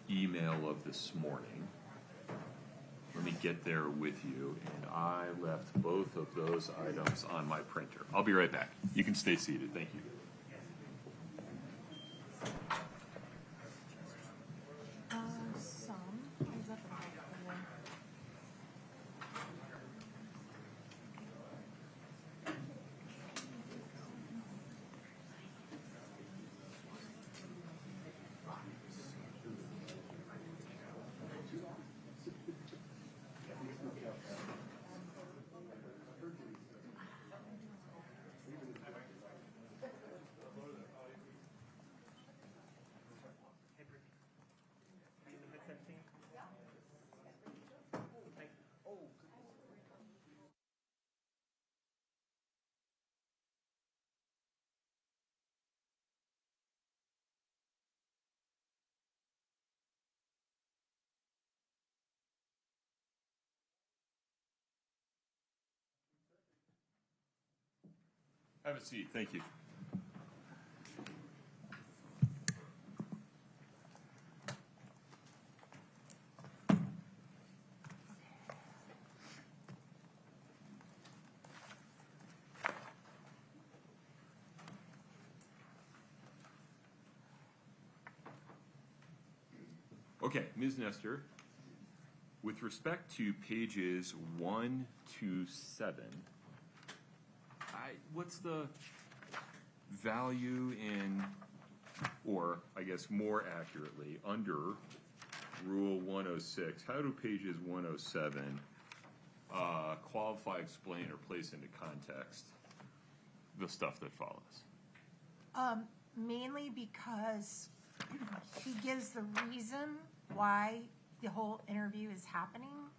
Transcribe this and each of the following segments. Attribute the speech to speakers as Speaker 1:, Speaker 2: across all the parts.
Speaker 1: email of this morning. Let me get there with you. And I left both of those items on my printer. I'll be right back. You can stay seated. Thank you. Have a seat. Thank you. Okay, Ms. Nestor, with respect to pages 1 to 7, what's the value in, or I guess more accurately, under Rule 106, how do pages 107 qualify, explain, or place into context the stuff that follows?
Speaker 2: Mainly because he gives the reason why the whole interview is happening,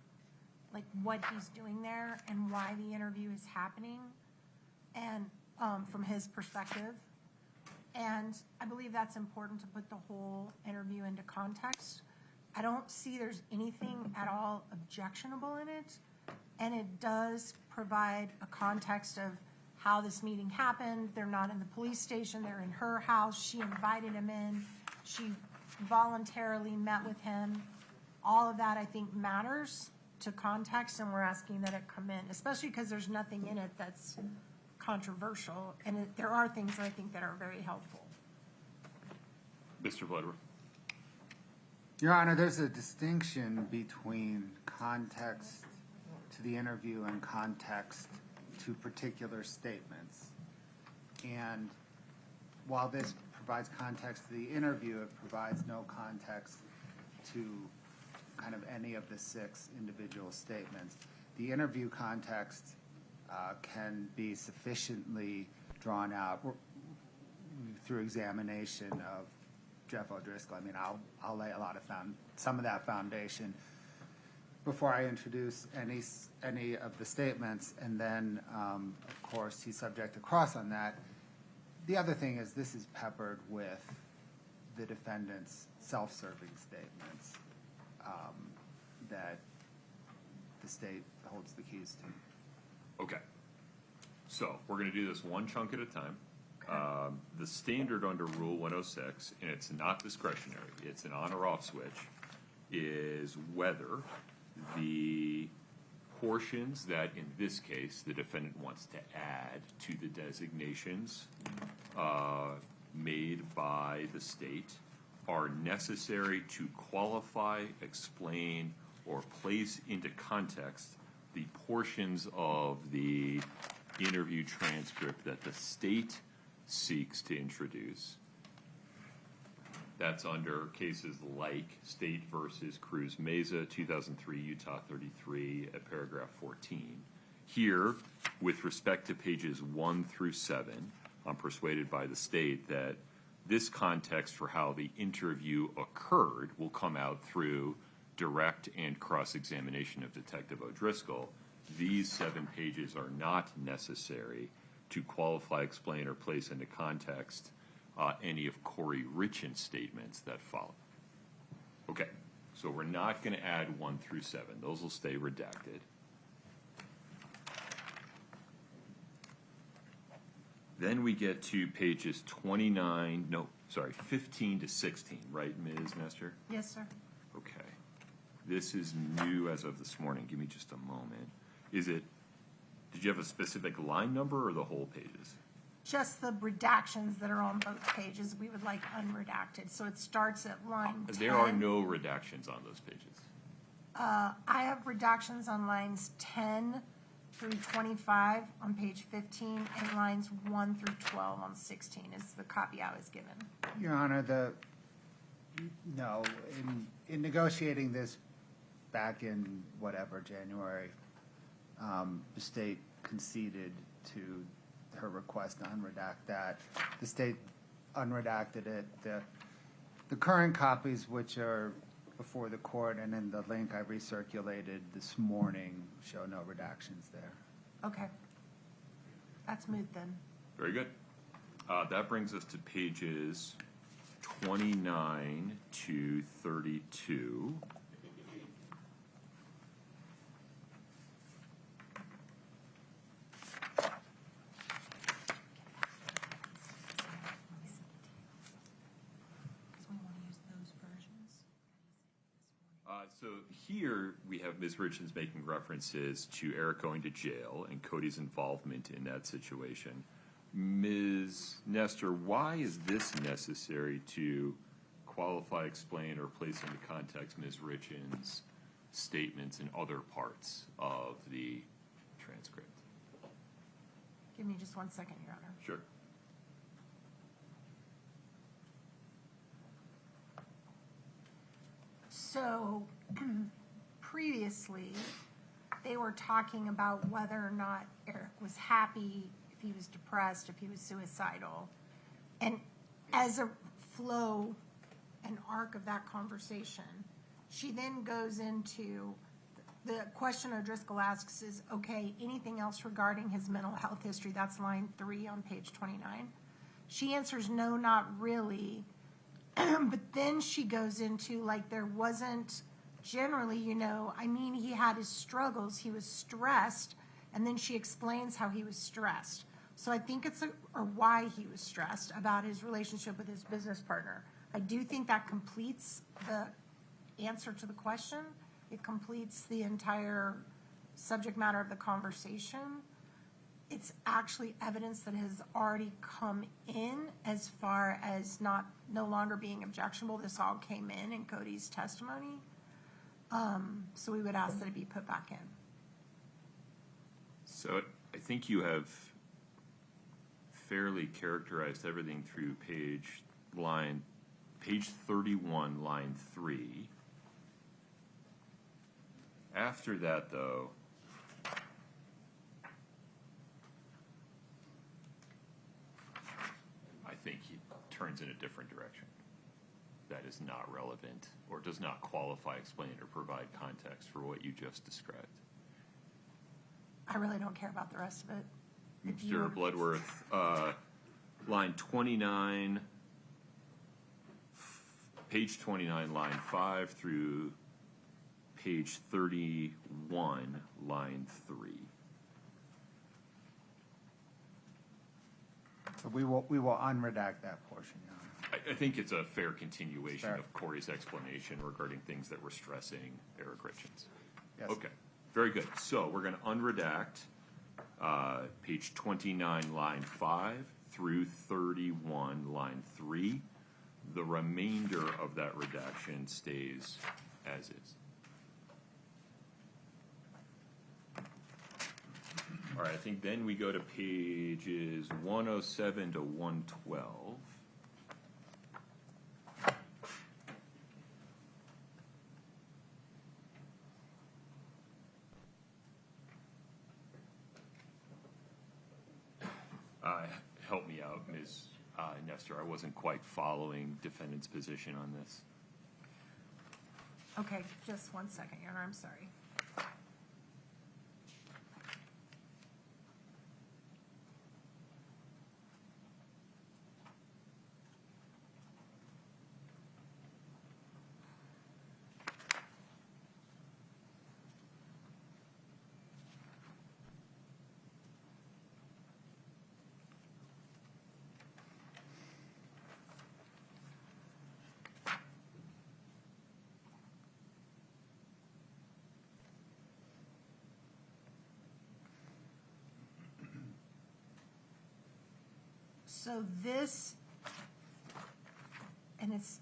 Speaker 2: like what he's doing there and why the interview is happening, and from his perspective. And I believe that's important to put the whole interview into context. I don't see there's anything at all objectionable in it, and it does provide a context of how this meeting happened. They're not in the police station, they're in her house. She invited him in. She voluntarily met with him. All of that, I think, matters to context, and we're asking that it come in, especially because there's nothing in it that's controversial, and there are things that I think that are very helpful.
Speaker 1: Mr. Bloodworth.
Speaker 3: Your Honor, there's a distinction between context to the interview and context to particular statements. And while this provides context to the interview, it provides no context to kind of any of the 6 individual statements. The interview context can be sufficiently drawn out through examination of Jeff O'Driscoll. I mean, I'll lay a lot of some of that foundation before I introduce any of the statements, and then of course he's subject to cross on that. The other thing is this is peppered with the defendant's self-serving statements that the state holds the keys to.
Speaker 1: Okay. So we're going to do this one chunk at a time. The standard under Rule 106, and it's not discretionary, it's an on or off switch, is whether the portions that, in this case, the defendant wants to add to the designations made by the state are necessary to qualify, explain, or place into context the portions of the interview transcript that the state seeks to introduce. That's under cases like State versus Cruz Meza, 2003, Utah 33, at paragraph 14. Here, with respect to pages 1 through 7, I'm persuaded by the state that this context for how the interview occurred will come out through direct and cross-examination of Detective O'Driscoll. These 7 pages are not necessary to qualify, explain, or place into context any of Kouri Richins' statements that follow. Okay, so we're not going to add 1 through 7. Those will stay redacted. Then we get to pages 29, no, sorry, 15 to 16, right, Ms. Nestor?
Speaker 2: Yes, sir.
Speaker 1: Okay. This is new as of this morning. Give me just a moment. Did you have a specific line number or the whole pages?
Speaker 2: Just the redactions that are on both pages, we would like unredacted. So it starts at line 10.
Speaker 1: There are no redactions on those pages.
Speaker 2: I have redactions on lines 10 through 25 on page 15 and lines 1 through 12 on 16 is the copy I was given.
Speaker 3: Your Honor, in negotiating this back in whatever, January, the state conceded to her request to unredact that. The state unredacted it. The current copies, which are before the court and in the link I recirculated this morning, show no redactions there.
Speaker 2: Okay. That's moot then.
Speaker 1: Very good. That brings us to pages 29 to 32. So here we have Ms. Richins making references to Eric going to jail and Cody's involvement in that situation. Ms. Nestor, why is this necessary to qualify, explain, or place into context Ms. Richins' statements in other parts of the transcript?
Speaker 2: Give me just 1 second, Your Honor.
Speaker 1: Sure.
Speaker 2: So previously, they were talking about whether or not Eric was happy, if he was depressed, if he was suicidal. And as a flow, an arc of that conversation, she then goes into the question O'Driscoll asks is, okay, anything else regarding his mental health history? That's line 3 on page 29. She answers, no, not really. But then she goes into, like, there wasn't generally, he had his struggles, he was stressed, and then she explains how he was stressed. So I think or why he was stressed about his relationship with his business partner. I do think that completes the answer to the question. It completes the entire subject matter of the conversation. It's actually evidence that has already come in as far as no longer being objectionable. This all came in Cody's testimony. So we would ask that it be put back in.
Speaker 1: So I think you have fairly characterized everything through page 31, line 3. After that, though, I think he turns in a different direction. That is not relevant or does not qualify, explain, or provide context for what you just described.
Speaker 2: I really don't care about the rest of it.
Speaker 1: Mr. Bloodworth, line 29, page 29, line 5 through page 31, line 3.
Speaker 3: So we will unredact that portion, Your Honor.
Speaker 1: I think it's a fair continuation
Speaker 3: Fair.
Speaker 1: of Kouri's explanation regarding things that were stressing Eric Richins.
Speaker 3: Yes.
Speaker 1: Okay, very good. So we're going to unredact page 29, line 5 through 31, line 3. The remainder of that redaction stays as is. All right, I think then we go to pages 107 to 112. Help me out, Ms. Nestor. I wasn't quite following defendant's position on this.
Speaker 2: Okay, just 1 second, Your Honor, I'm sorry. So this, and it's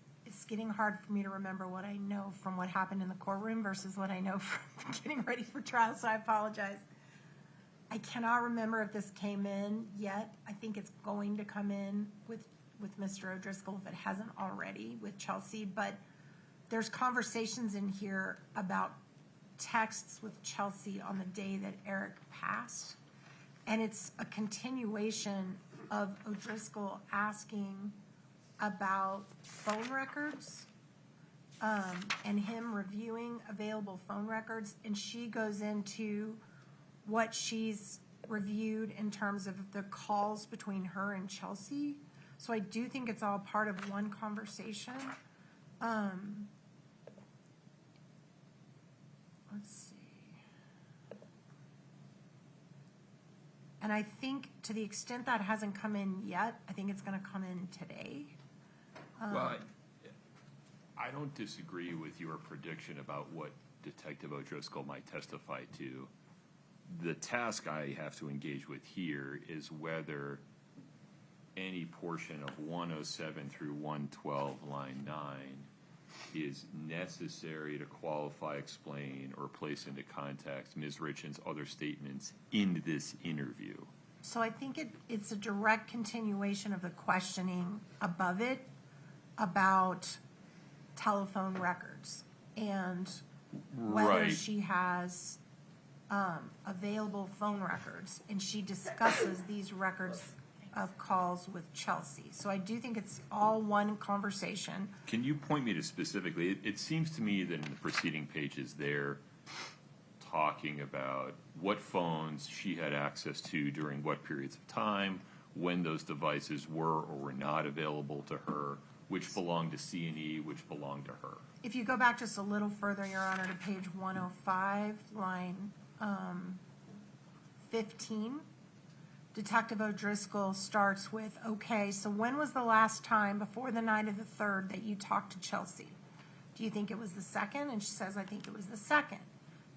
Speaker 2: getting hard for me to remember what I know from what happened in the courtroom versus what I know from getting ready for trial, so I apologize. I cannot remember if this came in yet. I think it's going to come in with Mr. O'Driscoll if it hasn't already with Chelsea, but there's conversations in here about texts with Chelsea on the day that Eric passed. And it's a continuation of O'Driscoll asking about phone records and him reviewing available phone records. And she goes into what she's reviewed in terms of the calls between her and Chelsea. So I do think it's all part of one conversation. Let's see. And I think to the extent that hasn't come in yet, I think it's going to come in today.
Speaker 1: Well, I don't disagree with your prediction about what Detective O'Driscoll might testify to. The task I have to engage with here is whether any portion of 107 through 112, line 9, is necessary to qualify, explain, or place into context Ms. Richins' other statements in this interview.
Speaker 2: So I think it's a direct continuation of the questioning above it about telephone records and whether
Speaker 1: Right.
Speaker 2: she has available phone records, and she discusses these records of calls with Chelsea. So I do think it's all one conversation.
Speaker 1: Can you point me to specifically, it seems to me that in the preceding pages they're talking about what phones she had access to during what periods of time, when those devices were or were not available to her, which belonged to C&E, which belonged to her.
Speaker 2: If you go back just a little further, Your Honor, to page 105, line 15, Detective O'Driscoll starts with, okay, so when was the last time before the night of the 3rd that you talked to Chelsea? Do you think it was the 2nd? And she says, I think it was the 2nd.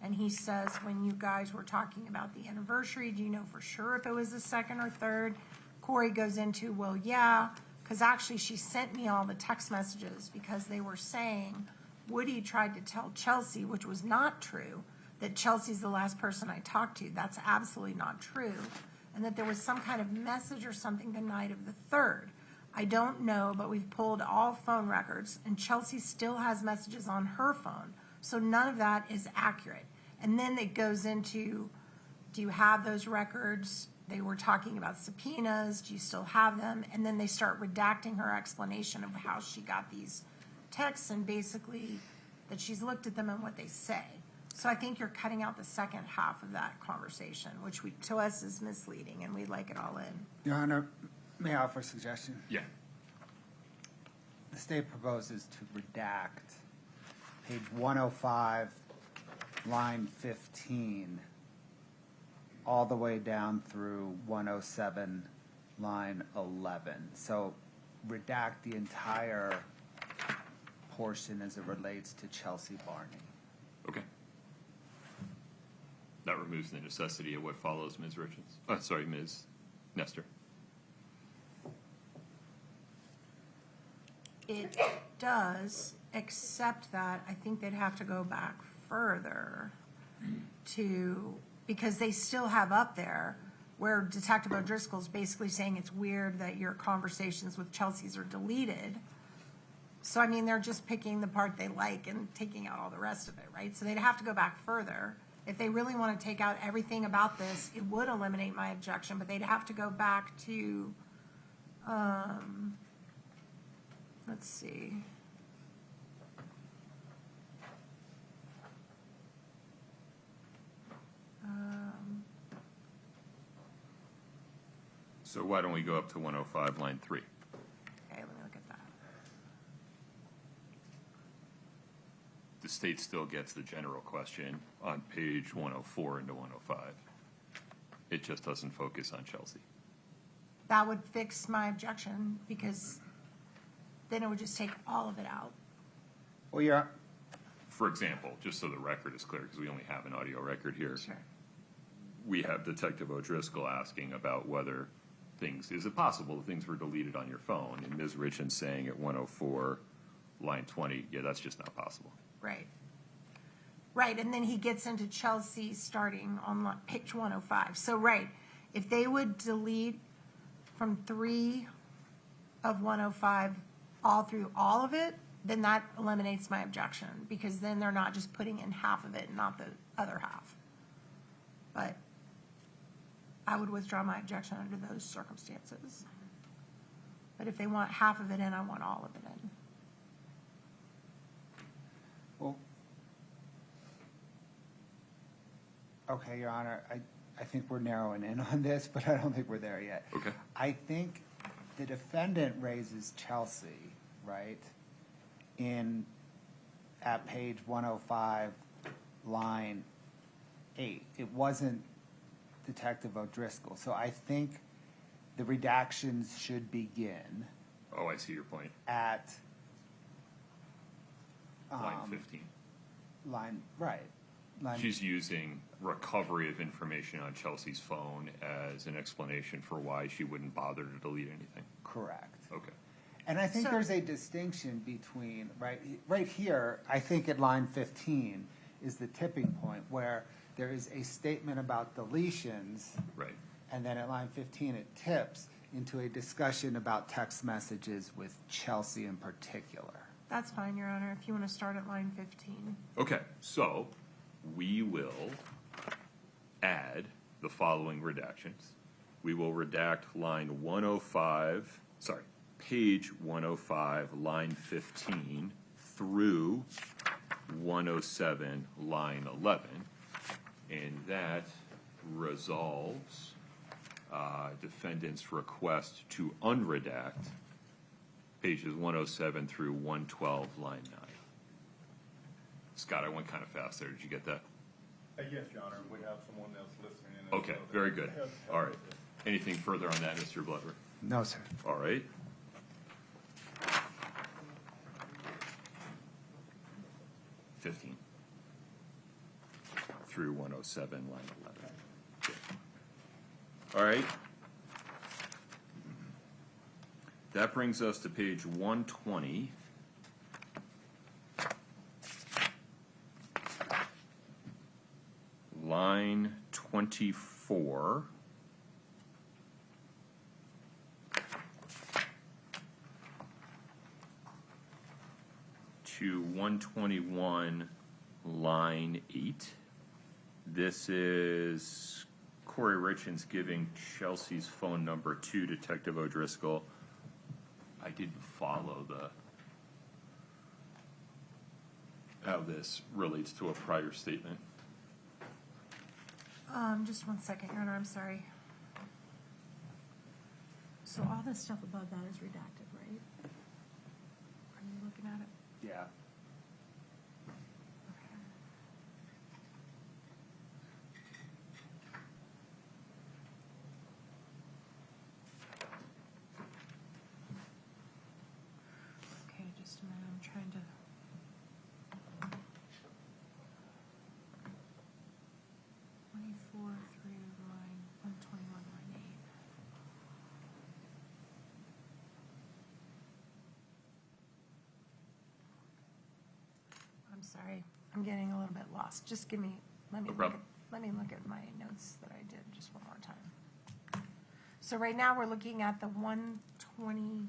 Speaker 2: And he says, when you guys were talking about the anniversary, do you know for sure if it was the 2nd or 3rd? Kouri goes into, well, yeah, because actually she sent me all the text messages because they were saying Woody tried to tell Chelsea, which was not true, that Chelsea's the last person I talked to. That's absolutely not true. And that there was some kind of message or something the night of the 3rd. I don't know, but we've pulled all phone records, and Chelsea still has messages on her phone. So none of that is accurate. And then it goes into, do you have those records? They were talking about subpoenas. Do you still have them? And then they start redacting her explanation of how she got these texts and basically that she's looked at them and what they say. So I think you're cutting out the second half of that conversation, which to us is misleading, and we'd like it all in.
Speaker 3: Your Honor, may I offer a suggestion?
Speaker 1: Yeah.
Speaker 3: The state proposes to redact page 105, line 15, all the way down through 107, line 11. So redact the entire portion as it relates to Chelsea Barney.
Speaker 1: Okay. That removes the necessity of what follows, Ms. Richins. Ms. Nestor.
Speaker 2: It does, except that I think they'd have to go back further because they still have up there where Detective O'Driscoll's basically saying it's weird that your conversations with Chelsea's are deleted. So, I mean, they're just picking the part they like and taking out all the rest of it, right? So they'd have to go back further. If they really want to take out everything about this, it would eliminate my objection, but they'd have to go back to, let's see.
Speaker 1: So why don't we go up to 105, line 3?
Speaker 2: Okay, let me look at that.
Speaker 1: The state still gets the general question on page 104 into 105. It just doesn't focus on Chelsea.
Speaker 2: That would fix my objection because then it would just take all of it out.
Speaker 3: Well, you're,
Speaker 1: For example, just so the record is clear, because we only have an audio record here,
Speaker 2: Sure.
Speaker 1: we have Detective O'Driscoll asking about whether things. Is it possible that things were deleted on your phone? And Ms. Richins saying at 104, line 20, yeah, that's just not possible.
Speaker 2: Right. Right, and then he gets into Chelsea starting on page 105. So, right, if they would delete from 3 of 105 all through all of it, then that eliminates my objection, because then they're not just putting in half of it and not the other half. But I would withdraw my objection under those circumstances. But if they want half of it in, I want all of it in.
Speaker 3: Well, okay, Your Honor, I think we're narrowing in on this, but I don't think we're there yet.
Speaker 1: Okay.
Speaker 3: I think the defendant raises Chelsea, right, at page 105, line 8. It wasn't Detective O'Driscoll. So I think the redactions should begin
Speaker 1: Oh, I see your point.
Speaker 3: at
Speaker 1: Line 15.
Speaker 3: Right.
Speaker 1: She's using recovery of information on Chelsea's phone as an explanation for why she wouldn't bother to delete anything.
Speaker 3: Correct.
Speaker 1: Okay.
Speaker 3: And I think
Speaker 2: So-
Speaker 3: there's a distinction between, right here, I think at line 15 is the tipping point where there is a statement about deletions,
Speaker 1: Right.
Speaker 3: and then at line 15 it tips into a discussion about text messages with Chelsea in particular.
Speaker 2: That's fine, Your Honor, if you want to start at line 15.
Speaker 1: Okay, so we will add the following redactions. We will redact line 105, sorry, page 105, line 15 through 107, line 11. And that resolves defendant's request to unredact pages 107 through 112, line 9. Scott, I went kind of fast there. Did you get that?
Speaker 4: Yes, Your Honor, we have someone else listening in.
Speaker 1: Okay, very good. All right. Anything further on that, Mr. Bloodworth?
Speaker 3: No, sir.
Speaker 1: All right. '15 through 107, line 11. Okay. All right. That brings us to page 120. Line 24. To 121, line 8. This is Kouri Richins giving Chelsea's phone number to Detective O'Driscoll. I didn't follow how this relates to a prior statement.
Speaker 2: Just one second, Your Honor, I'm sorry. So all this stuff above that is redacted, right? Are you looking at it?
Speaker 3: Yeah.
Speaker 2: Okay, just a minute, I'm trying to. Through line 121, line 8. I'm sorry, I'm getting a little bit lost. Just give me, let me
Speaker 1: No
Speaker 2: look
Speaker 1: problem.
Speaker 2: let me look at my notes that I did just one more time. So right now, we're looking at the 120,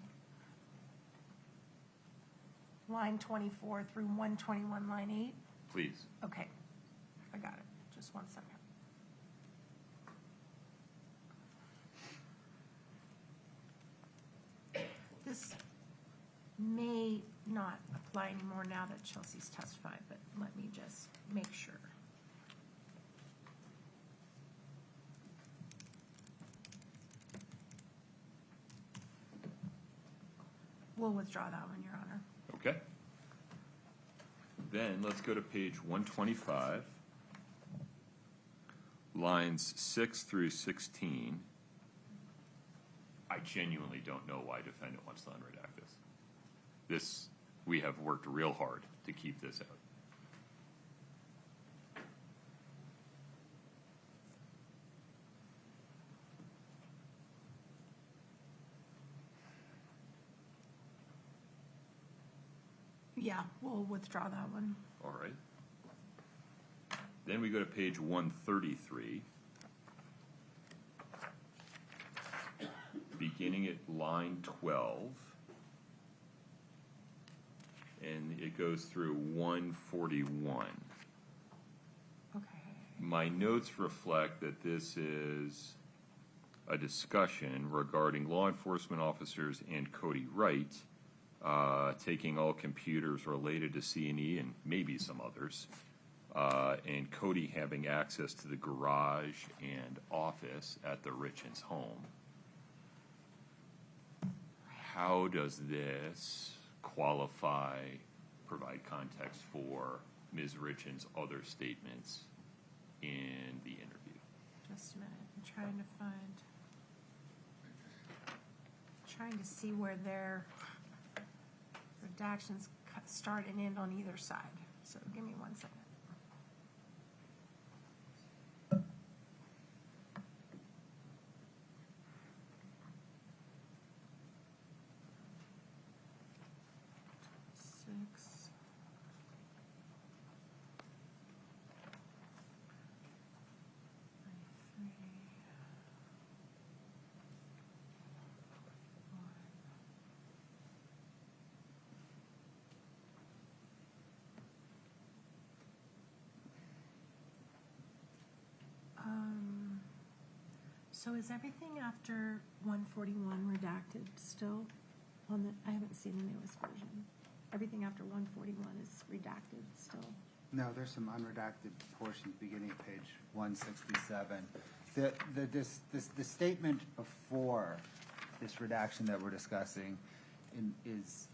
Speaker 2: line 24 through 121, line 8.
Speaker 1: Please.
Speaker 2: Okay, I got it. Just one second. This may not apply anymore now that Chelsea's testified, but let me just make sure. We'll withdraw that one, Your Honor.
Speaker 1: Okay. Then let's go to page 125, lines 6 through 16. I genuinely don't know why defendant wants to unredact this. This, we have worked real hard to keep this out.
Speaker 2: Yeah, we'll withdraw that one.
Speaker 1: All right. Then we go to page 133. Beginning at line 12. And it goes through 141.
Speaker 2: Okay.
Speaker 1: My notes reflect that this is a discussion regarding law enforcement officers and Kouri Wright taking all computers related to C&E and maybe some others, and Kouri having access to the garage and office at the Richins home. How does this provide context for Ms. Richins' other statements in the interview?
Speaker 2: Just a minute, I'm trying to see where their redactions start and end on either side. So give me 1 second. Six. So is everything after 141 redacted still on the, I haven't seen the newest version. Everything after 141 is redacted still.
Speaker 3: No, there's some unredacted portions beginning at page 167. The statement before this redaction that we're discussing is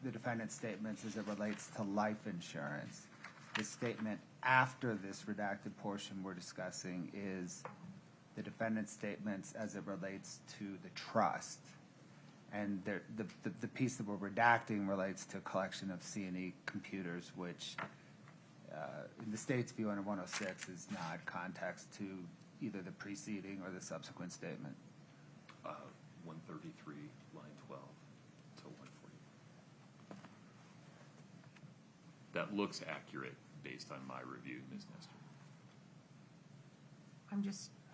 Speaker 3: the defendant's statements as it relates to life insurance. The statement after this redacted portion we're discussing is the defendant's statements as it relates to the trust. And the piece that we're redacting relates to a collection of C&E computers, which in the state's view under 106 is not context to either the preceding or the subsequent statement.
Speaker 1: 133, line 12 to 140. That looks accurate based on my review, Ms. Nestor.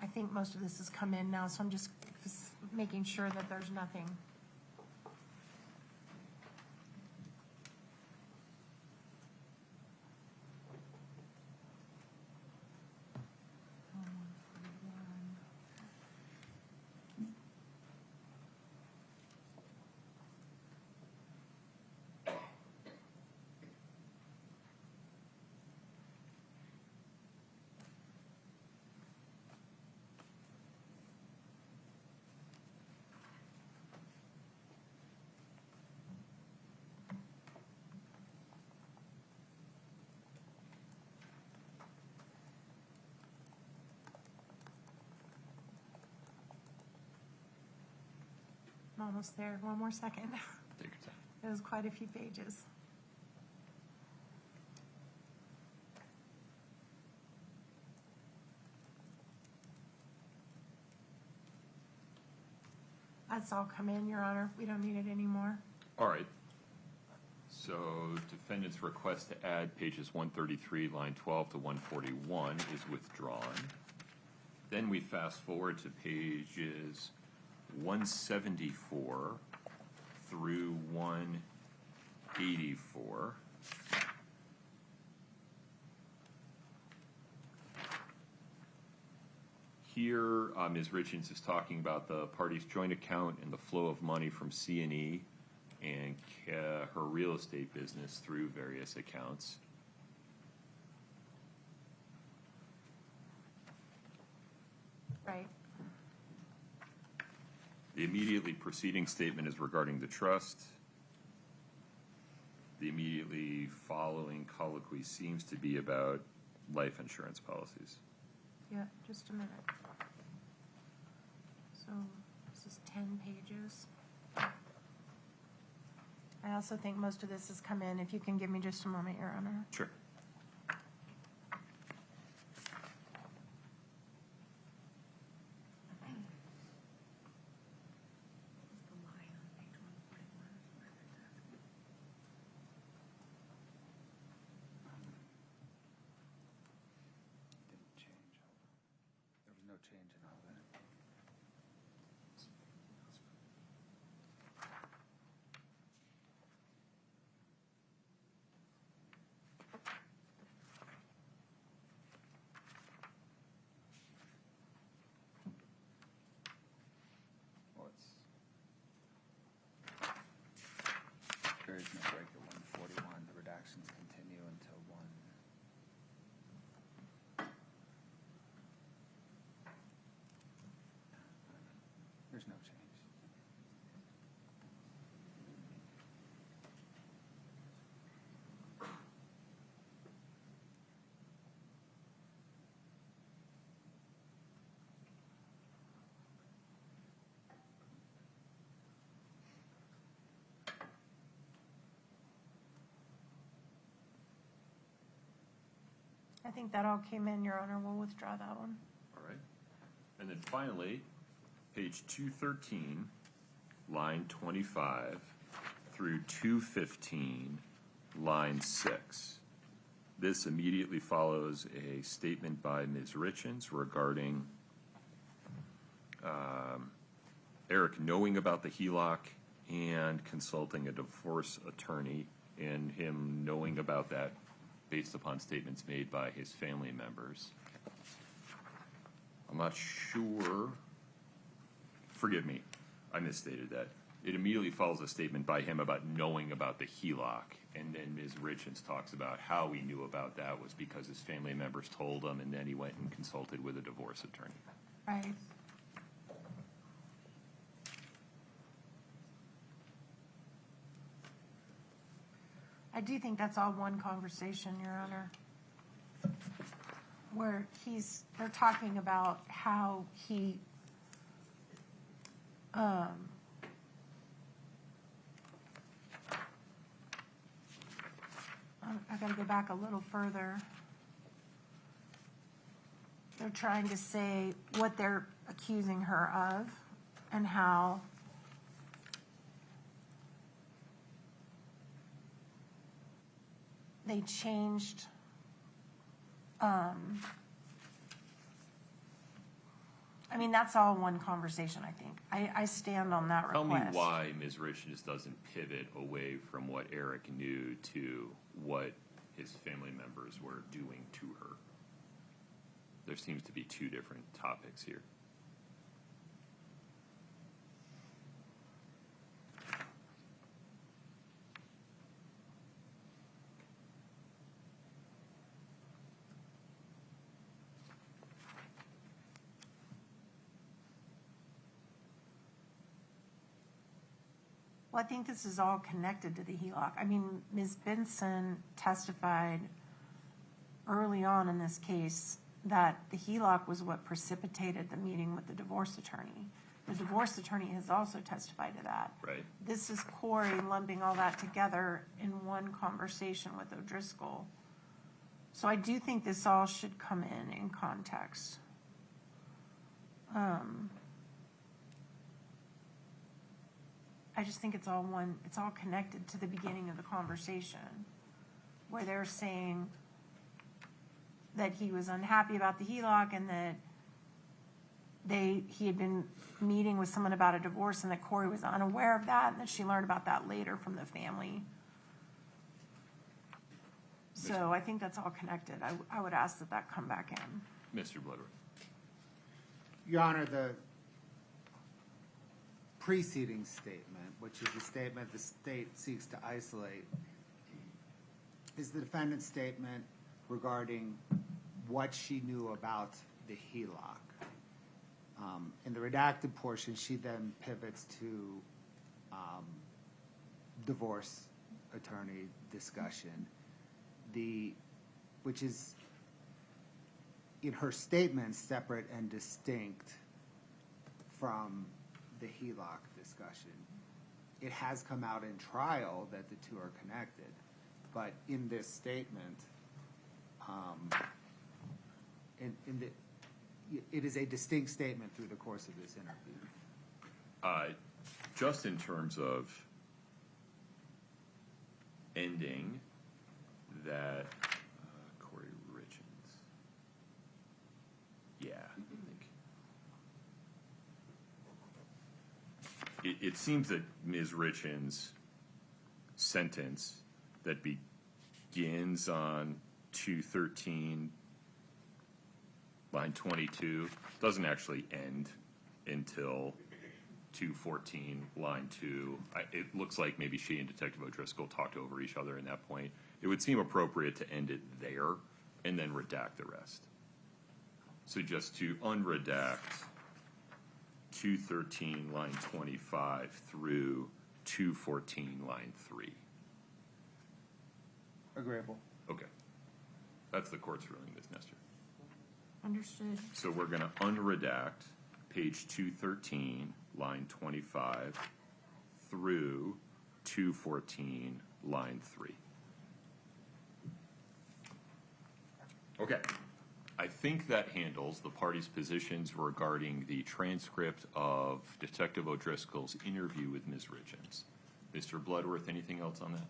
Speaker 2: I think most of this has come in now, so I'm just making sure that there's nothing. I'm almost there. One more second.
Speaker 1: Take your time.
Speaker 2: It was quite a few pages. That's all come in, Your Honor. We don't need it anymore.
Speaker 1: All right. So defendant's request to add pages 133, line 12 to 141 is withdrawn. Then we fast forward to pages 174 through 184. Here, Ms. Richins is talking about the parties' joint account and the flow of money from C&E and her real estate business through various accounts.
Speaker 2: Right.
Speaker 1: The immediately preceding statement is regarding the trust. The immediately following colloquy seems to be about life insurance policies.
Speaker 2: Yeah, just a minute. So this is 10 pages. I also think most of this has come in. If you can give me just a moment, Your Honor.
Speaker 1: Sure.
Speaker 3: change in all that. Well, there is no break at 141. The redactions continue until 1. There's no change.
Speaker 2: I think that all came in, Your Honor. We'll withdraw that one.
Speaker 1: All right. And then finally, page 213, line 25 through 215, line 6. This immediately follows a statement by Ms. Richins regarding Eric knowing about the HELOC and consulting a divorce attorney, and him knowing about that based upon statements made by his family members. I'm not sure. Forgive me, I misstated that. It immediately follows a statement by him about knowing about the HELOC, and then Ms. Richins talks about how he knew about that was because his family members told him, and then he went and consulted with a divorce attorney.
Speaker 2: Right. I do think that's all one conversation, Your Honor, where they're talking about how he I got to go back a little further. They're trying to say what they're accusing her of and how they changed I mean, that's all one conversation, I think. I stand on that
Speaker 1: Tell
Speaker 2: request.
Speaker 1: me why Ms. Richins doesn't pivot away from what Eric knew to what his family members were doing to her. There seems to be two different topics here.
Speaker 2: Well, I think this is all connected to the HELOC. I mean, Ms. Benson testified early on in this case that the HELOC was what precipitated the meeting with the divorce attorney. The divorce attorney has also testified to that.
Speaker 1: Right.
Speaker 2: This is Kouri lumping all that together in one conversation with O'Driscoll. So I do think this all should come in context. I just think it's all connected to the beginning of the conversation where they're saying that he was unhappy about the HELOC and that he had been meeting with someone about a divorce and that Kouri was unaware of that and that she learned about that later from the family. So I think that's all connected. I would ask that that come back in.
Speaker 1: Mr. Bloodworth.
Speaker 3: Your Honor, the preceding statement, which is the statement the state seeks to isolate, is the defendant's statement regarding what she knew about the HELOC. In the redacted portion, she then pivots to divorce attorney discussion, which is in her statement separate and distinct from the HELOC discussion. It has come out in trial that the two are connected, but in this statement, it is a distinct statement through the course of this interview.
Speaker 1: Just in terms of ending that, Kouri Richins. Yeah, I think it seems that Ms. Richins' sentence that begins on 213, line 22, doesn't actually end until 214, line 2. It looks like maybe she and Detective O'Driscoll talked over each other in that point. It would seem appropriate to end it there and then redact the rest. So just to unredact 213, line 25 through 214, line 3.
Speaker 3: Agreeable.
Speaker 1: Okay. That's the court's ruling, Ms. Nestor.
Speaker 2: Understood.
Speaker 1: So we're going to unredact page 213, line 25 through 214, line 3. Okay. I think that handles the parties' positions regarding the transcript of Detective O'Driscoll's interview with Ms. Richins. Mr. Bloodworth, anything else on that?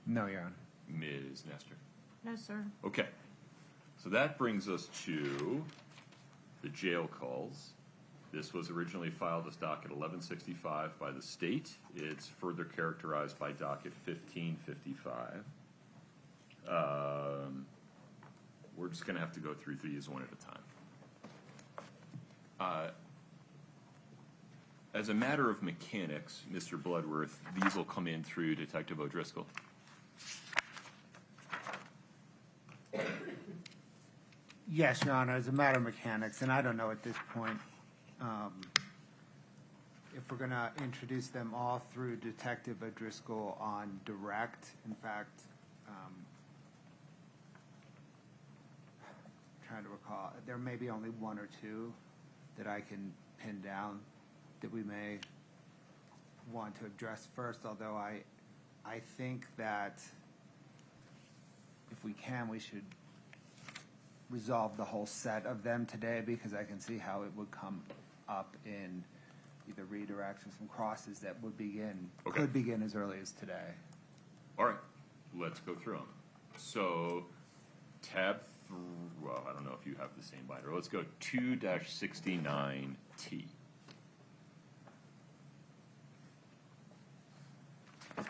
Speaker 3: No, Your Honor.
Speaker 1: Ms. Nestor?
Speaker 2: No, sir.
Speaker 1: Okay. So that brings us to the jail calls. This was originally filed as docket 1165 by the state. It's further characterized by docket 1555. We're just going to have to go through these one at a time. As a matter of mechanics, Mr. Bloodworth, these will come in through Detective O'Driscoll.
Speaker 3: Yes, Your Honor, as a matter of mechanics, and I don't know at this point if we're going to introduce them all through Detective O'Driscoll on direct. In fact, trying to recall, there may be only one or two that I can pin down that we may want to address first, although I think that if we can, we should resolve the whole set of them today, because I can see how it would come up in either redirections and crosses that would begin,
Speaker 1: Okay.
Speaker 3: could begin as early as today.
Speaker 1: All right, let's go through them. So, tab, well, I don't know if you have the same binder. Let's go 2-69T.
Speaker 2: Your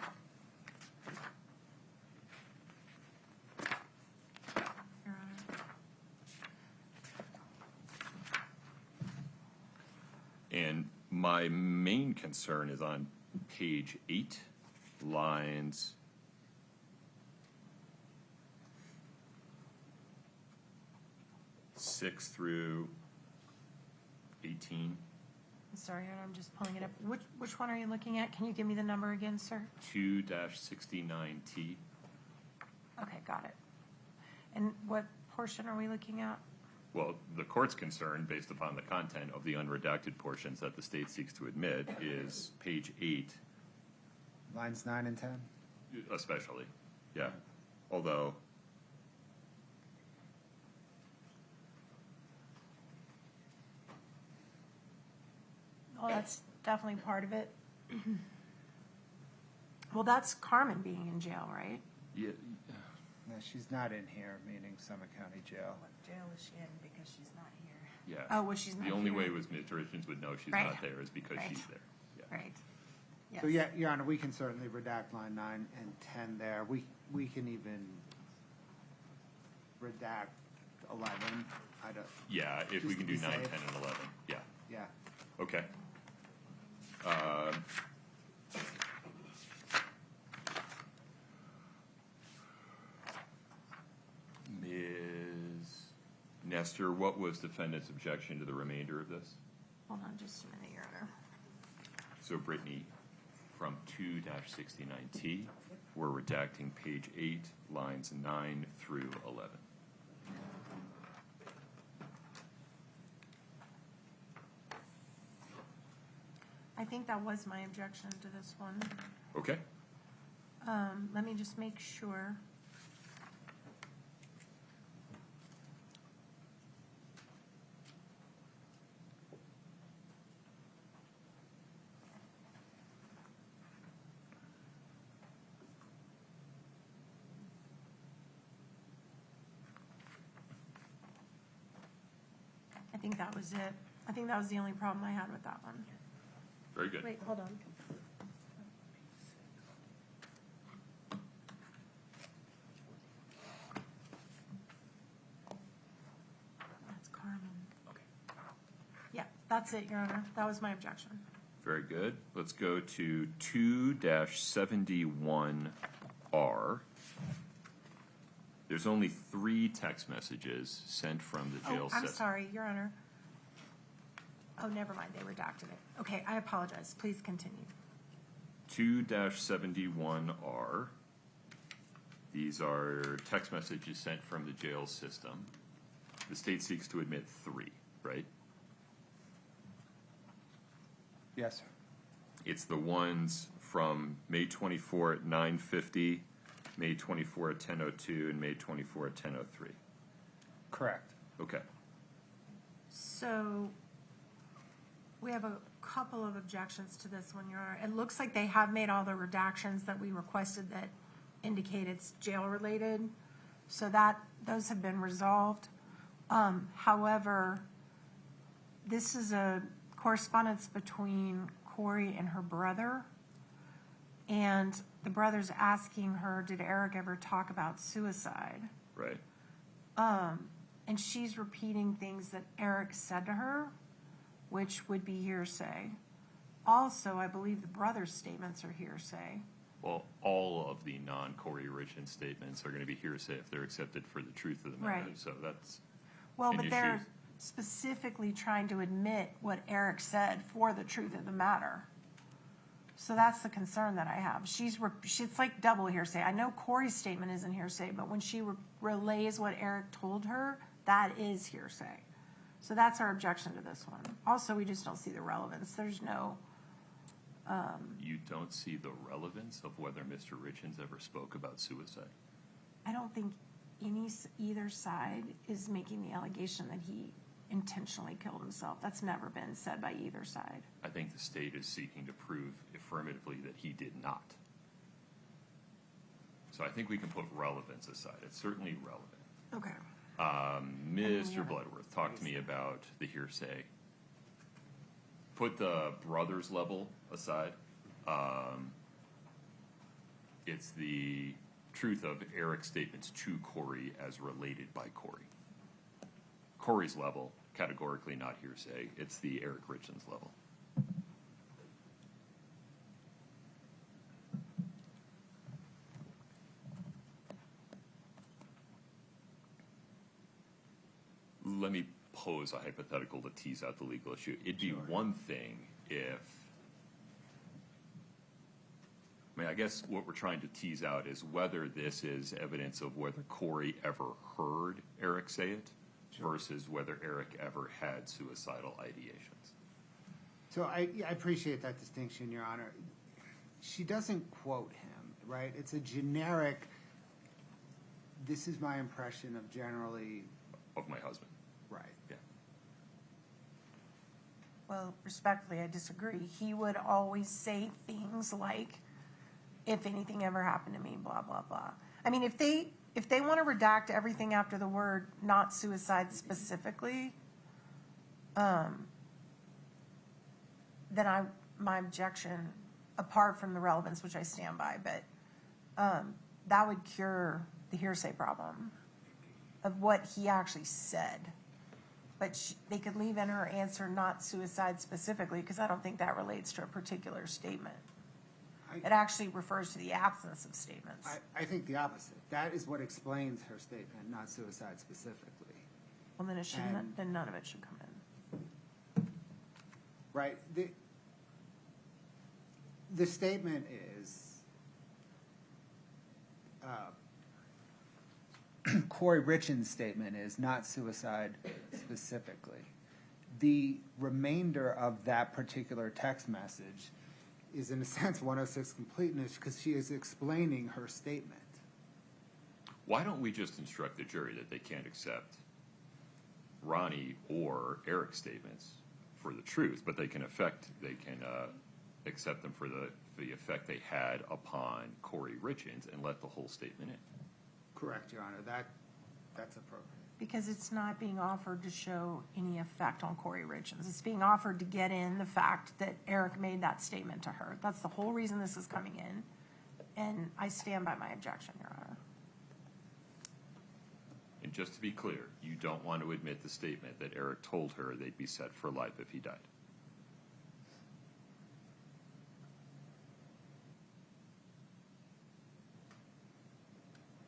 Speaker 2: Honor.
Speaker 1: And my main concern is on page 8, lines 6 through 18,
Speaker 2: I'm sorry, Your Honor, I'm just pulling it up. Which one are you looking at? Can you give me the number again, sir?
Speaker 1: 2-69T.
Speaker 2: Okay, got it. And what portion are we looking at?
Speaker 1: Well, the court's concern, based upon the content of the unredacted portions that the state seeks to admit, is page 8,
Speaker 3: Lines 9 and 10?
Speaker 1: especially. Yeah. Although,
Speaker 2: Well, that's definitely part of it. Well, that's Carmen being in jail, right?
Speaker 1: yeah,
Speaker 3: No, she's not in here, meaning Summit County Jail.
Speaker 5: What jail is she in because she's not here?
Speaker 1: yeah.
Speaker 2: Oh, well, she's not
Speaker 1: The only
Speaker 2: here.
Speaker 1: way was Ms. Richins would know she's
Speaker 2: Right.
Speaker 1: not there is because
Speaker 2: Right.
Speaker 1: she's there. Yeah.
Speaker 2: Right. Yes.
Speaker 3: So, yeah, Your Honor, we can certainly redact line 9 and 10 there. We can even redact 11. I don't,
Speaker 1: Yeah, if we
Speaker 3: Just
Speaker 1: can
Speaker 3: to
Speaker 1: do
Speaker 3: be
Speaker 1: 9,
Speaker 3: safe.
Speaker 1: 10, and 11. Yeah.
Speaker 3: yeah.
Speaker 1: Okay. Ms. Nestor, what was defendant's objection to the remainder of this?
Speaker 2: Hold on just a minute, Your Honor.
Speaker 1: So Brittany, from 2-69T, we're redacting page 8, lines 9 through 11.
Speaker 2: I think that was my objection to this one.
Speaker 1: Okay?
Speaker 2: Let me just make sure. I think that was it. I think that was the only problem I had with that one.
Speaker 1: Very good.
Speaker 2: Wait, hold on. That's Carmen.
Speaker 1: Okay.
Speaker 2: Yeah, that's it, Your Honor. That was my objection.
Speaker 1: Very good. Let's go to 2-71R. There's only 3 text messages sent from the jail
Speaker 2: Oh, I'm
Speaker 1: system.
Speaker 2: sorry, Your Honor. Oh, never mind, they redacted it. Okay, I apologize. Please continue.
Speaker 1: 2-71R. These are text messages sent from the jail system. The state seeks to admit 3, right?
Speaker 3: Yes, sir.
Speaker 1: It's the ones from May 24 at 9:50, May 24 at 10:02, and May 24 at 10:03.
Speaker 3: Correct.
Speaker 1: Okay.
Speaker 2: So we have a couple of objections to this one, Your Honor. It looks like they have made all the redactions that we requested that indicate it's jail-related. So those have been resolved. However, this is a correspondence between Kouri and her brother. And the brother's asking her, did Eric ever talk about suicide?
Speaker 1: Right.
Speaker 2: And she's repeating things that Eric said to her, which would be hearsay. Also, I believe the brother's statements are hearsay.
Speaker 1: Well, all of the non-Kouri Richins statements are going to be hearsay if they're accepted for the truth of the matter.
Speaker 2: Right.
Speaker 1: So that's
Speaker 2: Well,
Speaker 1: an
Speaker 2: but
Speaker 1: issue.
Speaker 2: they're specifically trying to admit what Eric said for the truth of the matter. So that's the concern that I have. It's like double hearsay. I know Kouri's statement isn't hearsay, but when she relays what Eric told her, that is hearsay. So that's our objection to this one. Also, we just don't see the relevance. There's no,
Speaker 1: You don't see the relevance of whether Mr. Richins ever spoke about suicide?
Speaker 2: I don't think either side is making the allegation that he intentionally killed himself. That's never been said by either side.
Speaker 1: I think the state is seeking to prove affirmatively that he did not. So I think we can put relevance aside. It's certainly relevant.
Speaker 2: Okay.
Speaker 1: Mr. Bloodworth, talk to me about the hearsay. Put the brothers level aside. It's the truth of Eric's statements to Kouri as related by Kouri. Kouri's level, categorically not hearsay. It's the Eric Richins level. Let me pose a hypothetical to tease out the legal issue. It'd be one thing if, I guess what we're trying to tease out is whether this is evidence of whether Kouri ever heard Eric say it versus whether Eric ever had suicidal ideations.
Speaker 3: So I appreciate that distinction, Your Honor. She doesn't quote him, right? It's a generic, this is my impression of generally,
Speaker 1: Of my husband.
Speaker 3: right.
Speaker 1: Yeah.
Speaker 2: Well, respectfully, I disagree. He would always say things like, if anything ever happened to me, blah, blah, blah. I mean, if they want to redact everything after the word not suicide specifically, then my objection, apart from the relevance, which I stand by, but that would cure the hearsay problem of what he actually said. But they could leave in her answer not suicide specifically, because I don't think that relates to a particular statement. It actually refers to the absence of statements.
Speaker 3: I think the opposite. That is what explains her statement, not suicide specifically.
Speaker 2: Well, then it shouldn't. Then none of it should come in.
Speaker 3: Right. The statement is, Kouri Richins' statement is not suicide specifically. The remainder of that particular text message is, in a sense, 106 completeness because she is explaining her statement.
Speaker 1: Why don't we just instruct the jury that they can't accept Ronnie or Eric's statements for the truth, but they can accept them for the effect they had upon Kouri Richins and let the whole statement in?
Speaker 3: Correct, Your Honor. That's appropriate.
Speaker 2: Because it's not being offered to show any effect on Kouri Richins. It's being offered to get in the fact that Eric made that statement to her. That's the whole reason this is coming in. And I stand by my objection, Your Honor.
Speaker 1: And just to be clear, you don't want to admit the statement that Eric told her they'd be set for life if he died.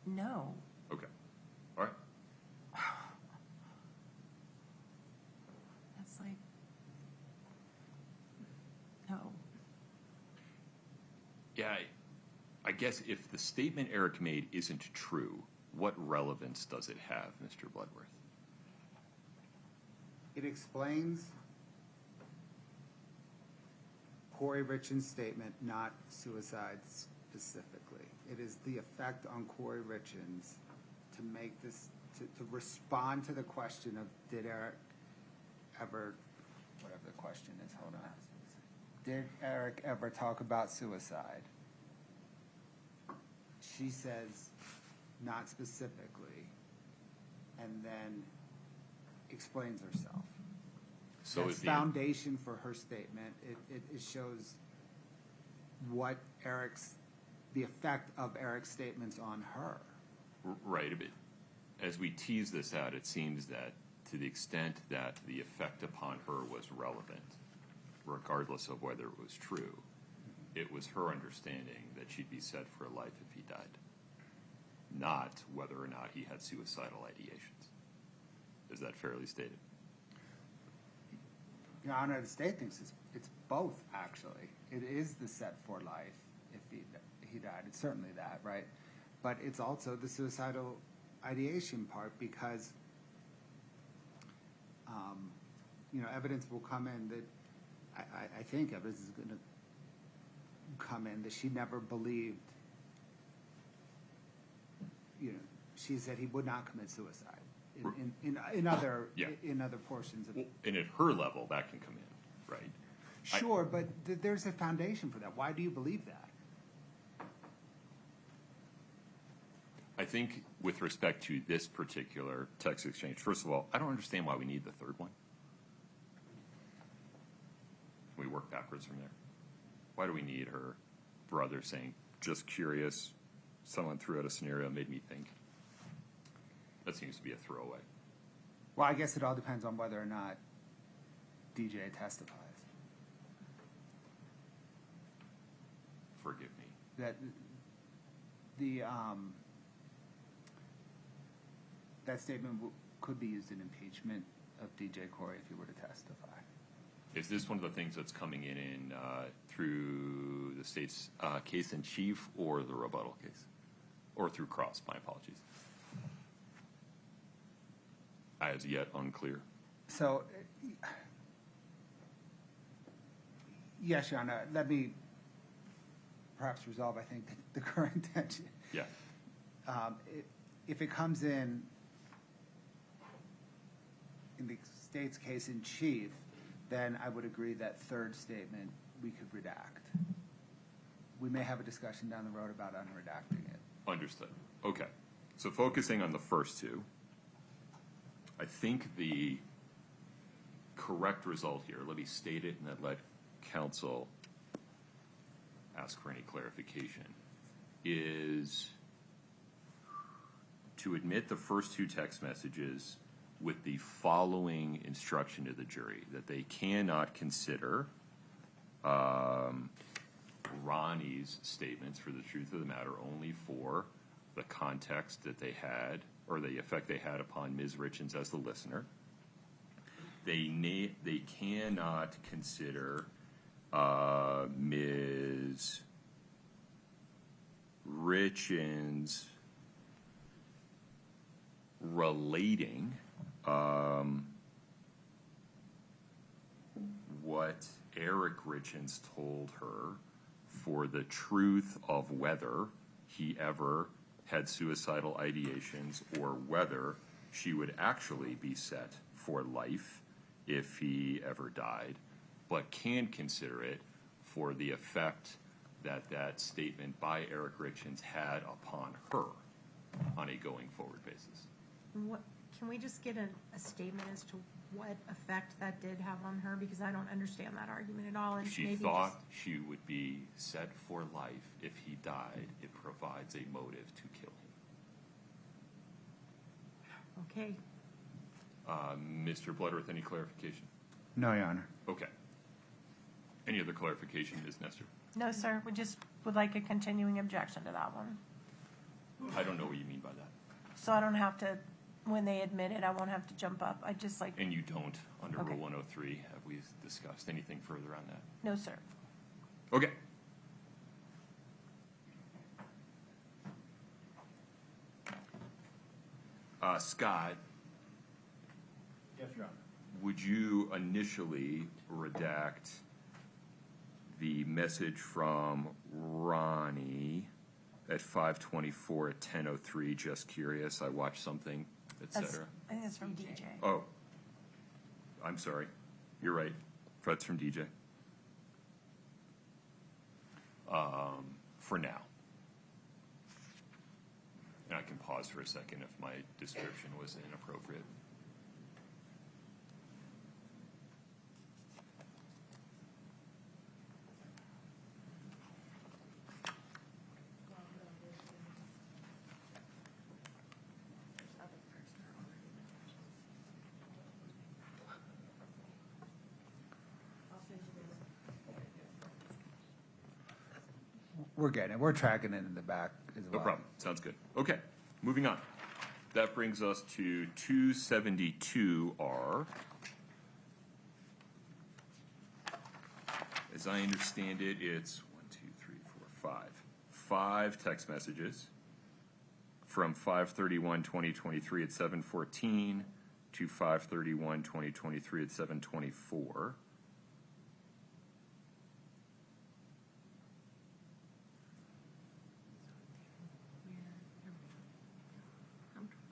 Speaker 2: No.
Speaker 1: Okay. All right.
Speaker 2: That's like, no.
Speaker 1: Yeah, I guess if the statement Eric made isn't true, what relevance does it have, Mr. Bloodworth?
Speaker 3: It explains Kouri Richins' statement, not suicide specifically. It is the effect on Kouri Richins to make this, to respond to the question of did Eric ever, whatever the question is, hold on. Did Eric ever talk about suicide? She says, not specifically, and then explains herself.
Speaker 1: So
Speaker 3: That's
Speaker 1: is the
Speaker 3: foundation for her statement. It shows what the effect of Eric's statements on her.
Speaker 1: right? But as we tease this out, it seems that to the extent that the effect upon her was relevant, regardless of whether it was true, it was her understanding that she'd be set for life if he died, not whether or not he had suicidal ideations. Is that fairly stated?
Speaker 3: Your Honor, the state thinks it's both, actually. It is the set for life if he died. It's certainly that, right? But it's also the suicidal ideation part because, evidence will come in that, I think evidence is going to come in that she never believed, she said he would not commit suicide. In other
Speaker 1: Yeah.
Speaker 3: in other portions of
Speaker 1: Well, and at her level, that can come in, right?
Speaker 3: Sure, but there's a foundation for that. Why do you believe that?
Speaker 1: I think with respect to this particular text exchange, first of all, I don't understand why we need the third one. Can we work backwards from there? Why do we need her brother saying, just curious, someone threw out a scenario, made me think? That seems to be a throwaway.
Speaker 3: Well, I guess it all depends on whether or not DJ testifies.
Speaker 1: Forgive me.
Speaker 3: That that statement could be used in impeachment of DJ Kouri if he were to testify.
Speaker 1: Is this one of the things that's coming in through the state's case in chief or the rebuttal case? Or through cross, my apologies. As yet unclear.
Speaker 3: So, yes, Your Honor, let me perhaps resolve, I think, the current tension.
Speaker 1: Yeah.
Speaker 3: If it comes in the state's case in chief, then I would agree that third statement we could redact. We may have a discussion down the road about unredacting it.
Speaker 1: Understood. Okay. So focusing on the first two, I think the correct result here, let me state it and then let counsel ask for any clarification, is to admit the first two text messages with the following instruction to the jury, that they cannot consider Ronnie's statements for the truth of the matter only for the context that they had or the effect they had upon Ms. Richins as the listener. They cannot consider Ms. Richins relating what Eric Richins told her for the truth of whether he ever had suicidal ideations or whether she would actually be set for life if he ever died, but can consider it for the effect that that statement by Eric Richins had upon her on a going forward basis.
Speaker 2: Can we just get a statement as to what effect that did have on her? Because I don't understand that argument at all. And
Speaker 1: She
Speaker 2: maybe
Speaker 1: thought
Speaker 2: just-
Speaker 1: she would be set for life if he died. It provides a motive to kill him.
Speaker 2: Okay.
Speaker 1: Mr. Bloodworth, any clarification?
Speaker 3: No, Your Honor.
Speaker 1: Okay. Any other clarification, Ms. Nestor?
Speaker 2: No, sir. We just would like a continuing objection to that one.
Speaker 1: I don't know what you mean by that.
Speaker 2: So I don't have to, when they admit it, I won't have to jump up. I just like,
Speaker 1: And you don't, under
Speaker 2: Okay.
Speaker 1: Rule 103, have we discussed anything further on that?
Speaker 2: no, sir.
Speaker 1: Okay. Scott,
Speaker 4: Yes, Your Honor.
Speaker 1: would you initially redact the message from Ronnie at 5:24 at 10:03? Just curious, I watched something,
Speaker 2: That's,
Speaker 1: etc.
Speaker 2: I think it's from DJ.
Speaker 1: Oh, I'm sorry. You're right. Fred's from DJ. For now. And I can pause for a second if my description was inappropriate.
Speaker 3: We're getting it. We're tracking it in the back as well.
Speaker 1: No problem. Sounds good. Okay, moving on. That brings us to 272R. As I understand it, it's 5 text messages from 5/31/2023 at 7:14 to 5/31/2023 at 7:24.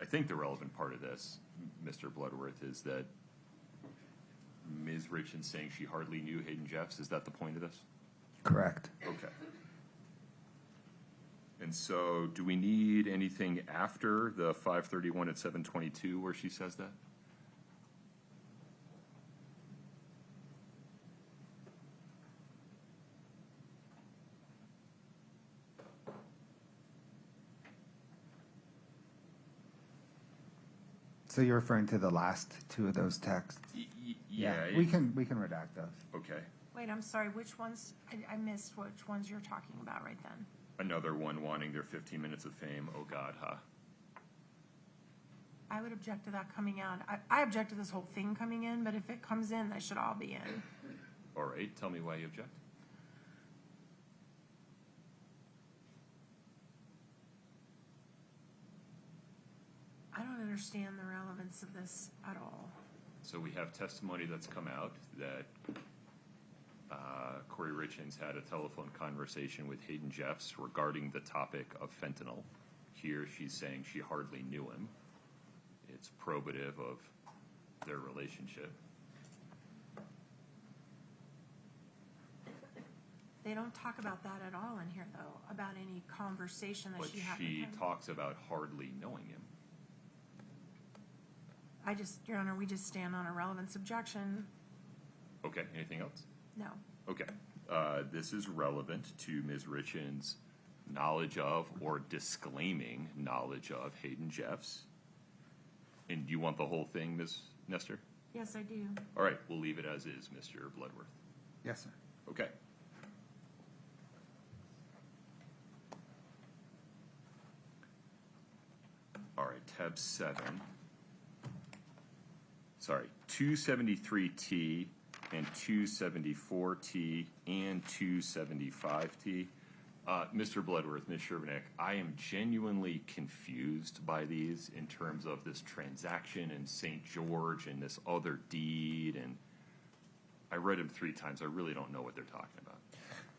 Speaker 1: I think the relevant part of this, Mr. Bloodworth, is that Ms. Richins saying she hardly knew Hayden Jeffs. Is that the point of this?
Speaker 3: Correct.
Speaker 1: Okay. And so do we need anything after the 5:31 at 7:22 where she says that?
Speaker 3: So you're referring to the last two of those texts?
Speaker 1: Yeah.
Speaker 3: We can redact those.
Speaker 1: Okay.
Speaker 2: Wait, I'm sorry. Which ones? I missed which ones you're talking about right then.
Speaker 1: Another one wanting their 15 minutes of fame. Oh, God, huh?
Speaker 2: I would object to that coming out. I object to this whole thing coming in, but if it comes in, they should all be in.
Speaker 1: All right. Tell me why you object.
Speaker 2: I don't understand the relevance of this at all.
Speaker 1: So we have testimony that's come out that Kouri Richins had a telephone conversation with Hayden Jeffs regarding the topic of fentanyl. Here she's saying she hardly knew him. It's probative of their relationship.
Speaker 2: They don't talk about that at all in here, though, about any conversation that
Speaker 1: But
Speaker 2: she had with
Speaker 1: she
Speaker 2: him.
Speaker 1: talks about hardly knowing him.
Speaker 2: Your Honor, we just stand on a relevance objection.
Speaker 1: Okay, anything else?
Speaker 2: No.
Speaker 1: Okay. This is relevant to Ms. Richins' knowledge of or disclaiming knowledge of Hayden Jeffs. And do you want the whole thing, Ms. Nestor?
Speaker 2: Yes, I do.
Speaker 1: All right, we'll leave it as is, Mr. Bloodworth.
Speaker 3: Yes, sir.
Speaker 1: Okay. All right, tab 7. Sorry, 273T and 274T and 275T. Mr. Bloodworth, Ms. Shervanek, I am genuinely confused by these in terms of this transaction in St. George and this other deed, and I read them 3 times. I really don't know what they're talking about.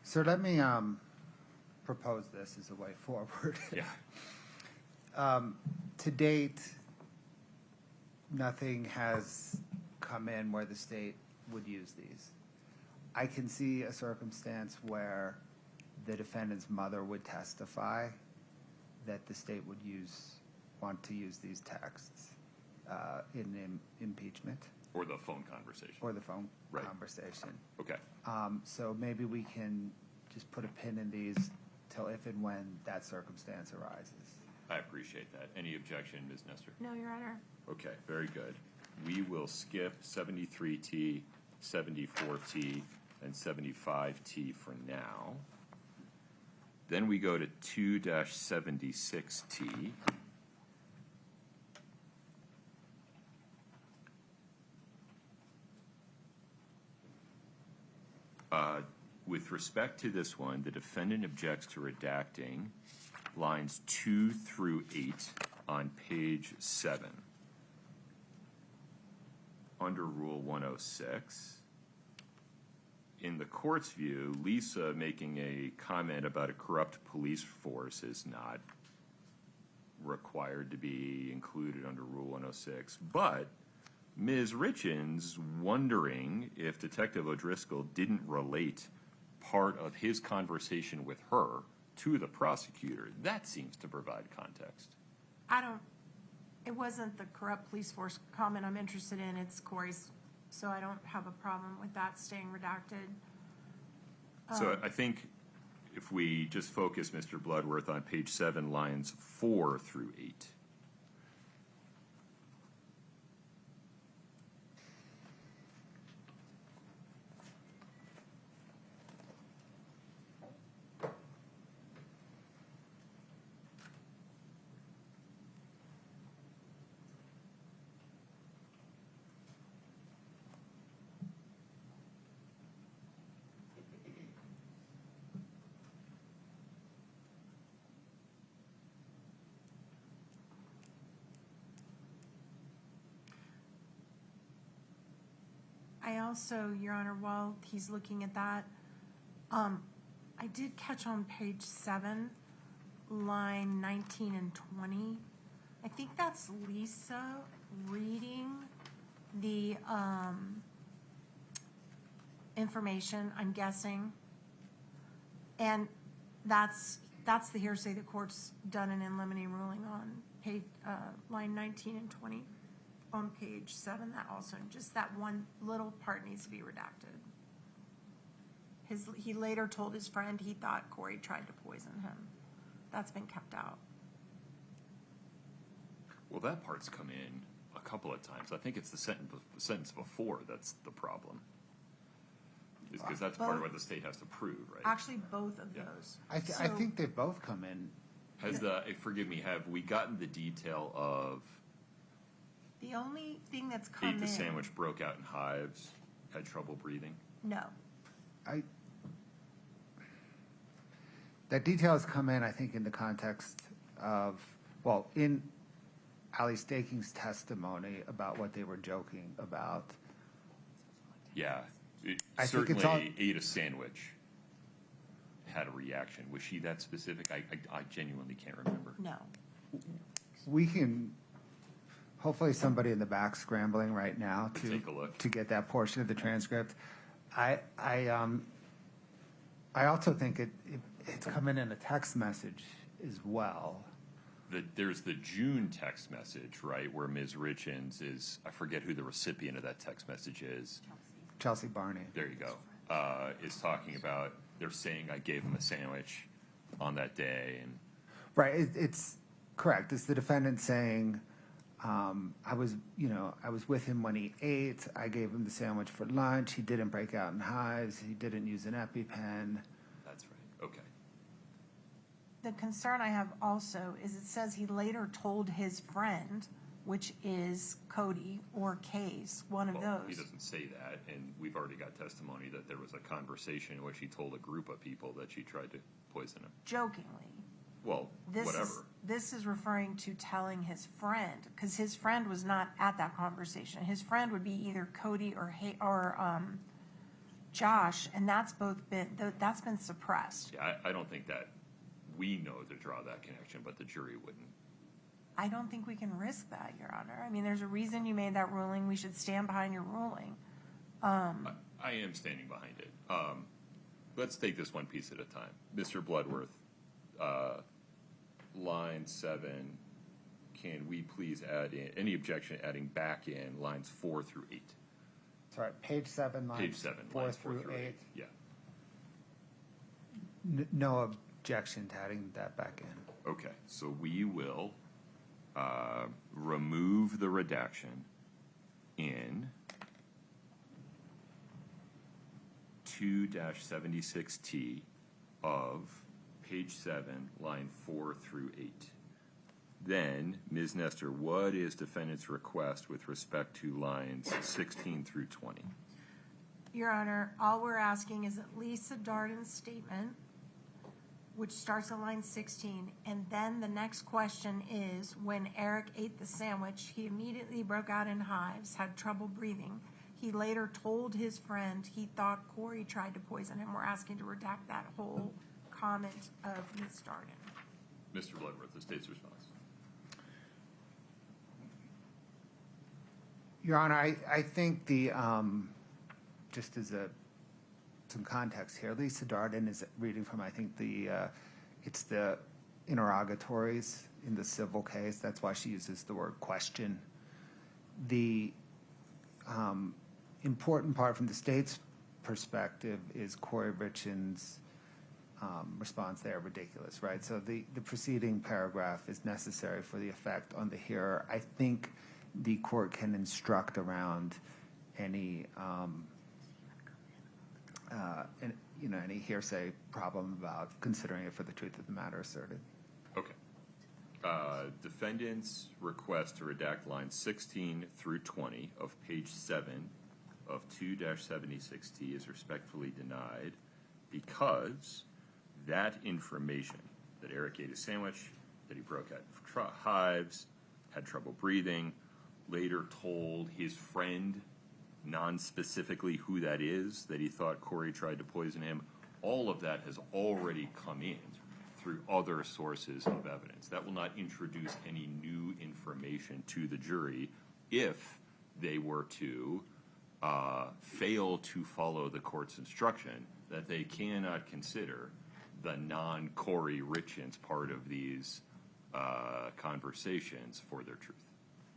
Speaker 3: So let me propose this as a way forward.
Speaker 1: Yeah.
Speaker 3: To date, nothing has come in where the state would use these. I can see a circumstance where the defendant's mother would testify that the state would want to use these texts. in impeachment
Speaker 1: Or the phone conversation.
Speaker 3: or the phone
Speaker 1: Right.
Speaker 3: conversation.
Speaker 1: Okay.
Speaker 3: So maybe we can just put a pin in these till if and when that circumstance arises.
Speaker 1: I appreciate that. Any objection, Ms. Nestor?
Speaker 2: No, Your Honor.
Speaker 1: Okay, very good. We will skip 73T, 74T, and 75T for now. Then we go to 2-76T. With respect to this one, the defendant objects to redacting lines 2 through 8 on page 7. Under Rule 106, in the court's view, Lisa making a comment about a corrupt police force is not required to be included under Rule 106, but Ms. Richins wondering if Detective O'Driscoll didn't relate part of his conversation with her to the prosecutor. That seems to provide context.
Speaker 2: It wasn't the corrupt police force comment I'm interested in, it's Kouri's, so I don't have a problem with that staying redacted.
Speaker 1: So I think if we just focus, Mr. Bloodworth, on page 7, lines 4 through 8.
Speaker 2: I also, Your Honor, while he's looking at that, I did catch on page 7, line 19 and 20. I think that's Lisa reading the information, I'm guessing. And that's the hearsay the court's done an in limine ruling on, page, line 19 and 20. On page 7, that also, just that one little part needs to be redacted. He later told his friend he thought Kouri tried to poison him. That's been kept out.
Speaker 1: Well, that part's come in a couple of times. I think it's the sentence before that's the problem. Because that's part of what the state has to prove, right?
Speaker 2: Actually, both of
Speaker 1: Yeah.
Speaker 2: those.
Speaker 3: I
Speaker 2: So-
Speaker 3: think they both come in.
Speaker 1: Forgive me, have we gotten the detail of
Speaker 2: The only thing that's come
Speaker 1: ate
Speaker 2: in.
Speaker 1: the sandwich, broke out in hives, had trouble breathing?
Speaker 2: No.
Speaker 3: That detail has come in, I think, in the context of, well, in Ali Staking's testimony about what they were joking about.
Speaker 1: Yeah,
Speaker 3: I think it's
Speaker 1: certainly ate a sandwich, had a reaction. Was she that specific? I genuinely can't remember.
Speaker 2: No.
Speaker 3: We can, hopefully somebody in the back scrambling right now
Speaker 1: Take a look.
Speaker 3: to get that portion of the transcript. I also think it's come in a text message as well.
Speaker 1: There's the June text message, right, where Ms. Richins is, I forget who the recipient of that text message is.
Speaker 3: Chelsea Barney.
Speaker 1: There you go. Is talking about, they're saying I gave him a sandwich on that day. And
Speaker 3: Right, it's correct. It's the defendant saying, I was with him when he ate. I gave him the sandwich for lunch. He didn't break out in hives. He didn't use an EpiPen.
Speaker 1: that's right. Okay.
Speaker 2: The concern I have also is it says he later told his friend, which is Cody or Case, one of
Speaker 1: Well, he
Speaker 2: those.
Speaker 1: doesn't say that, and we've already got testimony that there was a conversation in which he told a group of people that she tried to poison him.
Speaker 2: Jokingly.
Speaker 1: Well, whatever.
Speaker 2: This is referring to telling his friend, because his friend was not at that conversation. His friend would be either Cody or Josh, and that's been suppressed.
Speaker 1: Yeah, I don't think that we know to draw that connection, but the jury wouldn't.
Speaker 2: I don't think we can risk that, Your Honor. I mean, there's a reason you made that ruling. We should stand behind your ruling.
Speaker 1: I am standing behind it. Let's take this one piece at a time. Mr. Bloodworth, line 7, can we please add in, any objection adding back in lines 4 through 8?
Speaker 3: Sorry, page 7,
Speaker 1: Page
Speaker 3: lines
Speaker 1: 7,
Speaker 3: 4
Speaker 1: lines 4
Speaker 3: through
Speaker 1: through
Speaker 3: 8.
Speaker 1: 8. Yeah.
Speaker 3: No objection to adding that back in.
Speaker 1: Okay, so we will remove the redaction in 2-76T of page 7, line 4 through 8. Then, Ms. Nestor, what is defendant's request with respect to lines 16 through 20?
Speaker 2: Your Honor, all we're asking is at least a Darden statement, which starts at line 16, and then the next question is, when Eric ate the sandwich, he immediately broke out in hives, had trouble breathing. He later told his friend he thought Kouri tried to poison him. We're asking to redact that whole comment of Ms. Darden.
Speaker 1: Mr. Bloodworth, the state's response.
Speaker 3: Your Honor, I think the, just as some context here, Lisa Darden is reading from, I think, it's the interrogatories in the civil case. That's why she uses the word question. The important part from the state's perspective is Kouri Richins' response there, ridiculous, right? So the preceding paragraph is necessary for the effect on the hearer. I think the court can instruct around any any hearsay problem about considering it for the truth of the matter asserted.
Speaker 1: Okay. Defendant's request to redact lines 16 through 20 of page 7 of 2-76T is respectfully denied because that information, that Eric ate a sandwich, that he broke out hives, had trouble breathing, later told his friend non-specifically who that is, that he thought Kouri tried to poison him, all of that has already come in through other sources of evidence. That will not introduce any new information to the jury if they were to fail to follow the court's instruction that they cannot consider the non-Kouri Richins part of these conversations for their truth.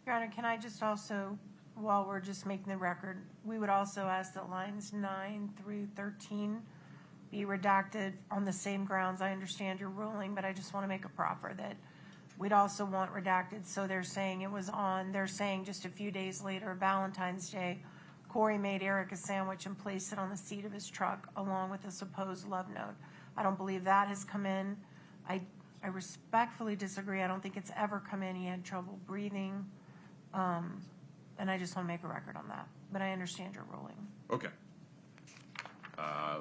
Speaker 2: Your Honor, can I just also, while we're just making the record, we would also ask that lines 9 through 13 be redacted on the same grounds. I understand your ruling, but I just want to make a proffer that we'd also want redacted. So they're saying they're saying just a few days later, Valentine's Day, Kouri made Eric a sandwich and placed it on the seat of his truck along with a supposed love note. I don't believe that has come in. I respectfully disagree. I don't think it's ever come in. He had trouble breathing. And I just want to make a record on that. But I understand your ruling.
Speaker 1: Okay.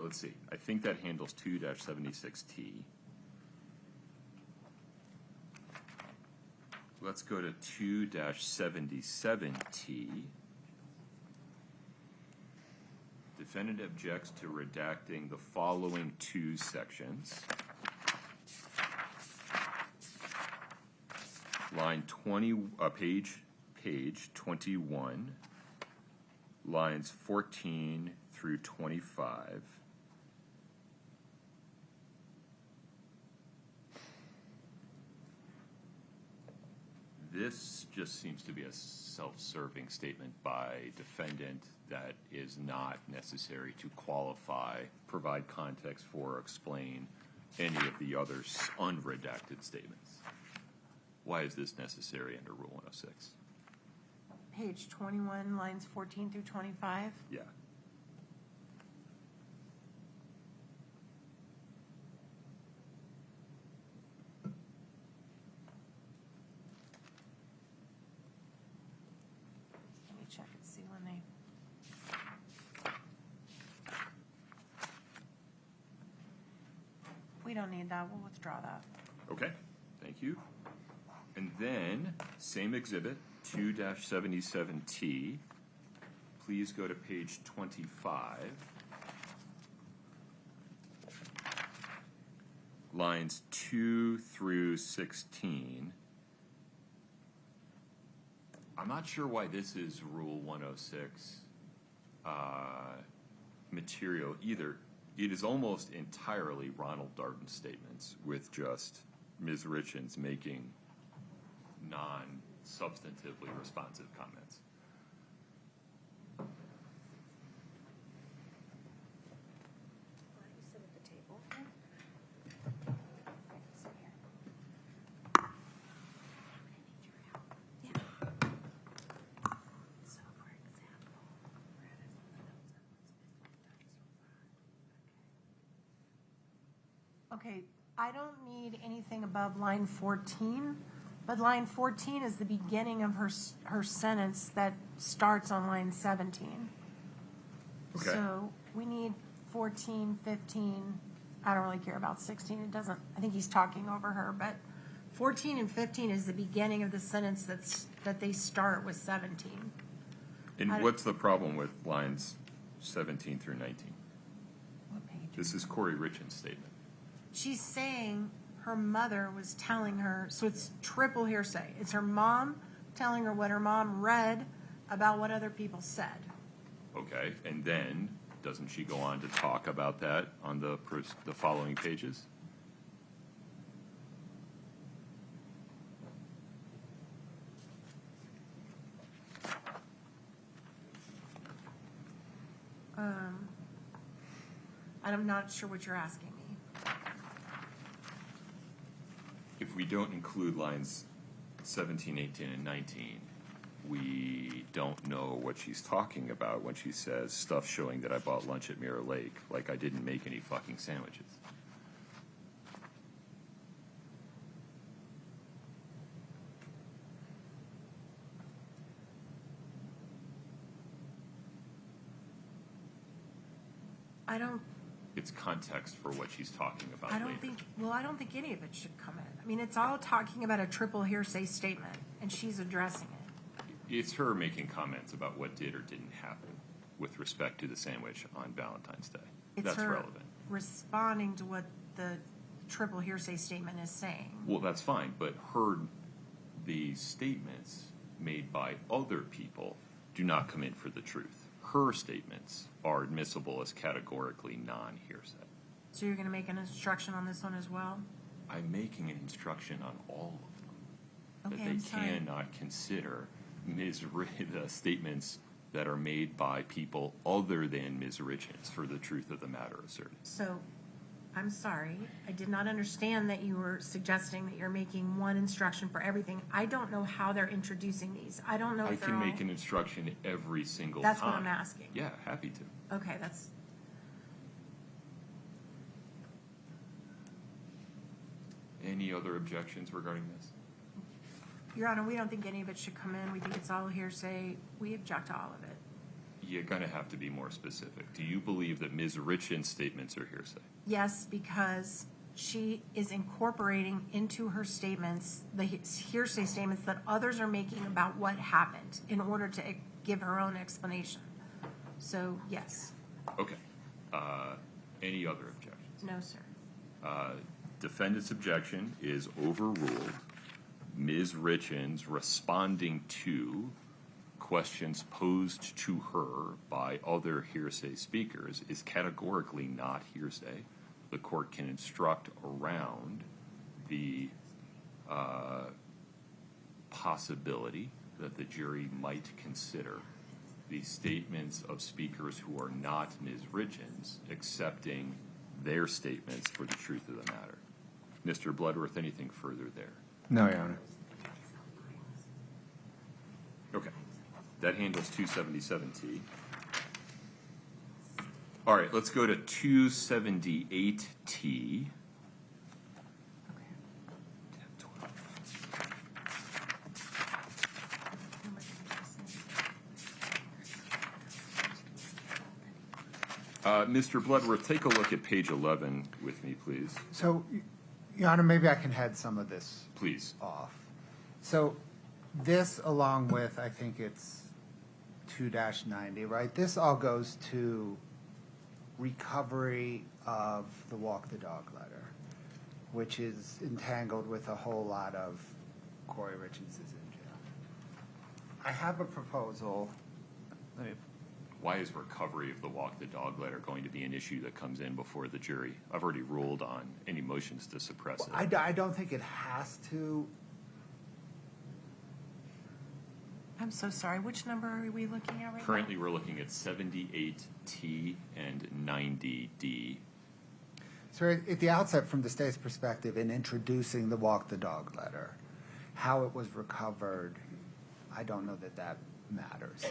Speaker 1: Let's see. I think that handles 2-76T. Let's go to 2-77T. Defendant objects to redacting the following two sections. Line 20, page 21, lines 14 through 25. This just seems to be a self-serving statement by defendant that is not necessary to qualify, provide context for, or explain any of the other unredacted statements. Why is this necessary under Rule 106?
Speaker 2: Page 21, lines 14 through 25.
Speaker 1: Yeah.
Speaker 2: Let me check and see when they. We don't need that. We'll withdraw that.
Speaker 1: Okay, thank you. And then, same exhibit, 2-77T. Please go to page 25. Lines 2 through 16. I'm not sure why this is Rule 106 material either. It is almost entirely Ronald Darden statements with just Ms. Richins making non-substantively responsive comments.
Speaker 5: You sit at the table. Sit here. Yeah. So, for example, where it is on the notes and what's been done so far.
Speaker 2: Okay, I don't need anything above line 14, but line 14 is the beginning of her sentence that starts on line 17.
Speaker 1: Okay.
Speaker 2: So we need 14, 15, I don't really care about 16, it doesn't, I think he's talking over her, but 14 and 15 is the beginning of the sentence that they start with 17.
Speaker 1: And what's the problem with lines 17 through 19?
Speaker 2: What page?
Speaker 1: This is Kouri Richins' statement.
Speaker 2: She's saying her mother was telling her, so it's triple hearsay. It's her mom telling her what her mom read about what other people said.
Speaker 1: Okay, and then doesn't she go on to talk about that on the following pages?
Speaker 2: I'm not sure what you're asking me.
Speaker 1: If we don't include lines 17, 18, and 19, we don't know what she's talking about when she says stuff showing that I bought lunch at Mirror Lake, like I didn't make any fucking sandwiches. It's context for what she's talking about
Speaker 2: I
Speaker 1: later.
Speaker 2: don't think any of it should come in. I mean, it's all talking about a triple hearsay statement, and she's addressing it.
Speaker 1: It's her making comments about what did or didn't happen with respect to the sandwich on Valentine's Day.
Speaker 2: It's
Speaker 1: That's
Speaker 2: her
Speaker 1: relevant.
Speaker 2: responding to what the triple hearsay statement is saying.
Speaker 1: Well, that's fine, but the statements made by other people do not come in for the truth. Her statements are admissible as categorically non-hearsay.
Speaker 2: So you're going to make an instruction on this one as well?
Speaker 1: I'm making an instruction on all of them.
Speaker 2: Okay,
Speaker 1: That
Speaker 2: I'm
Speaker 1: they
Speaker 2: sorry.
Speaker 1: cannot consider the statements that are made by people other than Ms. Richins for the truth of the matter asserted.
Speaker 2: So, I'm sorry, I did not understand that you were suggesting that you're making one instruction for everything. I don't know how they're introducing these. I don't know
Speaker 1: I
Speaker 2: if they're
Speaker 1: can
Speaker 2: all...
Speaker 1: make an instruction every single time.
Speaker 2: That's what I'm asking.
Speaker 1: Yeah, happy to.
Speaker 2: Okay, that's...
Speaker 1: Any other objections regarding this?
Speaker 2: Your Honor, we don't think any of it should come in. We think it's all hearsay. We object to all of it.
Speaker 1: You're going to have to be more specific. Do you believe that Ms. Richins' statements are hearsay?
Speaker 2: Yes, because she is incorporating into her statements the hearsay statements that others are making about what happened in order to give her own explanation. So, yes.
Speaker 1: Okay. Any other objections?
Speaker 2: No, sir.
Speaker 1: Defendant's objection is overruled. Ms. Richins responding to questions posed to her by other hearsay speakers is categorically not hearsay. The court can instruct around the possibility that the jury might consider the statements of speakers who are not Ms. Richins accepting their statements for the truth of the matter. Mr. Bloodworth, anything further there?
Speaker 3: No, Your Honor.
Speaker 1: Okay. That handles 277T. All right, let's go to 278T. Mr. Bloodworth, take a look at page 11 with me, please.
Speaker 3: So, Your Honor, maybe I can head some of this
Speaker 1: Please.
Speaker 3: off. So this, along with, I think it's 2-90, right? This all goes to recovery of the walk the dog letter, which is entangled with a whole lot of Kouri Richins is in jail. I have a proposal. Let me,
Speaker 1: Why is recovery of the walk the dog letter going to be an issue that comes in before the jury? I've already ruled on any motions to suppress it.
Speaker 3: I don't think it has to.
Speaker 2: I'm so sorry, which number are we looking at right now?
Speaker 1: Currently, we're looking at 78T and 90D.
Speaker 3: So at the outset, from the state's perspective, in introducing the walk the dog letter, how it was recovered, I don't know that that matters.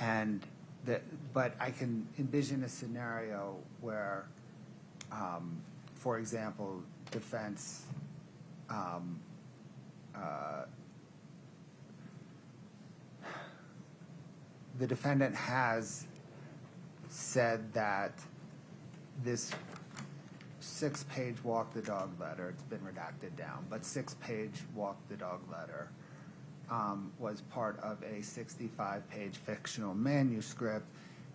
Speaker 3: And but I can envision a scenario where, for example, defense the defendant has said that this 6-page walk the dog letter, it's been redacted down, but 6-page walk the dog letter was part of a 65-page fictional manuscript,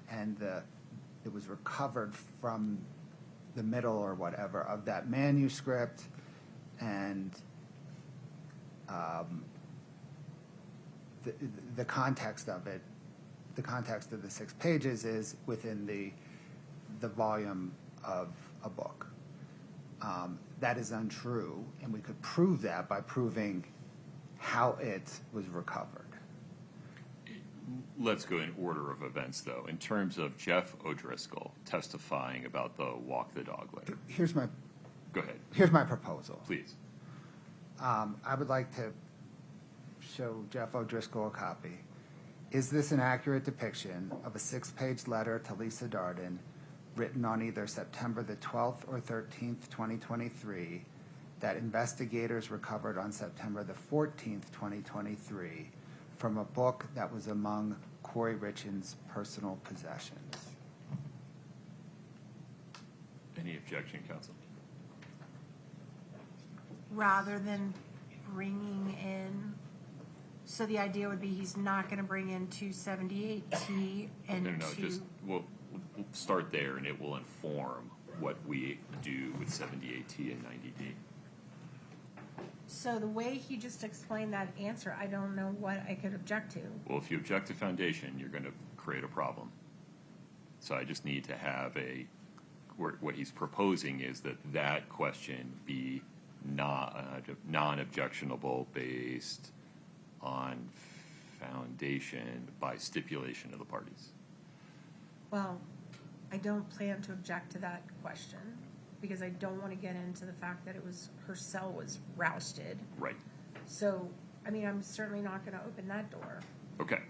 Speaker 3: and it was recovered from the middle or whatever of that manuscript, and the context of it, the context of the 6 pages is within the volume of a book. That is untrue, and we could prove that by proving how it was recovered.
Speaker 1: Let's go in order of events, though. In terms of Jeff O'Driscoll testifying about the walk the dog letter.
Speaker 3: Go ahead.
Speaker 1: Go
Speaker 3: Here's my proposal.
Speaker 1: Please.
Speaker 3: I would like to show Jeff O'Driscoll a copy. Is this an accurate depiction of a 6-page letter to Lisa Darden written on either September the 12th or 13th, 2023, that investigators recovered on September the 14th, 2023, from a book that was among Kouri Richins' personal possessions?
Speaker 1: Any objection, counsel?
Speaker 2: Rather than bringing in, so the idea would be he's not going to bring in 278T and
Speaker 1: No, just we'll start there, and it will inform what we do with 78T and 90D.
Speaker 2: So the way he just explained that answer, I don't know what I could object to.
Speaker 1: Well, if you object to foundation, you're going to create a problem. So I just need to have what he's proposing is that question be non-objectionable based on foundation by stipulation of the parties.
Speaker 2: Well, I don't plan to object to that question because I don't want to get into the fact that her cell was rousted.
Speaker 1: Right.
Speaker 2: So, I mean, I'm certainly not going to open that door.
Speaker 1: Okay.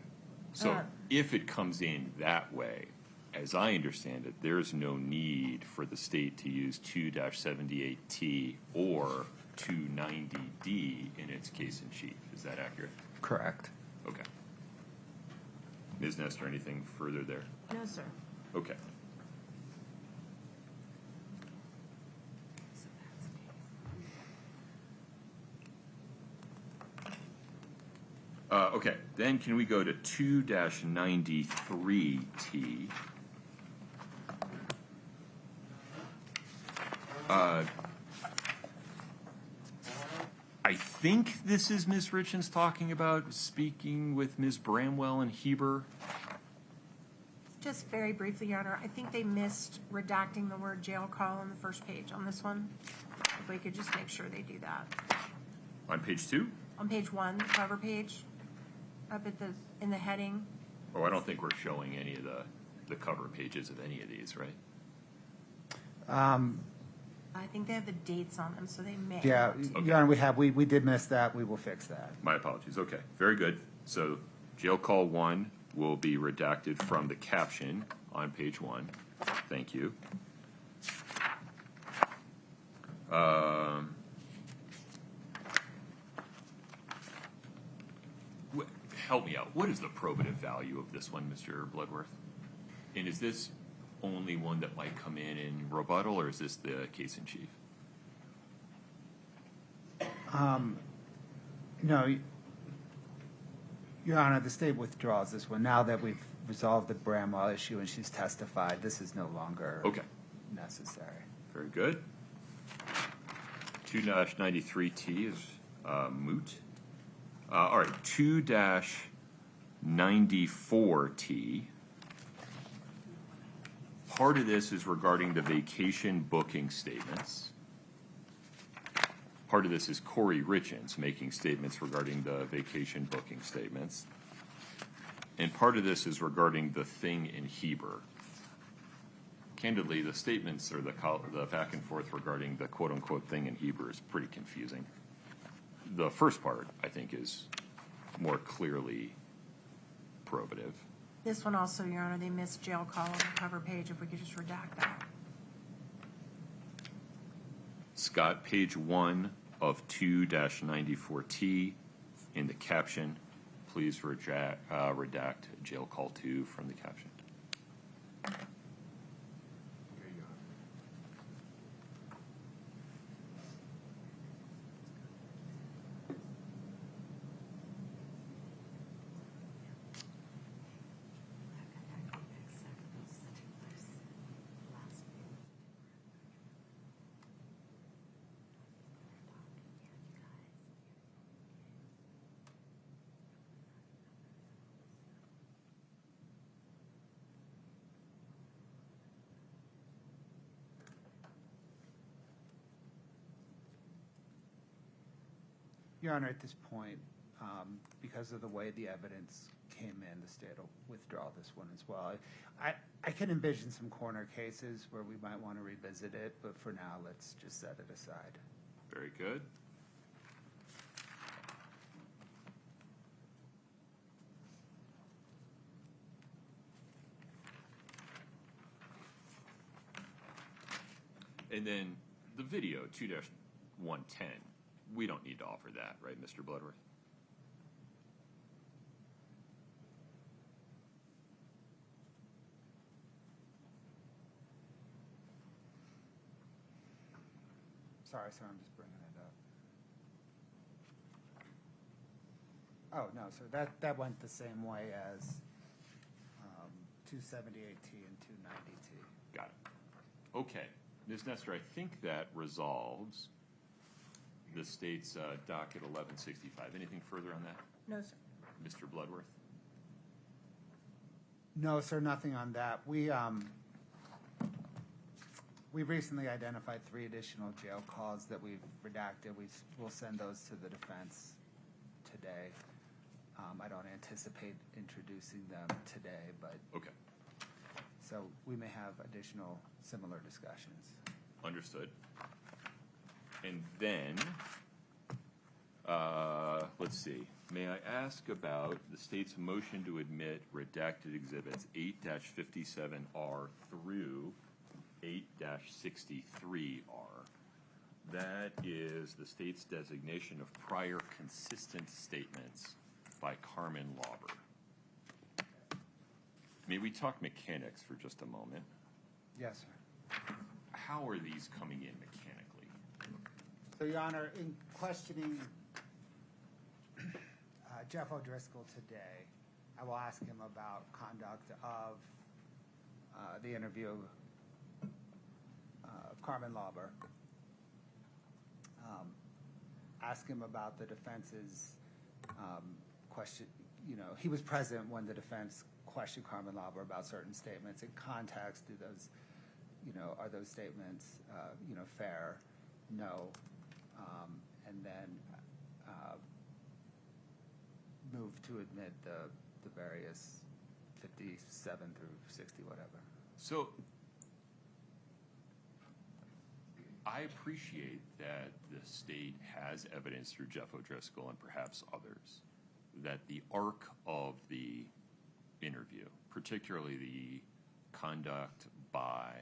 Speaker 1: So if it comes in that way, as I understand it, there's no need for the state to use 2-78T or 290D in its case in chief. Is that accurate?
Speaker 3: Correct.
Speaker 1: Okay. Ms. Nestor, anything further there?
Speaker 2: No, sir.
Speaker 1: Okay. Okay, then can we go to 2-93T? I think this is Ms. Richins talking about speaking with Ms. Bramwell and Heber.
Speaker 2: Just very briefly, Your Honor, I think they missed redacting the word jail call on the first page on this one. If we could just make sure they do that.
Speaker 1: On page 2?
Speaker 2: On page 1, the cover page, up at in the heading.
Speaker 1: Oh, I don't think we're showing any of the cover pages of any of these, right?
Speaker 2: I think they have the dates on them, so they may.
Speaker 3: Yeah,
Speaker 1: Okay.
Speaker 3: Your Honor, we did miss that. We will fix that.
Speaker 1: My apologies. Okay, very good. So jail call 1 will be redacted from the caption on page 1. Thank you. Help me out. What is the probative value of this one, Mr. Bloodworth? And is this only one that might come in rebuttal, or is this the case in chief?
Speaker 3: No, Your Honor, the state withdraws this one. Now that we've resolved the Bramwell issue and she's testified, this is no longer necessary.
Speaker 1: Very good. 2-93T is moot. All right, 2-94T. Part of this is regarding the vacation booking statements. Part of this is Kouri Richins making statements regarding the vacation booking statements. And part of this is regarding the thing in Heber. Candidly, the statements or the back and forth regarding the quote-unquote thing in Heber is pretty confusing. The first part, I think, is more clearly probative.
Speaker 2: This one also, Your Honor, they missed jail call on the cover page, if we could just redact that.
Speaker 1: Scott, page 1 of 2-94T, in the caption, please redact jail call 2 from the caption.
Speaker 4: Here you go.
Speaker 3: Your Honor, at this point, because of the way the evidence came in, the state will withdraw this one as well. I can envision some corner cases where we might want to revisit it, but for now, let's just set it aside.
Speaker 1: Very good. And then the video, 2-110, we don't need to offer that, right, Mr. Bloodworth?
Speaker 3: Sorry, sir, I'm just bringing it up. Oh, no, so that went the same way as 278T and 290T.
Speaker 1: Got it. Okay. Ms. Nestor, I think that resolves the state's docket 1165. Anything further on that,
Speaker 2: No, sir.
Speaker 1: Mr. Bloodworth?
Speaker 3: No, sir, nothing on that. We recently identified 3 additional jail calls that we've redacted. We'll send those to the defense today. I don't anticipate introducing them today, but
Speaker 1: Okay.
Speaker 3: so we may have additional similar discussions.
Speaker 1: Understood. And then, let's see. May I ask about the state's motion to admit redacted exhibits 8-57R through 8-63R? That is the state's designation of prior consistent statements by Carmen Lauber. May we talk mechanics for just a moment?
Speaker 3: Yes, sir.
Speaker 1: How are these coming in mechanically?
Speaker 3: So, Your Honor, in questioning Jeff O'Driscoll today, I will ask him about conduct of the interview of Carmen Lauber. Ask him about the defense's question. You know, he was present when the defense questioned Carmen Lauber about certain statements. In context, do those, are those statements, fair? No. And then move to admit the various 57 through 60, whatever.
Speaker 1: So I appreciate that the state has evidence through Jeff O'Driscoll and perhaps others that the arc of the interview, particularly the conduct by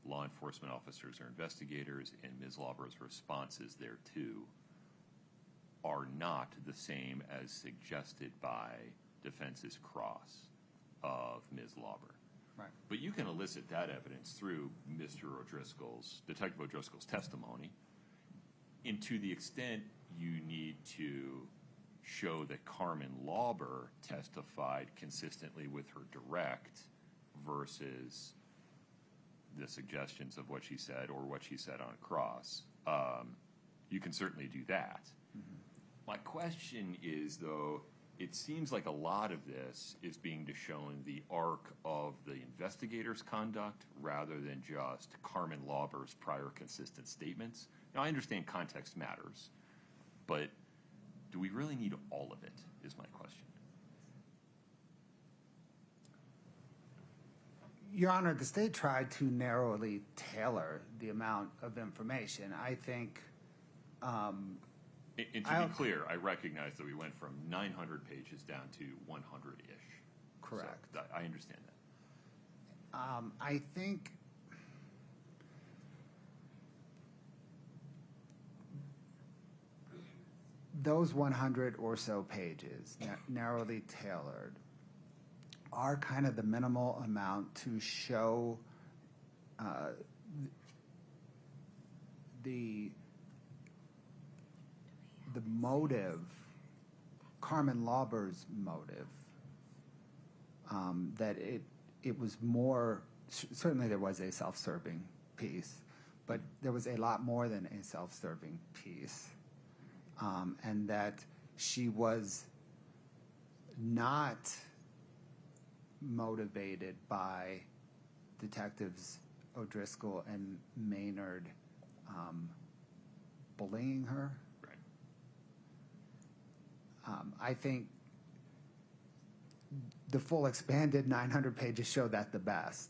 Speaker 1: law enforcement officers or investigators and Ms. Lauber's responses thereto, are not the same as suggested by defense's cross of Ms. Lauber.
Speaker 3: Right.
Speaker 1: But you can elicit that evidence through Detective O'Driscoll's testimony. And to the extent you need to show that Carmen Lauber testified consistently with her direct versus the suggestions of what she said or what she said on cross, you can certainly do that. Mm-hmm. My question is, though, it seems like a lot of this is being shown the arc of the investigator's conduct rather than just Carmen Lauber's prior consistent statements. Now, I understand context matters, but do we really need all of it, is my question.
Speaker 3: Your Honor, the state tried to narrowly tailor the amount of information. I think,
Speaker 1: And to
Speaker 3: I'll-
Speaker 1: be clear, I recognize that we went from 900 pages down to 100-ish.
Speaker 3: Correct.
Speaker 1: So I understand that.
Speaker 3: I think those 100 or so pages, narrowly tailored, are kind of the minimal amount to show the motive, Carmen Lauber's motive, that it was more, certainly there was a self-serving piece, but there was a lot more than a self-serving piece. And that she was not motivated by Detectives O'Driscoll and Maynard bullying her.
Speaker 1: Right.
Speaker 3: I think the full expanded 900 pages show that the best.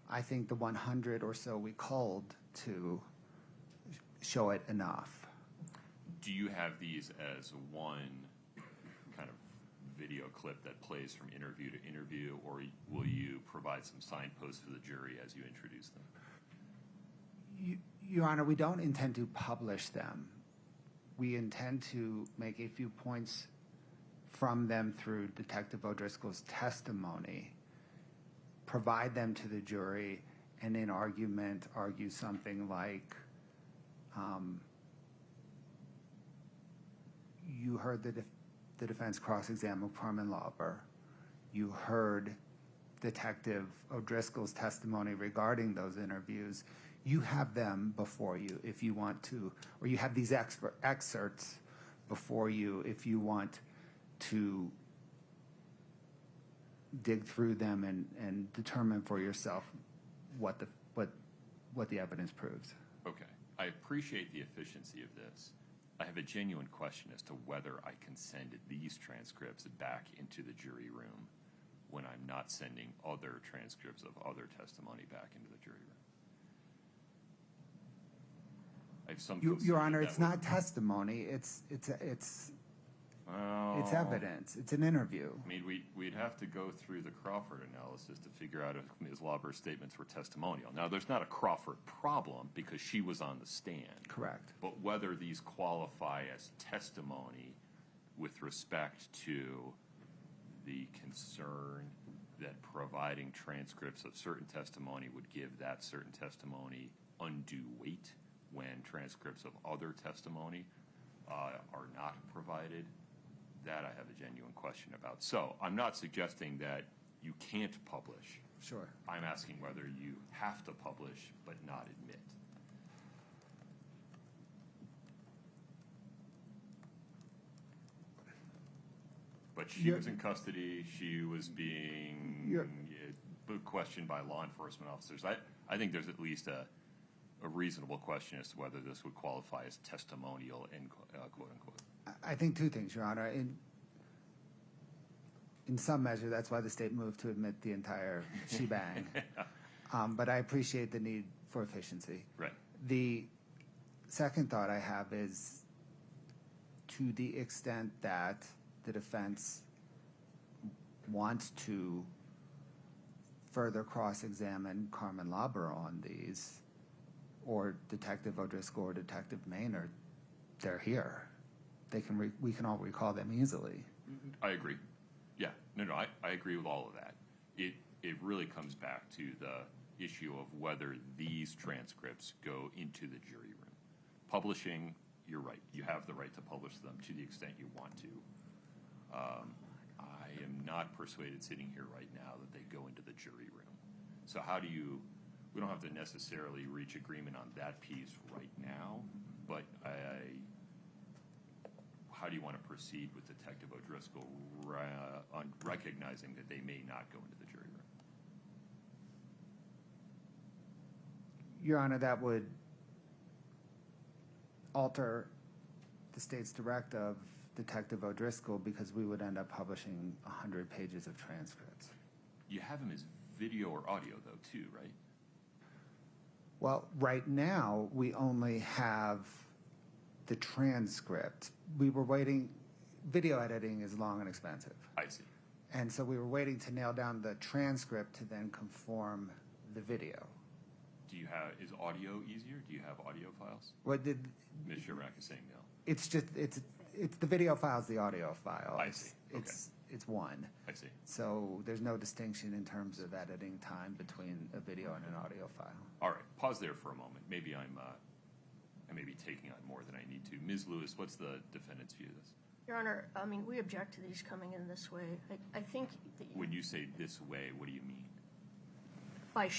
Speaker 3: I think the 100 or so we culled to show it enough.
Speaker 1: Do you have these as one kind of video clip that plays from interview to interview, or will you provide some signposts for the jury as you introduce them?
Speaker 3: Your Honor, we don't intend to publish them. We intend to make a few points from them through Detective O'Driscoll's testimony, provide them to the jury, and in argument argue something like, you heard the defense cross-examine Carmen Lauber. You heard Detective O'Driscoll's testimony regarding those interviews. You have them before you if you want to, or you have these excerpts before you if you want to dig through them and determine for yourself what the evidence proves.
Speaker 1: Okay. I appreciate the efficiency of this. I have a genuine question as to whether I can send these transcripts back into the jury room when I'm not sending other transcripts of other testimony back into the jury room. I have some
Speaker 3: Your Honor,
Speaker 1: that
Speaker 3: it's
Speaker 1: would-
Speaker 3: not testimony. It's
Speaker 1: Well,
Speaker 3: evidence. It's an interview.
Speaker 1: I mean, we'd have to go through the Crawford analysis to figure out if Ms. Lauber's statements were testimonial. Now, there's not a Crawford problem because she was on the stand.
Speaker 3: Correct.
Speaker 1: But whether these qualify as testimony with respect to the concern that providing transcripts of certain testimony would give that certain testimony undue weight when transcripts of other testimony are not provided, that I have a genuine question about. So I'm not suggesting that you can't publish.
Speaker 3: Sure.
Speaker 1: I'm asking whether you have to publish but not admit. But she was in custody. She was being questioned by law enforcement officers. I think there's at least a reasonable question as to whether this would qualify as testimonial, quote unquote.
Speaker 3: I think two things, Your Honor. In some measure, that's why the state moved to admit the entire shebang. But I appreciate the need for efficiency.
Speaker 1: Right.
Speaker 3: The second thought I have is, to the extent that the defense wants to further cross-examine Carmen Lauber on these, or Detective O'Driscoll or Detective Maynard, they're here. We can all recall them easily.
Speaker 1: I agree. Yeah. No, I agree with all of that. It really comes back to the issue of whether these transcripts go into the jury room. Publishing, you're right. You have the right to publish them to the extent you want to. I am not persuaded sitting here right now that they go into the jury room. So we don't have to necessarily reach agreement on that piece right now, but how do you want to proceed with Detective O'Driscoll on recognizing that they may not go into the jury room?
Speaker 3: Your Honor, that would alter the state's direct of Detective O'Driscoll because we would end up publishing 100 pages of transcripts.
Speaker 1: You have him as video or audio, though, too, right?
Speaker 3: Well, right now, we only have the transcript. We were waiting, video editing is long and expensive.
Speaker 1: I see.
Speaker 3: And so we were waiting to nail down the transcript to then conform the video.
Speaker 1: Do you have, is audio easier? Do you have audio files?
Speaker 3: What did,
Speaker 1: Ms. Shermack is saying no.
Speaker 3: it's just, it's the video file's the audio file.
Speaker 1: I see. Okay.
Speaker 3: It's one.
Speaker 1: I see.
Speaker 3: So there's no distinction in terms of editing time between a video and an audio file.
Speaker 1: All right, pause there for a moment. Maybe I may be taking on more than I need to. Ms. Lewis, what's the defendant's view of this?
Speaker 6: Your Honor, I mean, we object to these coming in this way. I think that
Speaker 1: When you say this way, what do you mean?
Speaker 6: by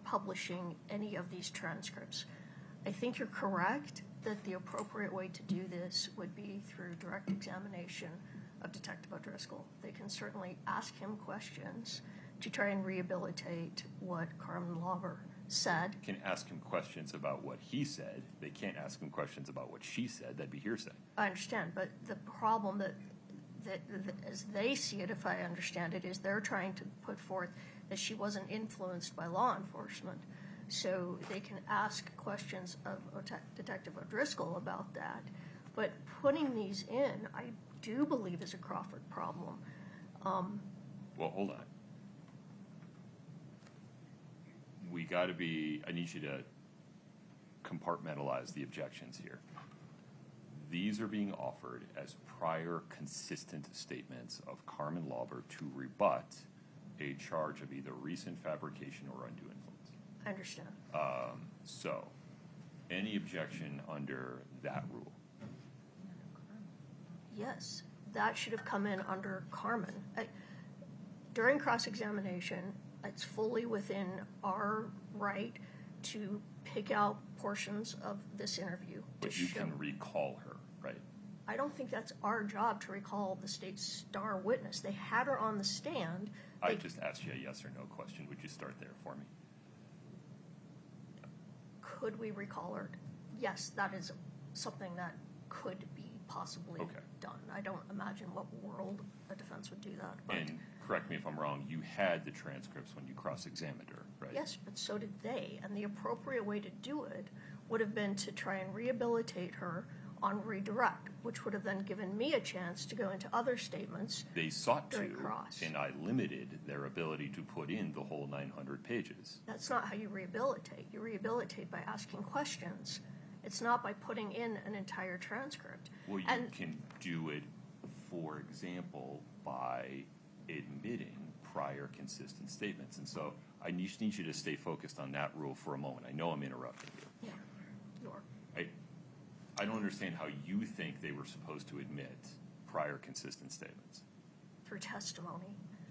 Speaker 6: publishing any of these transcripts, I think you're correct that the appropriate way to do this would be through direct examination of Detective O'Driscoll. They can certainly ask him questions to try and rehabilitate what Carmen Lauber said.
Speaker 1: Can ask him questions about what he said. They can't ask him questions about what she said. That'd be hearsay.
Speaker 6: I understand, but the problem that as they see it, if I understand it, is they're trying to put forth that she wasn't influenced by law enforcement. So they can ask questions of Detective O'Driscoll about that. But putting these in, I do believe is a Crawford problem.
Speaker 1: Well, hold on. We got to be, I need you to compartmentalize the objections here. These are being offered as prior consistent statements of Carmen Lauber to rebut a charge of either recent fabrication or undue influence.
Speaker 6: I understand.
Speaker 1: So, any objection under that rule?
Speaker 6: Yes, that should have come in under Carmen. During cross-examination, it's fully within our right to pick out portions of this interview to
Speaker 1: But you
Speaker 6: show.
Speaker 1: can recall her, right?
Speaker 6: I don't think that's our job to recall the state's star witness. They had her on the stand.
Speaker 1: I just asked you a yes or no question. Would you start there for me?
Speaker 6: Could we recall her? Yes, that is something that could be possibly
Speaker 1: Okay.
Speaker 6: done. I don't imagine what world a defense would do that. But
Speaker 1: And correct me if I'm wrong, you had the transcripts when you cross-examined her, right?
Speaker 6: yes, but so did they. And the appropriate way to do it would have been to try and rehabilitate her on redirect, which would have then given me a chance to go into other statements.
Speaker 1: They sought to,
Speaker 6: During cross.
Speaker 1: and I limited their ability to put in the whole 900 pages.
Speaker 6: That's not how you rehabilitate. You rehabilitate by asking questions. It's not by putting in an entire transcript.
Speaker 1: Well, you
Speaker 6: And-
Speaker 1: can do it, for example, by admitting prior consistent statements. And so I just need you to stay focused on that rule for a moment. I know I'm interrupting you.
Speaker 6: Yeah, you are.
Speaker 1: I don't understand how you think they were supposed to admit prior consistent statements.
Speaker 6: Through testimony.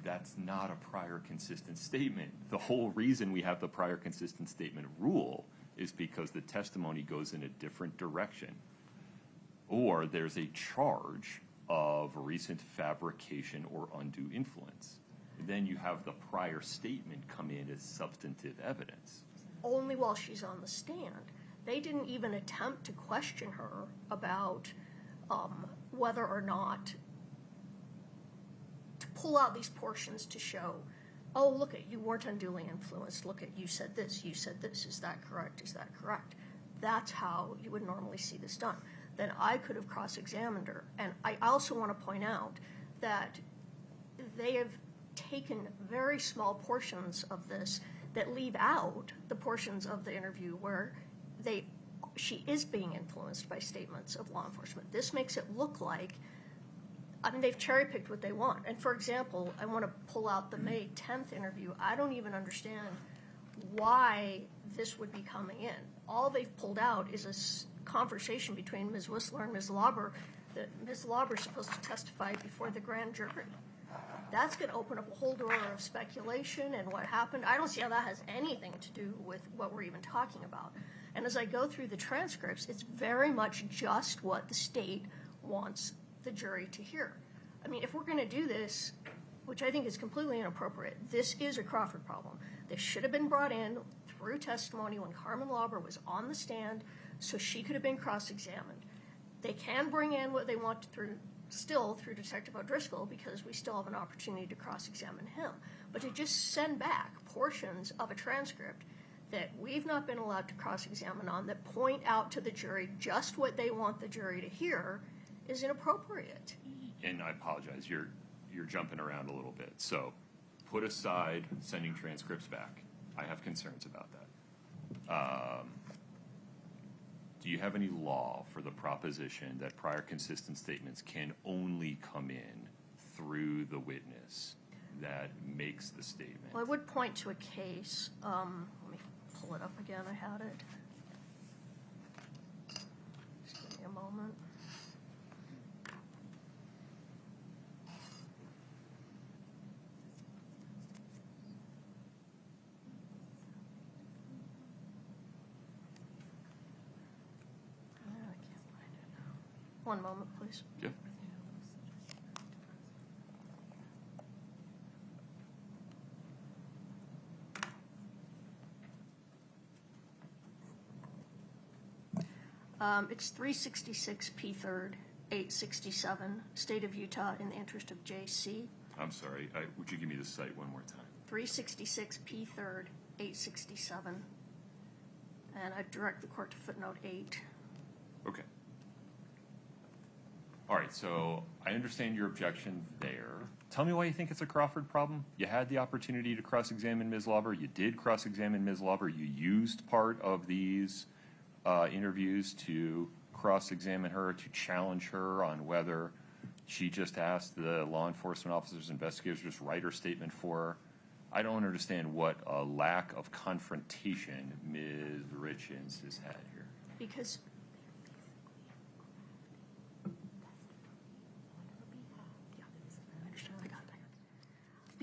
Speaker 1: That's not a prior consistent statement. The whole reason we have the prior consistent statement rule is because the testimony goes in a different direction. Or there's a charge of recent fabrication or undue influence. Then you have the prior statement come in as substantive evidence.
Speaker 6: Only while she's on the stand. They didn't even attempt to question her about whether or not to pull out these portions to show, oh, look at, you weren't unduly influenced. Look at, you said this, you said this. Is that correct? Is that correct? That's how you would normally see this done. Then I could have cross-examined her. And I also want to point out that they have taken very small portions of this that leave out the portions of the interview where she is being influenced by statements of law enforcement. This makes it look like, I mean, they've cherry-picked what they want. And for example, I want to pull out the May 10th interview. I don't even understand why this would be coming in. All they've pulled out is a conversation between Ms. Whistler and Ms. Lauber that Ms. Lauber is supposed to testify before the grand jury. That's going to open up a whole door of speculation and what happened. I don't see how that has anything to do with what we're even talking about. And as I go through the transcripts, it's very much just what the state wants the jury to hear. I mean, if we're going to do this, which I think is completely inappropriate, this is a Crawford problem. This should have been brought in through testimony when Carmen Lauber was on the stand so she could have been cross-examined. They can bring in what they want through still through Detective O'Driscoll, because we still have an opportunity to cross-examine him. But to just send back portions of a transcript that we've not been allowed to cross-examine on, that point out to the jury just what they want the jury to hear, is inappropriate.
Speaker 1: And I apologize, you're jumping around a little bit. So put aside sending transcripts back. I have concerns about that. Do you have any law for the proposition that prior consistent statements can only come in through the witness that makes the statement?
Speaker 6: Well, I would point to a case. Let me pull it up again. I had it. Just give me a moment. I can't find it now. One moment, please.
Speaker 1: Yeah.
Speaker 6: It's 366 P3rd 867, State of Utah, in the interest of JC.
Speaker 1: I'm sorry, would you give me the site one more time?
Speaker 6: 366 P3rd 867, and I direct the court to footnote 8.
Speaker 1: Okay. All right, so I understand your objection there. Tell me why you think it's a Crawford problem. You had the opportunity to cross-examine Ms. Lauber. You did cross-examine Ms. Lauber. You used part of these interviews to cross-examine her, to challenge her on whether she just asked the law enforcement officers, investigators, just write her statement for her. I don't understand what a lack of confrontation Ms. Richins has had here.
Speaker 6: Because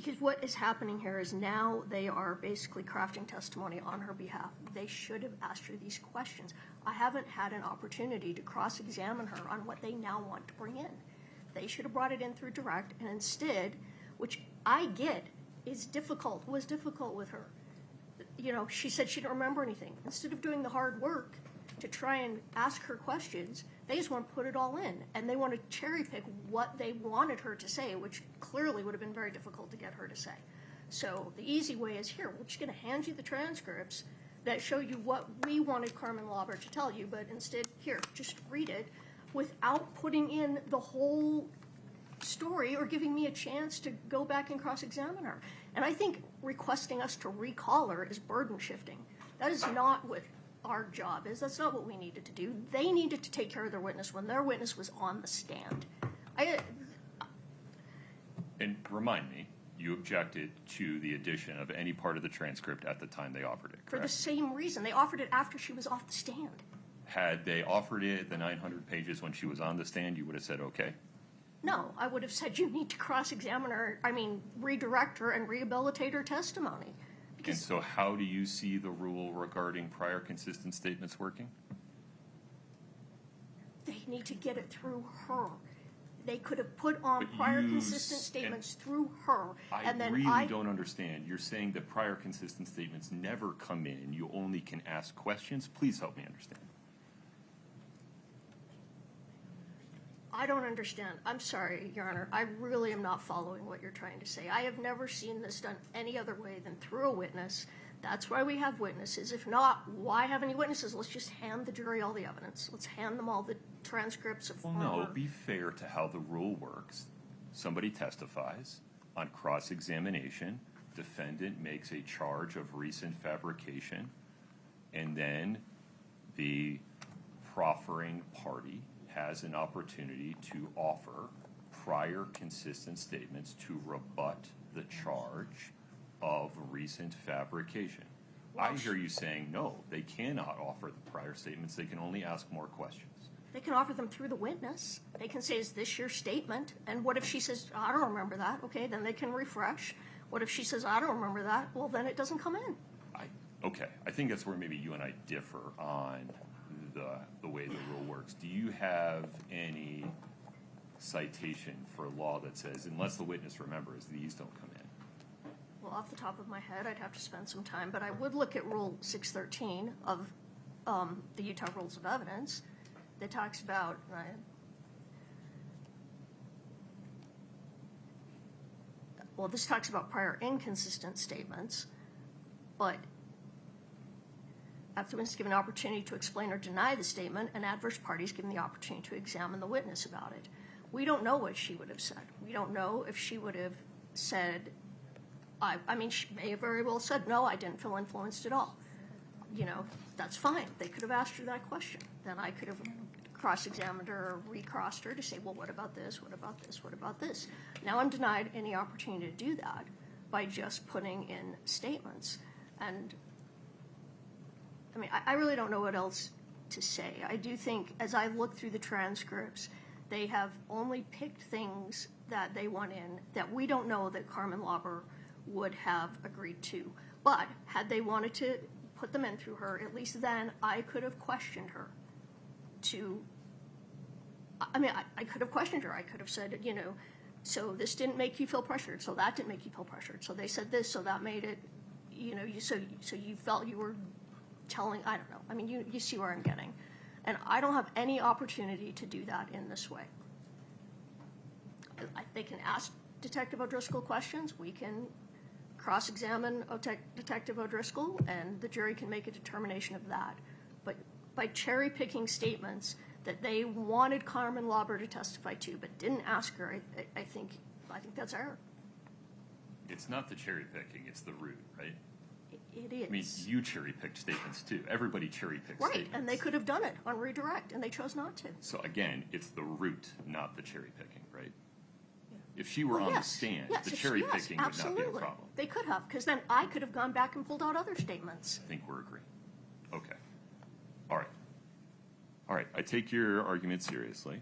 Speaker 6: Because what is happening here is now they are basically crafting testimony on her behalf. They should have asked her these questions. I haven't had an opportunity to cross-examine her on what they now want to bring in. They should have brought it in through direct, and instead, which I get was difficult with her. You know, she said she didn't remember anything. Instead of doing the hard work to try and ask her questions, they just want to put it all in, and they want to cherry pick what they wanted her to say, which clearly would have been very difficult to get her to say. So the easy way is here. We're just going to hand you the transcripts that show you what we wanted Carmen Lauber to tell you, but instead, here, just read it without putting in the whole story or giving me a chance to go back and cross-examine her. And I think requesting us to recall her is burden shifting. That is not what our job is. That's not what we needed to do. They needed to take care of their witness when their witness was on the stand.
Speaker 1: And remind me, you objected to the addition of any part of the transcript at the time they offered it, correct?
Speaker 6: For the same reason. They offered it after she was off the stand.
Speaker 1: Had they offered it the 900 pages when she was on the stand, you would have said okay?
Speaker 6: No, I would have said you need to cross-examine her, redirect her and rehabilitate her testimony.
Speaker 1: And so how do you see the rule regarding prior consistent statements working?
Speaker 6: They need to get it through her. They could have put on prior consistent statements through her. And then
Speaker 1: I don't understand. You're saying that prior consistent statements never come in. You only can ask questions. Please help me understand.
Speaker 6: I don't understand. I'm sorry, Your Honor. I really am not following what you're trying to say. I have never seen this done any other way than through a witness. That's why we have witnesses. If not, why have any witnesses? Let's just hand the jury all the evidence. Let's hand them all the transcripts of
Speaker 1: Well, no, be fair to how the rule works. Somebody testifies on cross-examination. Defendant makes a charge of recent fabrication, and then the proffering party has an opportunity to offer prior consistent statements to rebut the charge of recent fabrication. I hear you saying, no, they cannot offer the prior statements. They can only ask more questions.
Speaker 6: They can offer them through the witness. They can say, is this your statement? And what if she says, I don't remember that? Okay, then they can refresh. What if she says, I don't remember that? Well, then it doesn't come in.
Speaker 1: Okay, I think that's where maybe you and I differ on the way the rule works. Do you have any citation for law that says, unless the witness remembers, these don't come in?
Speaker 6: Well, off the top of my head, I'd have to spend some time, but I would look at Rule 613 of the Utah Rules of Evidence that talks about well, this talks about prior inconsistent statements, but applicant is given an opportunity to explain or deny the statement, and adverse parties given the opportunity to examine the witness about it. We don't know what she would have said. We don't know if she would have said, I mean, she may have very well said, no, I didn't feel influenced at all. You know, that's fine. They could have asked her that question. Then I could have cross-examined her or recrossed her to say, well, what about this? What about this? What about this? Now I'm denied any opportunity to do that by just putting in statements. And I mean, I really don't know what else to say. I do think, as I look through the transcripts, they have only picked things that they want in that we don't know that Carmen Lauber would have agreed to. But had they wanted to put them in through her, at least then I could have questioned her to, I mean, I could have questioned her. I could have said, you know, so this didn't make you feel pressured, so that didn't make you feel pressured. So they said this, so that made it, you know, so you felt you were telling, I don't know. I mean, you see where I'm getting. And I don't have any opportunity to do that in this way. They can ask Detective O'Driscoll questions. We can cross-examine Detective O'Driscoll, and the jury can make a determination of that. But by cherry-picking statements that they wanted Carmen Lauber to testify to but didn't ask her, I think that's error.
Speaker 1: It's not the cherry picking, it's the root, right?
Speaker 6: It is.
Speaker 1: I mean, you cherry-picked statements too. Everybody cherry-picks
Speaker 6: Right,
Speaker 1: statements.
Speaker 6: and they could have done it on redirect, and they chose not to.
Speaker 1: So again, it's the root, not the cherry-picking, right? If she were
Speaker 6: Well,
Speaker 1: on
Speaker 6: yes,
Speaker 1: the stand,
Speaker 6: yes,
Speaker 1: the
Speaker 6: if-
Speaker 1: cherry-picking
Speaker 6: yes,
Speaker 1: would not be a
Speaker 6: absolutely.
Speaker 1: problem.
Speaker 6: They could have, because then I could have gone back and pulled out other statements.
Speaker 1: I think we're agreeing. Okay. All right. All right, I take your argument seriously.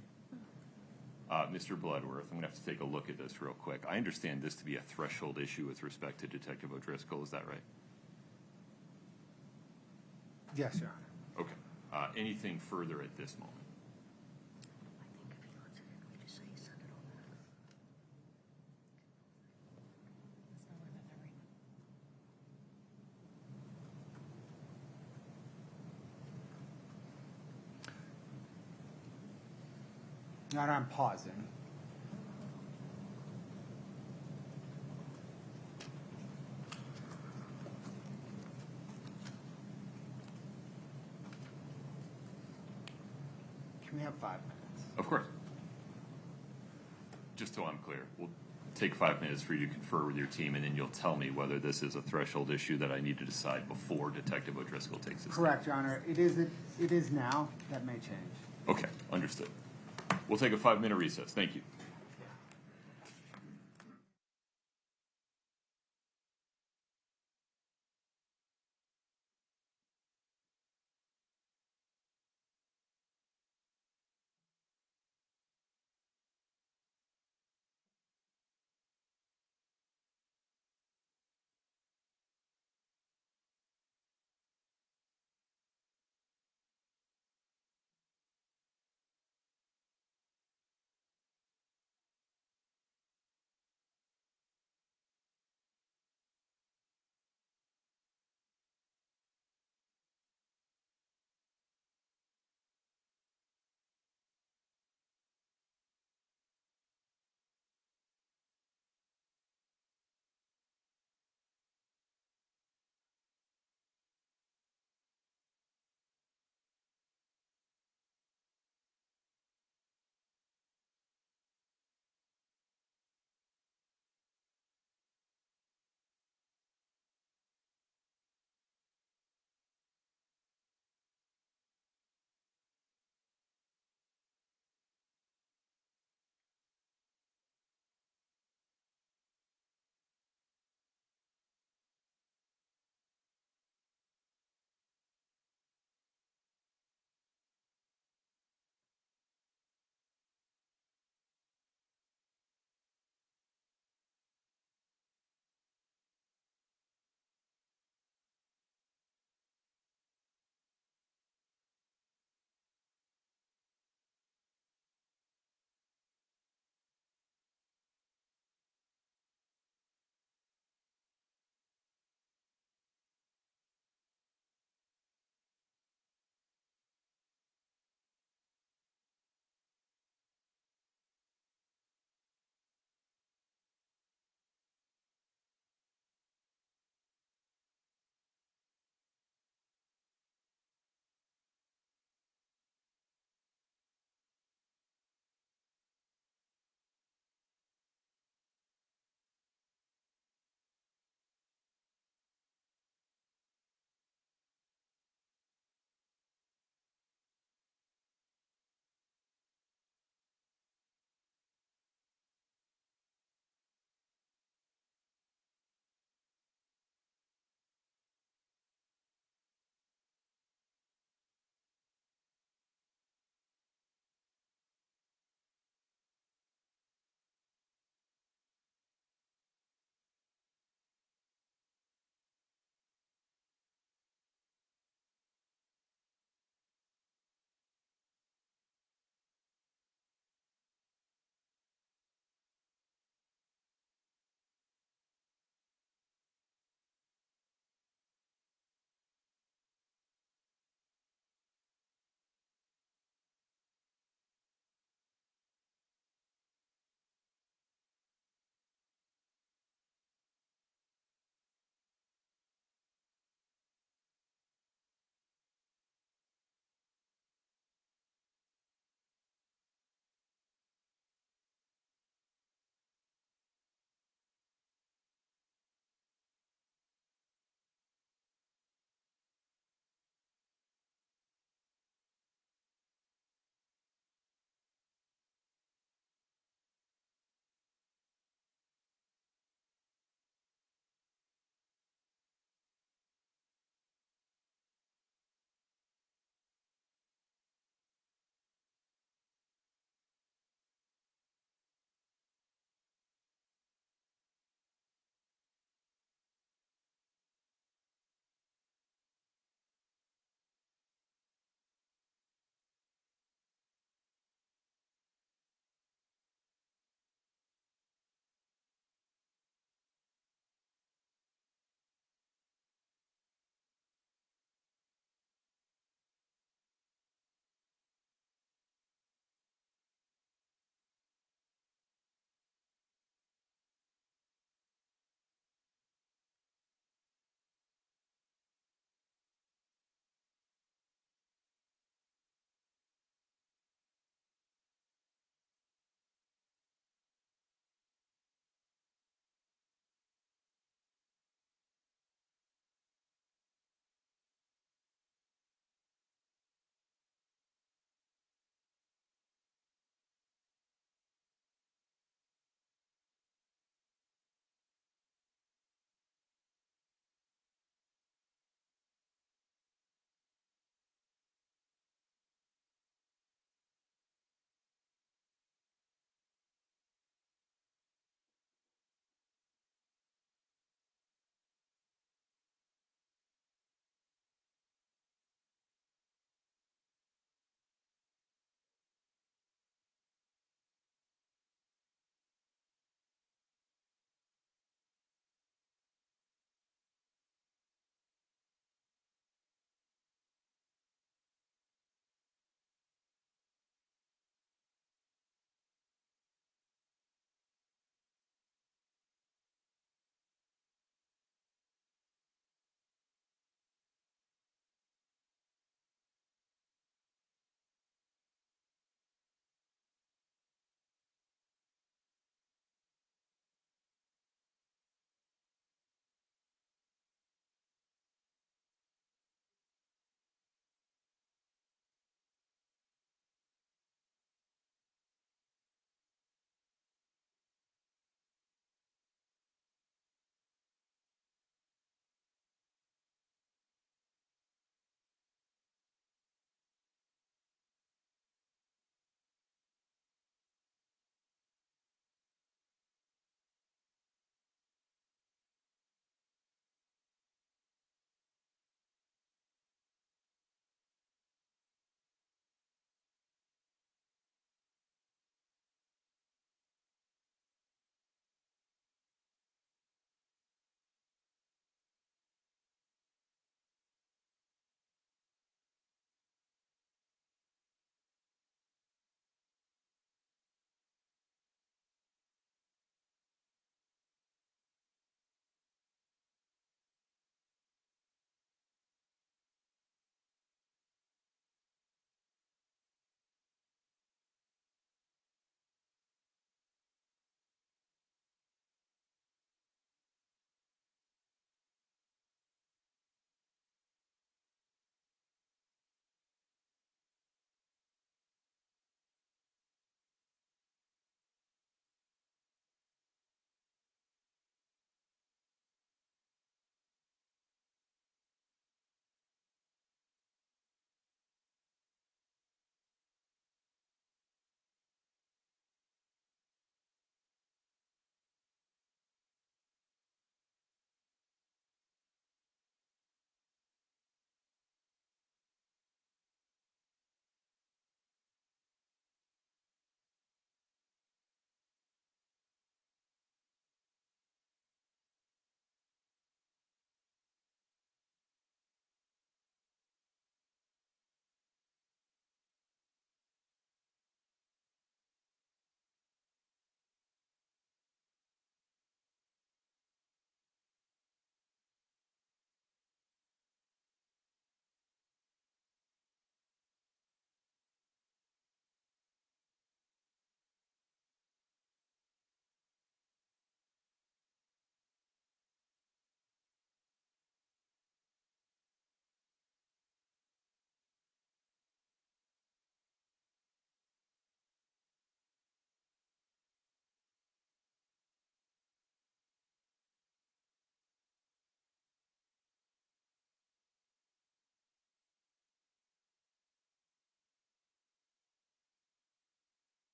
Speaker 1: Mr. Bloodworth, I'm going to have to take a look at this real quick. I understand this to be a threshold issue with respect to Detective O'Driscoll. Is that right?
Speaker 3: Yes, Your Honor.
Speaker 1: Okay. Anything further at this moment?
Speaker 6: I think if he wants it, we just say he said it all that.
Speaker 3: Your Honor, I'm pausing. Can we have 5 minutes?
Speaker 1: Of course. Just so I'm clear, we'll take 5 minutes for you to confer with your team, and then you'll tell me whether this is a threshold issue that I need to decide before Detective O'Driscoll takes his
Speaker 3: Correct, Your Honor. It is now. That may change.
Speaker 1: Okay, understood. We'll take a 5-minute recess. Thank you.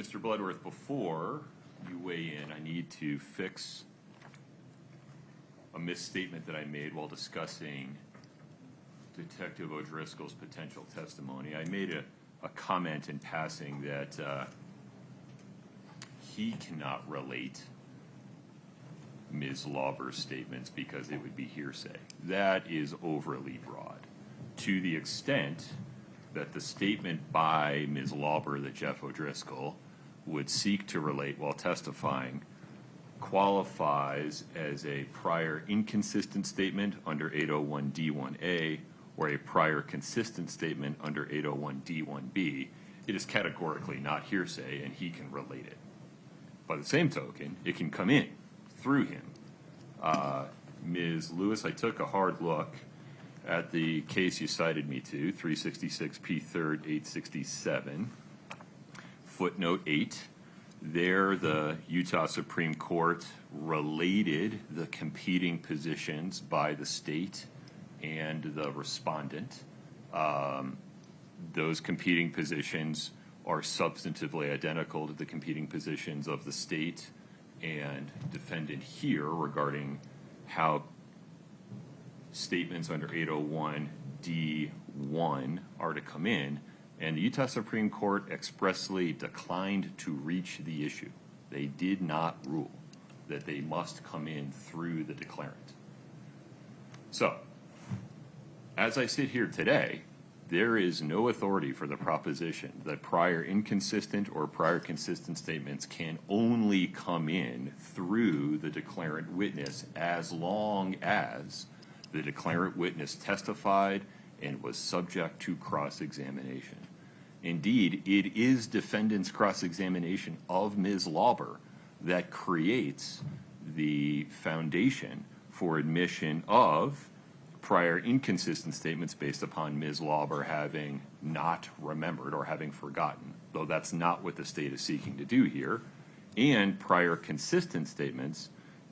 Speaker 1: Mr. Bloodworth, before you weigh in, I need to fix a misstatement that I made while discussing Detective O'Driscoll's potential testimony. I made a comment in passing that he cannot relate Ms. Lauber's statements because it would be hearsay. That is overly broad. To the extent that the statement by Ms. Lauber that Jeff O'Driscoll would seek to relate while testifying qualifies as a prior inconsistent statement under 801D1A or a prior consistent statement under 801D1B, it is categorically not hearsay and he can relate it. By the same token, it can come in through him. Ms. Lewis, I took a hard look at the case you cited me to, 366 P3rd 867, footnote 8. There, the Utah Supreme Court related the competing positions by the state and the respondent. Those competing positions are substantively identical to the competing positions of the state and defendant here regarding how statements under 801D1 are to come in, and the Utah Supreme Court expressly declined to reach the issue. They did not rule that they must come in through the declarant. So, as I sit here today, there is no authority for the proposition that prior inconsistent or prior consistent statements can only come in through the declarant witness as long as the declarant witness testified and was subject to cross-examination. Indeed, it is defendant's cross-examination of Ms. Lauber that creates the foundation for admission of prior inconsistent statements based upon Ms. Lauber having not remembered or having forgotten, though that's not what the state is seeking to do here, and prior consistent statements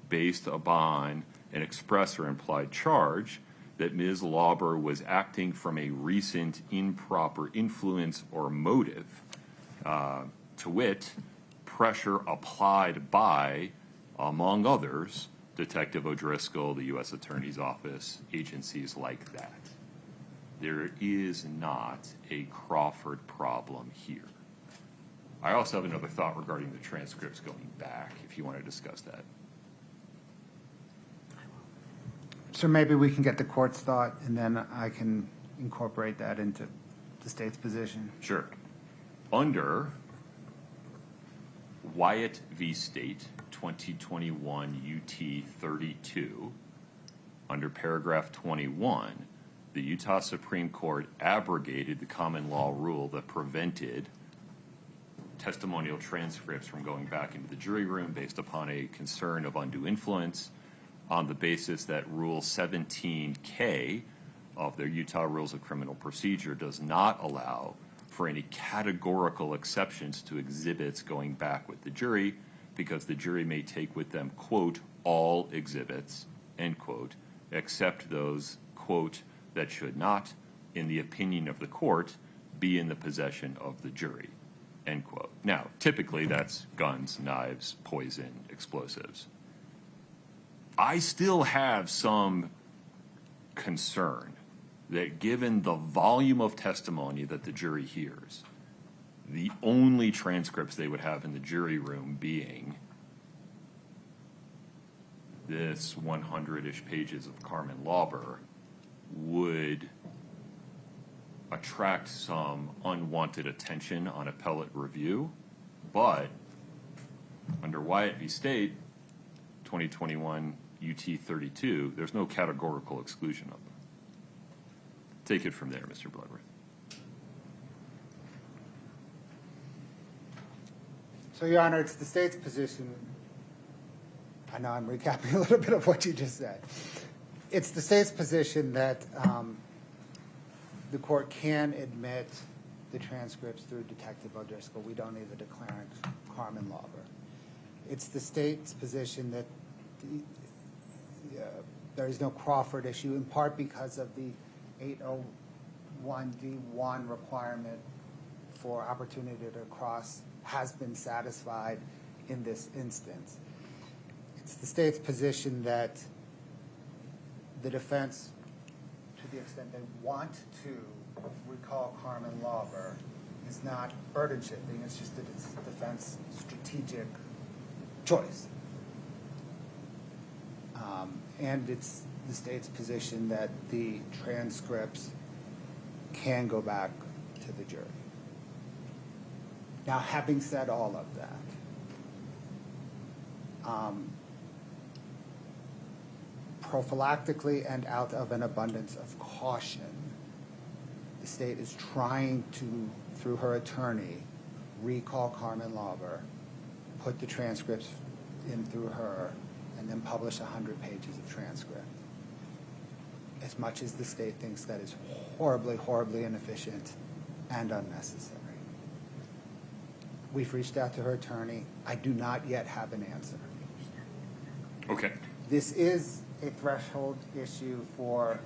Speaker 1: based upon an express or implied charge that Ms. Lauber was acting from a recent improper influence or motive, to wit, pressure applied by, among others, Detective O'Driscoll, the U.S. Attorney's Office, agencies like that. There is not a Crawford problem here. I also have another thought regarding the transcripts going back, if you want to discuss that.
Speaker 3: So maybe we can get the court's thought, and then I can incorporate that into the state's position.
Speaker 1: Sure. Under Wyatt v. State, 2021 UT 32, under paragraph 21, the Utah Supreme Court abrogated the common law rule that prevented testimonial transcripts from going back into the jury room based upon a concern of undue influence on the basis that Rule 17K of their Utah Rules of Criminal Procedure does not allow for any categorical exceptions to exhibits going back with the jury because the jury may take with them, quote, all exhibits, end quote, except those, quote, that should not, in the opinion of the court, be in the possession of the jury, end quote. Now, typically that's guns, knives, poison, explosives. I still have some concern that given the volume of testimony that the jury hears, the only transcripts they would have in the jury room being this 100-ish pages of Carmen Lauber would attract some unwanted attention on appellate review, but under Wyatt v. State, 2021 UT 32, there's no categorical exclusion of them. Take it from there, Mr. Bloodworth.
Speaker 3: So, Your Honor, it's the state's position. I know I'm recapping a little bit of what you just said. It's the state's position that the court can admit the transcripts through Detective O'Driscoll. We don't need the declarant, Carmen Lauber. It's the state's position that there is no Crawford issue, in part because of the 801D1 requirement for opportunity to cross has been satisfied in this instance. It's the state's position that the defense, to the extent they want to recall Carmen Lauber, is not burden shifting, it's just that it's the defense strategic choice. And it's the state's position that the transcripts can go back to the jury. Now, having said all of that, prophylactically and out of an abundance of caution, the state is trying to, through her attorney, recall Carmen Lauber, put the transcripts in through her, and then publish 100 pages of transcript. As much as the state thinks that is horribly, horribly inefficient and unnecessary. We've reached out to her attorney. I do not yet have an answer.
Speaker 1: Okay.
Speaker 3: This is a threshold issue for,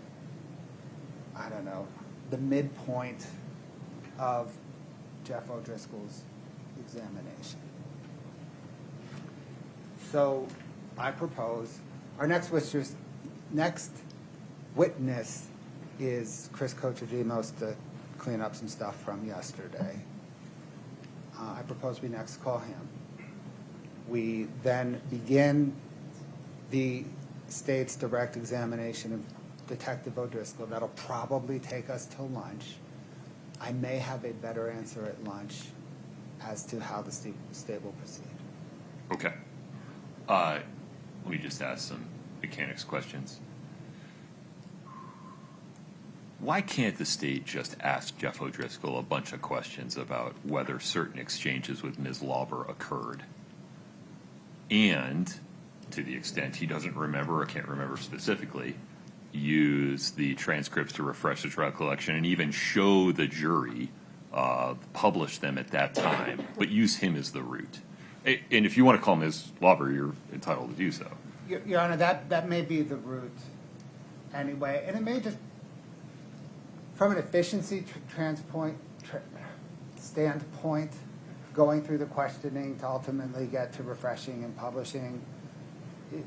Speaker 3: I don't know, the midpoint of Jeff O'Driscoll's examination. So I propose our next witness is Chris Koutsadimos to clean up some stuff from yesterday. I propose we next call him. We then begin the state's direct examination of Detective O'Driscoll. That'll probably take us till lunch. I may have a better answer at lunch as to how the state will proceed.
Speaker 1: Okay. Let me just ask some mechanics questions. Why can't the state just ask Jeff O'Driscoll a bunch of questions about whether certain exchanges with Ms. Lauber occurred? And, to the extent he doesn't remember or can't remember specifically, use the transcripts to refresh his recollection and even show the jury, publish them at that time, but use him as the root. And if you want to call Ms. Lauber, you're entitled to do so.
Speaker 3: Your Honor, that may be the route anyway, and it may just, from an efficiency standpoint, going through the questioning to ultimately get to refreshing and publishing,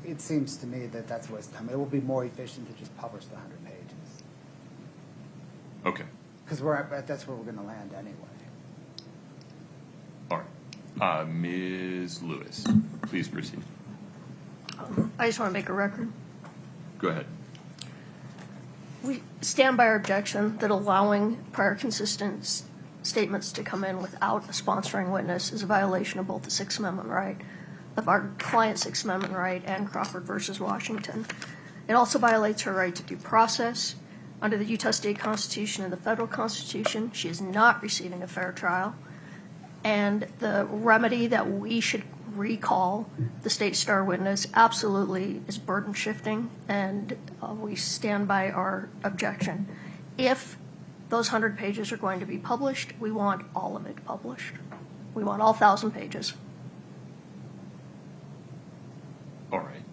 Speaker 3: it seems to me that that's a waste of time. It will be more efficient to just publish the 100 pages.
Speaker 1: Okay.
Speaker 3: Because that's where we're going to land anyway.
Speaker 1: All right. Ms. Lewis, please proceed.
Speaker 6: I just want to make a record.
Speaker 1: Go ahead.
Speaker 6: We stand by our objection that allowing prior consistent statements to come in without a sponsoring witness is a violation of both the Sixth Amendment right, of our client's Sixth Amendment right, and Crawford versus Washington. It also violates her right to due process. Under the Utah State Constitution and the federal Constitution, she is not receiving a fair trial. And the remedy that we should recall the state star witness absolutely is burden shifting, and we stand by our objection. If those 100 pages are going to be published, we want all of it published. We want all 1,000 pages.
Speaker 1: All right.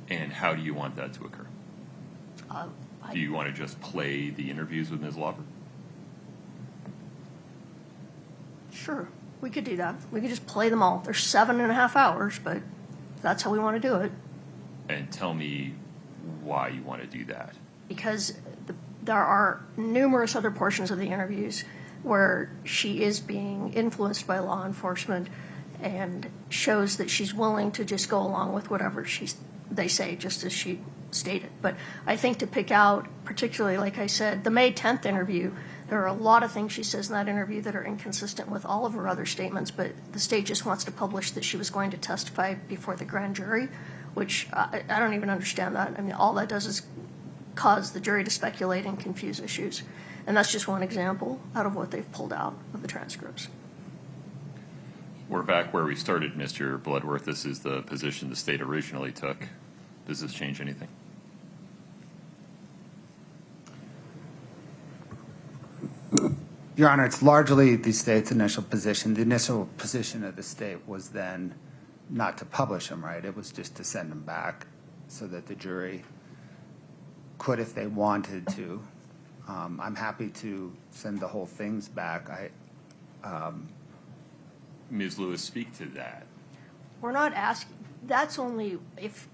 Speaker 1: And how do you want that to occur? Do you want to just play the interviews with Ms. Lauber?
Speaker 6: Sure, we could do that. We could just play them all. They're 7.5 hours, but that's how we want to do it.
Speaker 1: And tell me why you want to do that.
Speaker 6: Because there are numerous other portions of the interviews where she is being influenced by law enforcement and shows that she's willing to just go along with whatever they say, just as she stated. But I think to pick out, particularly, like I said, the May 10th interview, there are a lot of things she says in that interview that are inconsistent with all of her other statements, but the state just wants to publish that she was going to testify before the grand jury, which I don't even understand that. I mean, all that does is cause the jury to speculate and confuse issues. And that's just one example out of what they've pulled out of the transcripts.
Speaker 1: We're back where we started, Mr. Bloodworth. This is the position the state originally took. Does this change anything?
Speaker 3: Your Honor, it's largely the state's initial position. The initial position of the state was then not to publish them, right? It was just to send them back so that the jury could, if they wanted to. I'm happy to send the whole things back.
Speaker 1: Ms. Lewis, speak to that.
Speaker 6: We're not asking, that's only if,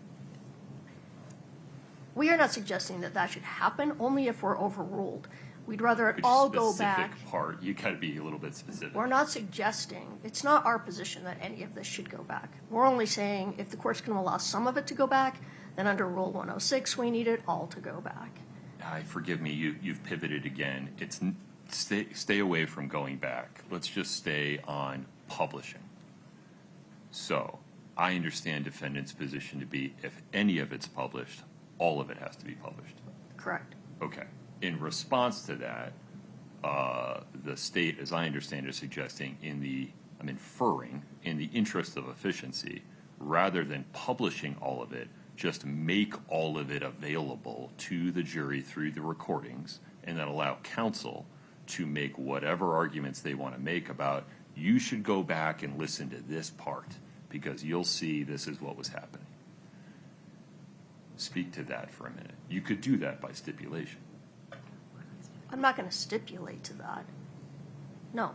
Speaker 6: we are not suggesting that that should happen, only if we're overruled. We'd rather it
Speaker 1: Which
Speaker 6: all go back.
Speaker 1: specific part? You gotta be a little bit specific.
Speaker 6: We're not suggesting, it's not our position that any of this should go back. We're only saying if the court's going to allow some of it to go back, then under Rule 106, we need it all to go back.
Speaker 1: Forgive me, you've pivoted again. Stay away from going back. Let's just stay on publishing. So, I understand defendant's position to be if any of it's published, all of it has to be published.
Speaker 6: Correct.
Speaker 1: Okay. In response to that, the state, as I understand it, is suggesting I'm inferring, in the interest of efficiency, rather than publishing all of it, just make all of it available to the jury through the recordings, and then allow counsel to make whatever arguments they want to make about, you should go back and listen to this part, because you'll see this is what was happening. Speak to that for a minute. You could do that by stipulation.
Speaker 6: I'm not going to stipulate to that. No.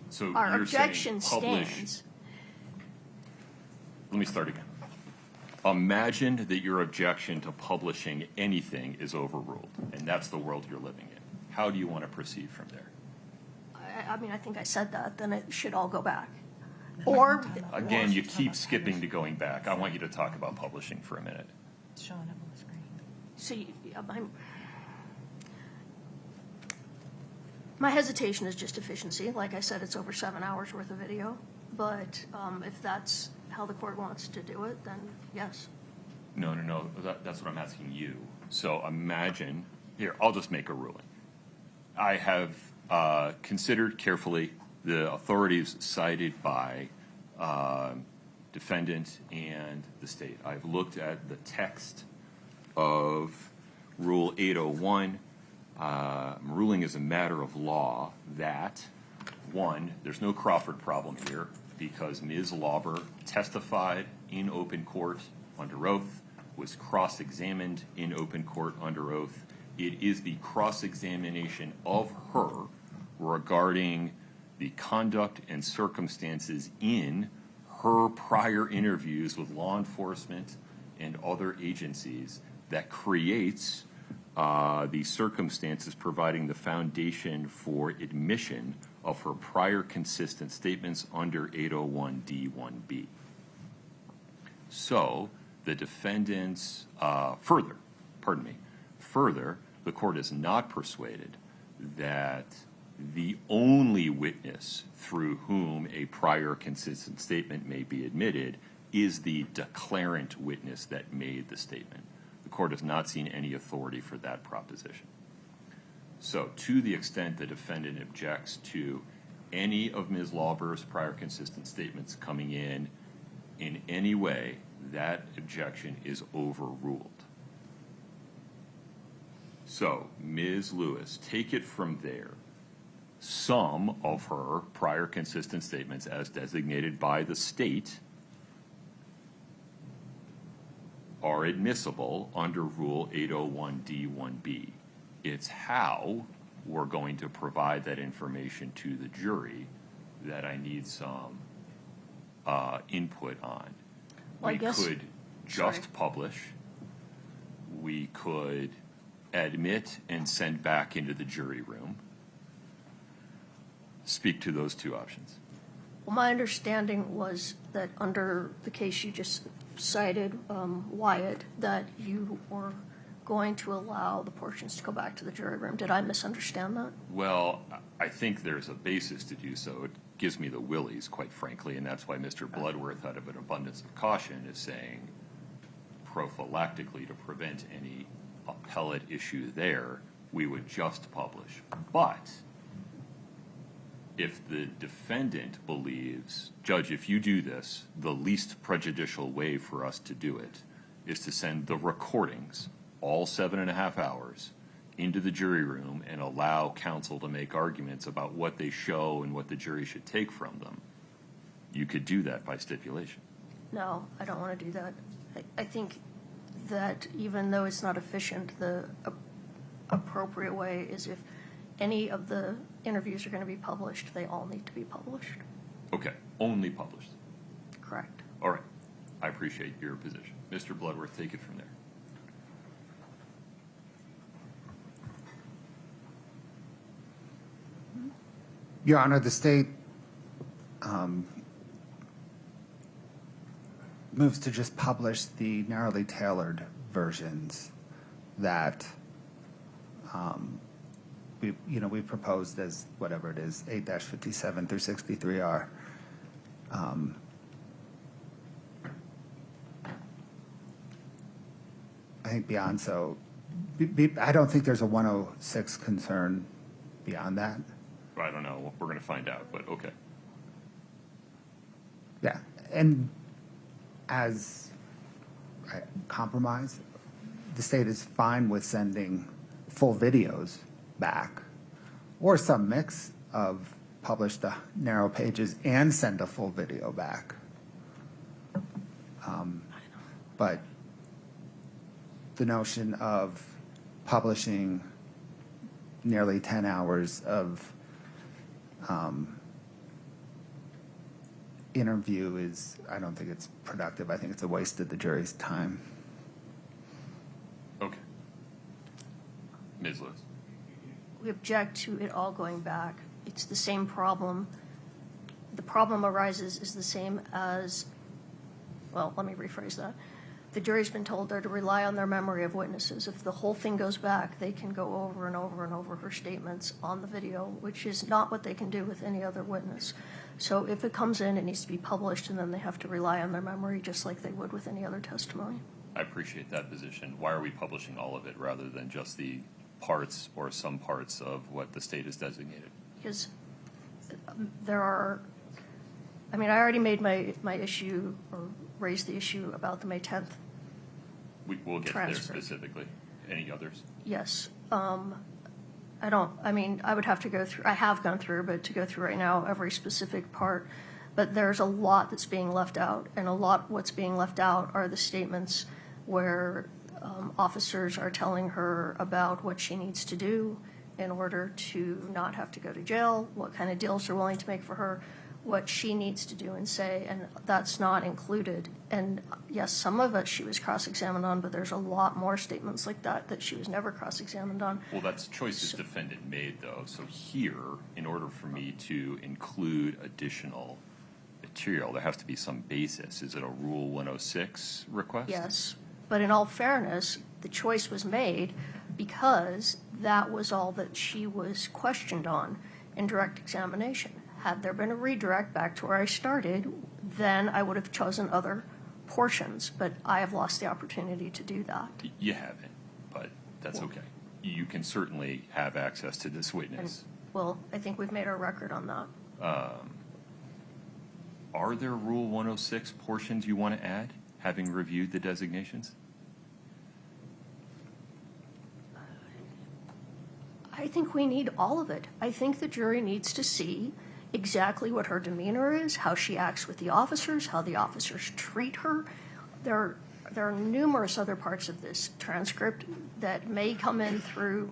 Speaker 1: So
Speaker 6: Our
Speaker 1: you're
Speaker 6: objection
Speaker 1: saying publish.
Speaker 6: stands.
Speaker 1: Let me start again. Imagine that your objection to publishing anything is overruled, and that's the world you're living in. How do you want to proceed from there?
Speaker 6: I mean, I think I said that, then it should all go back. Or,
Speaker 1: Again, you keep skipping to going back. I want you to talk about publishing for a minute.
Speaker 2: It's showing up on the screen.
Speaker 6: see, my hesitation is just efficiency. Like I said, it's over 7 hours worth of video. But if that's how the court wants to do it, then yes.
Speaker 1: No. That's what I'm asking you. So imagine, here, I'll just make a ruling. I have considered carefully the authorities cited by defendant and the state. I've looked at the text of Rule 801. Ruling as a matter of law that, one, there's no Crawford problem here because Ms. Lauber testified in open court under oath, was cross-examined in open court under oath. It is the cross-examination of her regarding the conduct and circumstances in her prior interviews with law enforcement and other agencies that creates the circumstances providing the foundation for admission of her prior consistent statements under 801D1B. So the defendants, further, the court is not persuaded that the only witness through whom a prior consistent statement may be admitted is the declarant witness that made the statement. The court has not seen any authority for that proposition. So to the extent the defendant objects to any of Ms. Lauber's prior consistent statements coming in any way, that objection is overruled. So, Ms. Lewis, take it from there. Some of her prior consistent statements as designated by the state are admissible under Rule 801D1B. It's how we're going to provide that information to the jury that I need some input on.
Speaker 6: Well, I
Speaker 1: We
Speaker 6: guess-
Speaker 1: could just publish. We could admit and send back into the jury room. Speak to those two options.
Speaker 6: Well, my understanding was that under the case you just cited, Wyatt, that you were going to allow the portions to go back to the jury room. Did I misunderstand that?
Speaker 1: Well, I think there's a basis to do so. It gives me the willies, quite frankly, and that's why Mr. Bloodworth, out of an abundance of caution, is saying prophylactically to prevent any appellate issue there, we would just publish. But if the defendant believes, Judge, if you do this, the least prejudicial way for us to do it is to send the recordings, all 7.5 hours, into the jury room and allow counsel to make arguments about what they show and what the jury should take from them, you could do that by stipulation.
Speaker 6: No, I don't want to do that. I think that even though it's not efficient, the appropriate way is if any of the interviews are going to be published, they all need to be published.
Speaker 1: Okay, only published.
Speaker 6: Correct.
Speaker 1: All right. I appreciate your position. Mr. Bloodworth, take it from there.
Speaker 3: Your Honor, the state moves to just publish the narrowly tailored versions that we proposed as whatever it is, 8-57 through 63R. I think beyond so, I don't think there's a 106 concern beyond that.
Speaker 1: I don't know. We're going to find out, but okay.
Speaker 3: Yeah, and as a compromise, the state is fine with sending full videos back, or some mix of publish the narrow pages and send a full video back. But the notion of publishing nearly 10 hours of interview is, I don't think it's productive. I think it's a waste of the jury's time.
Speaker 1: Okay. Ms. Lewis.
Speaker 6: We object to it all going back. It's the same problem. The problem arises is the same as, well, let me rephrase that. The jury's been told they're to rely on their memory of witnesses. If the whole thing goes back, they can go over and over and over her statements on the video, which is not what they can do with any other witness. So if it comes in, it needs to be published, and then they have to rely on their memory just like they would with any other testimony.
Speaker 1: I appreciate that position. Why are we publishing all of it rather than just the parts or some parts of what the state has designated?
Speaker 6: Because there are, I mean, I already made my issue or raised the issue about the May 10th.
Speaker 1: We'll get
Speaker 6: Transcript.
Speaker 1: there specifically. Any others?
Speaker 6: Yes. I would have to go through, I have gone through, but to go through right now, every specific part. But there's a lot that's being left out, and a lot what's being left out are the statements where officers are telling her about what she needs to do in order to not have to go to jail, what kind of deals they're willing to make for her, what she needs to do and say, and that's not included. And yes, some of it she was cross-examined on, but there's a lot more statements like that that she was never cross-examined on.
Speaker 1: Well, that's choices defendant made, though. So here, in order for me to include additional material, there has to be some basis. Is it a Rule 106 request?
Speaker 6: Yes, but in all fairness, the choice was made because that was all that she was questioned on in direct examination. Had there been a redirect back to where I started, then I would have chosen other portions, but I have lost the opportunity to do that.
Speaker 1: You haven't, but that's okay. You can certainly have access to this witness.
Speaker 6: Well, I think we've made our record on that.
Speaker 1: Are there Rule 106 portions you want to add, having reviewed the designations?
Speaker 6: I think we need all of it. I think the jury needs to see exactly what her demeanor is, how she acts with the officers, how the officers treat her. There are numerous other parts of this transcript that may come in through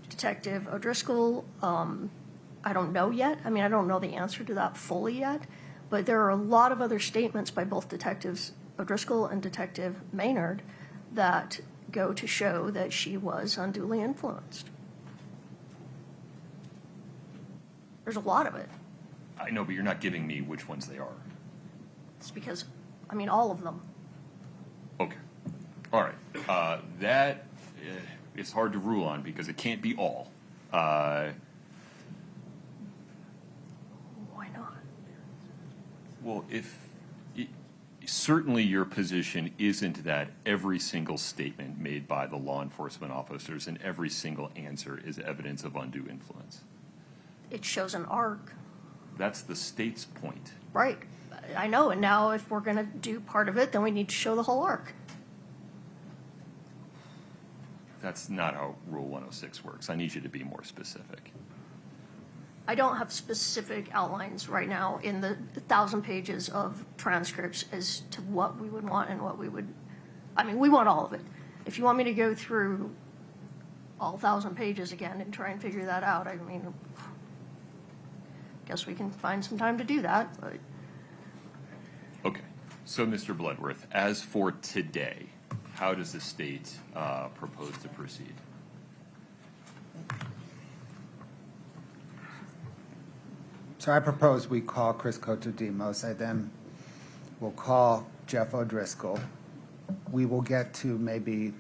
Speaker 6: Detective O'Driscoll. I don't know yet. I mean, I don't know the answer to that fully yet, but there are a lot of other statements by both Detectives O'Driscoll and Detective Maynard that go to show that she was unduly influenced. There's a lot of it.
Speaker 1: I know, but you're not giving me which ones they are.
Speaker 6: It's because, I mean, all of them.
Speaker 1: Okay. All right. That is hard to rule on because it can't be all.
Speaker 6: Why not?
Speaker 1: Well, certainly your position isn't that every single statement made by the law enforcement officers and every single answer is evidence of undue influence.
Speaker 6: It shows an arc.
Speaker 1: That's the state's point.
Speaker 6: Right. I know, and now if we're going to do part of it, then we need to show the whole arc.
Speaker 1: That's not how Rule 106 works. I need you to be more specific.
Speaker 6: I don't have specific outlines right now in the 1,000 pages of transcripts as to what we would want and what we would, I mean, we want all of it. If you want me to go through all 1,000 pages again and try and figure that out, I mean, guess we can find some time to do that, but
Speaker 1: So, Mr. Bloodworth, as for today, how does the state propose to proceed?
Speaker 3: So I propose we call Chris Cotodemos. I then will call Jeff O'Driscoll. We will get to maybe,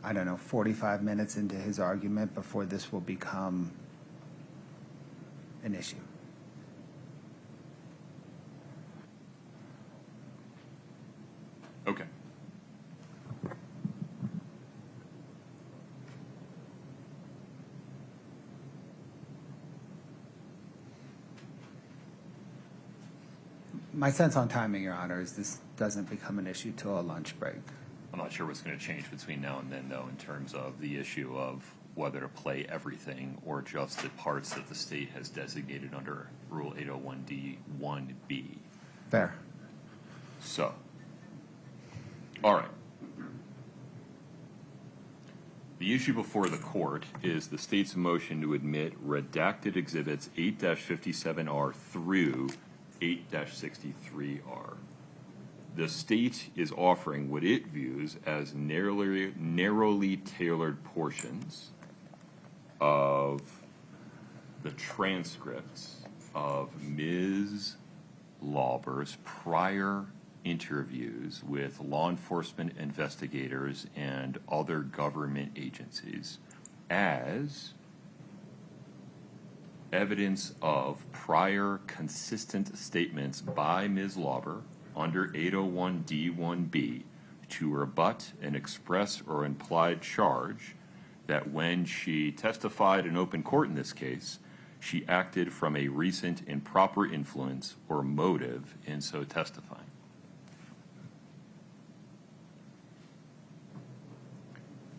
Speaker 3: I don't know, 45 minutes into his argument before this will become an issue.
Speaker 1: Okay.
Speaker 3: My sense on timing, Your Honor, is this doesn't become an issue till a lunch break.
Speaker 1: I'm not sure what's going to change between now and then, though, in terms of the issue of whether to play everything or just the parts that the state has designated under Rule 801D1B.
Speaker 3: Fair.
Speaker 1: So, all right. The issue before the court is the state's motion to admit redacted exhibits 8-57R through 8-63R. The state is offering what it views as narrowly tailored portions of the transcripts of Ms. Lauber's prior interviews with law enforcement investigators and other government agencies as evidence of prior consistent statements by Ms. Lauber under 801D1B to rebut an express or implied charge that when she testified in open court in this case, she acted from a recent improper influence or motive in so testifying.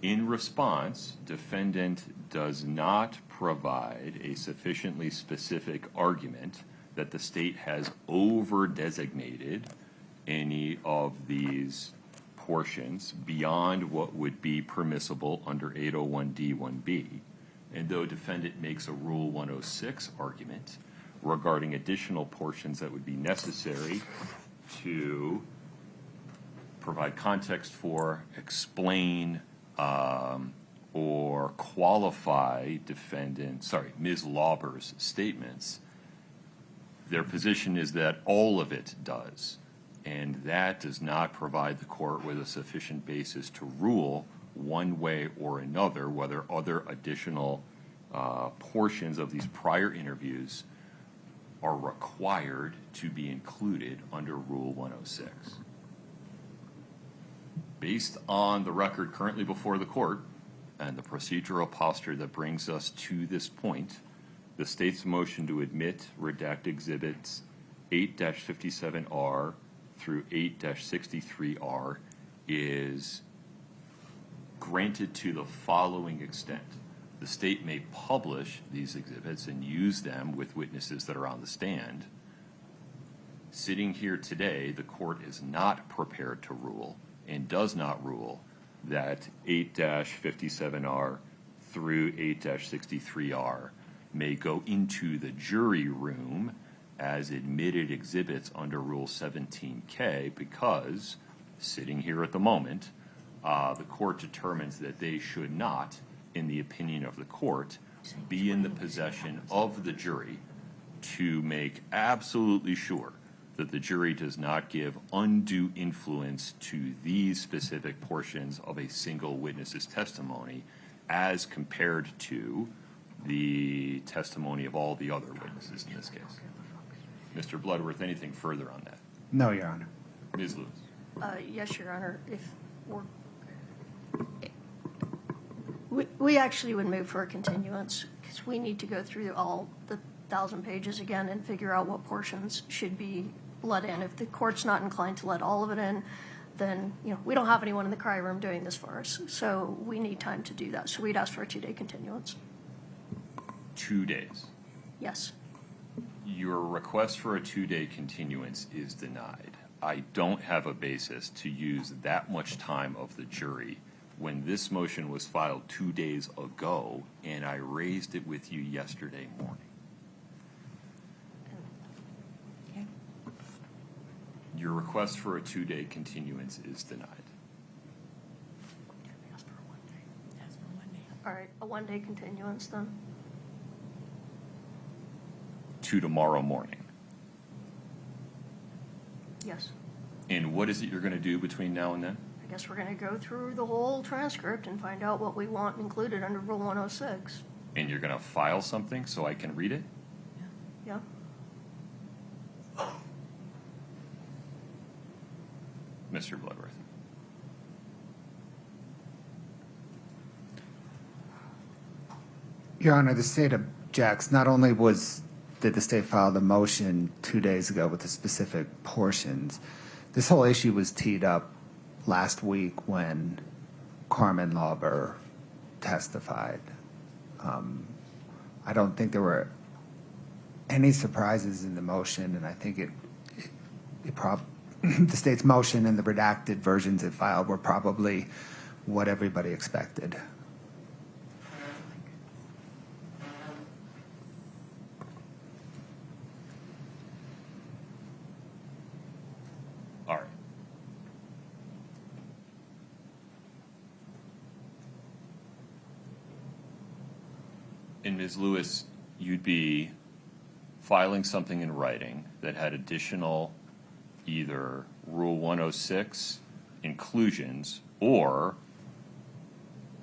Speaker 1: In response, defendant does not provide a sufficiently specific argument that the state has over-designated any of these portions beyond what would be permissible under 801D1B. And though defendant makes a Rule 106 argument regarding additional portions that would be necessary to provide context for, explain, or qualify Ms. Lauber's statements, their position is that all of it does. And that does not provide the court with a sufficient basis to rule one way or another whether other additional portions of these prior interviews are required to be included under Rule 106. Based on the record currently before the court and the procedural posture that brings us to this point, the state's motion to admit redact exhibits 8-57R through 8-63R is granted to the following extent. The state may publish these exhibits and use them with witnesses that are on the stand. Sitting here today, the court is not prepared to rule and does not rule that 8-57R through 8-63R may go into the jury room as admitted exhibits under Rule 17K because, sitting here at the moment, the court determines that they should not, in the opinion of the court, be in the possession of the jury to make absolutely sure that the jury does not give undue influence to these specific portions of a single witness's testimony as compared to the testimony of all the other witnesses in this case. Mr. Bloodworth, anything further on that?
Speaker 3: No, Your Honor.
Speaker 1: Ms. Lewis.
Speaker 6: Yes, Your Honor. If we actually would move for a continuance because we need to go through all the 1,000 pages again and figure out what portions should be let in. If the court's not inclined to let all of it in, then we don't have anyone in the cry room doing this for us. So we need time to do that. So we'd ask for a 2-day continuance.
Speaker 1: 2 days.
Speaker 6: Yes.
Speaker 1: Your request for a 2-day continuance is denied. I don't have a basis to use that much time of the jury when this motion was filed 2 days ago and I raised it with you yesterday morning. Your request for a 2-day continuance is denied.
Speaker 5: Ask for 1 day. Ask for 1 day.
Speaker 6: All right, a 1-day continuance then?
Speaker 1: To tomorrow morning.
Speaker 6: Yes.
Speaker 1: And what is it you're going to do between now and then?
Speaker 6: I guess we're gonna go through the whole transcript and find out what we want included under Rule 106.
Speaker 1: And you're going to file something so I can read it?
Speaker 6: Yeah?
Speaker 1: Mr. Bloodworth.
Speaker 3: Your Honor, the state objects. Not only did the state file the motion 2 days ago with the specific portions, this whole issue was teed up last week when Carmen Lauber testified. I don't think there were any surprises in the motion, and I think the state's motion and the redacted versions it filed were probably what everybody expected.
Speaker 1: All right. And Ms. Lewis, you'd be filing something in writing that had additional either Rule 106 inclusions or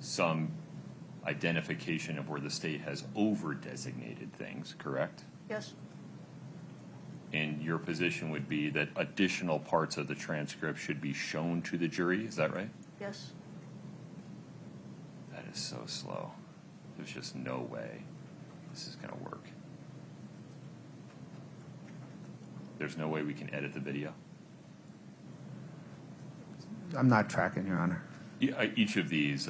Speaker 1: some identification of where the state has over-designated things, correct?
Speaker 6: Yes?
Speaker 1: And your position would be that additional parts of the transcript should be shown to the jury, is that right?
Speaker 6: Yes?
Speaker 1: That is so slow. There's just no way this is going to work. There's no way we can edit the video?
Speaker 3: I'm not tracking, Your Honor.
Speaker 1: Each of these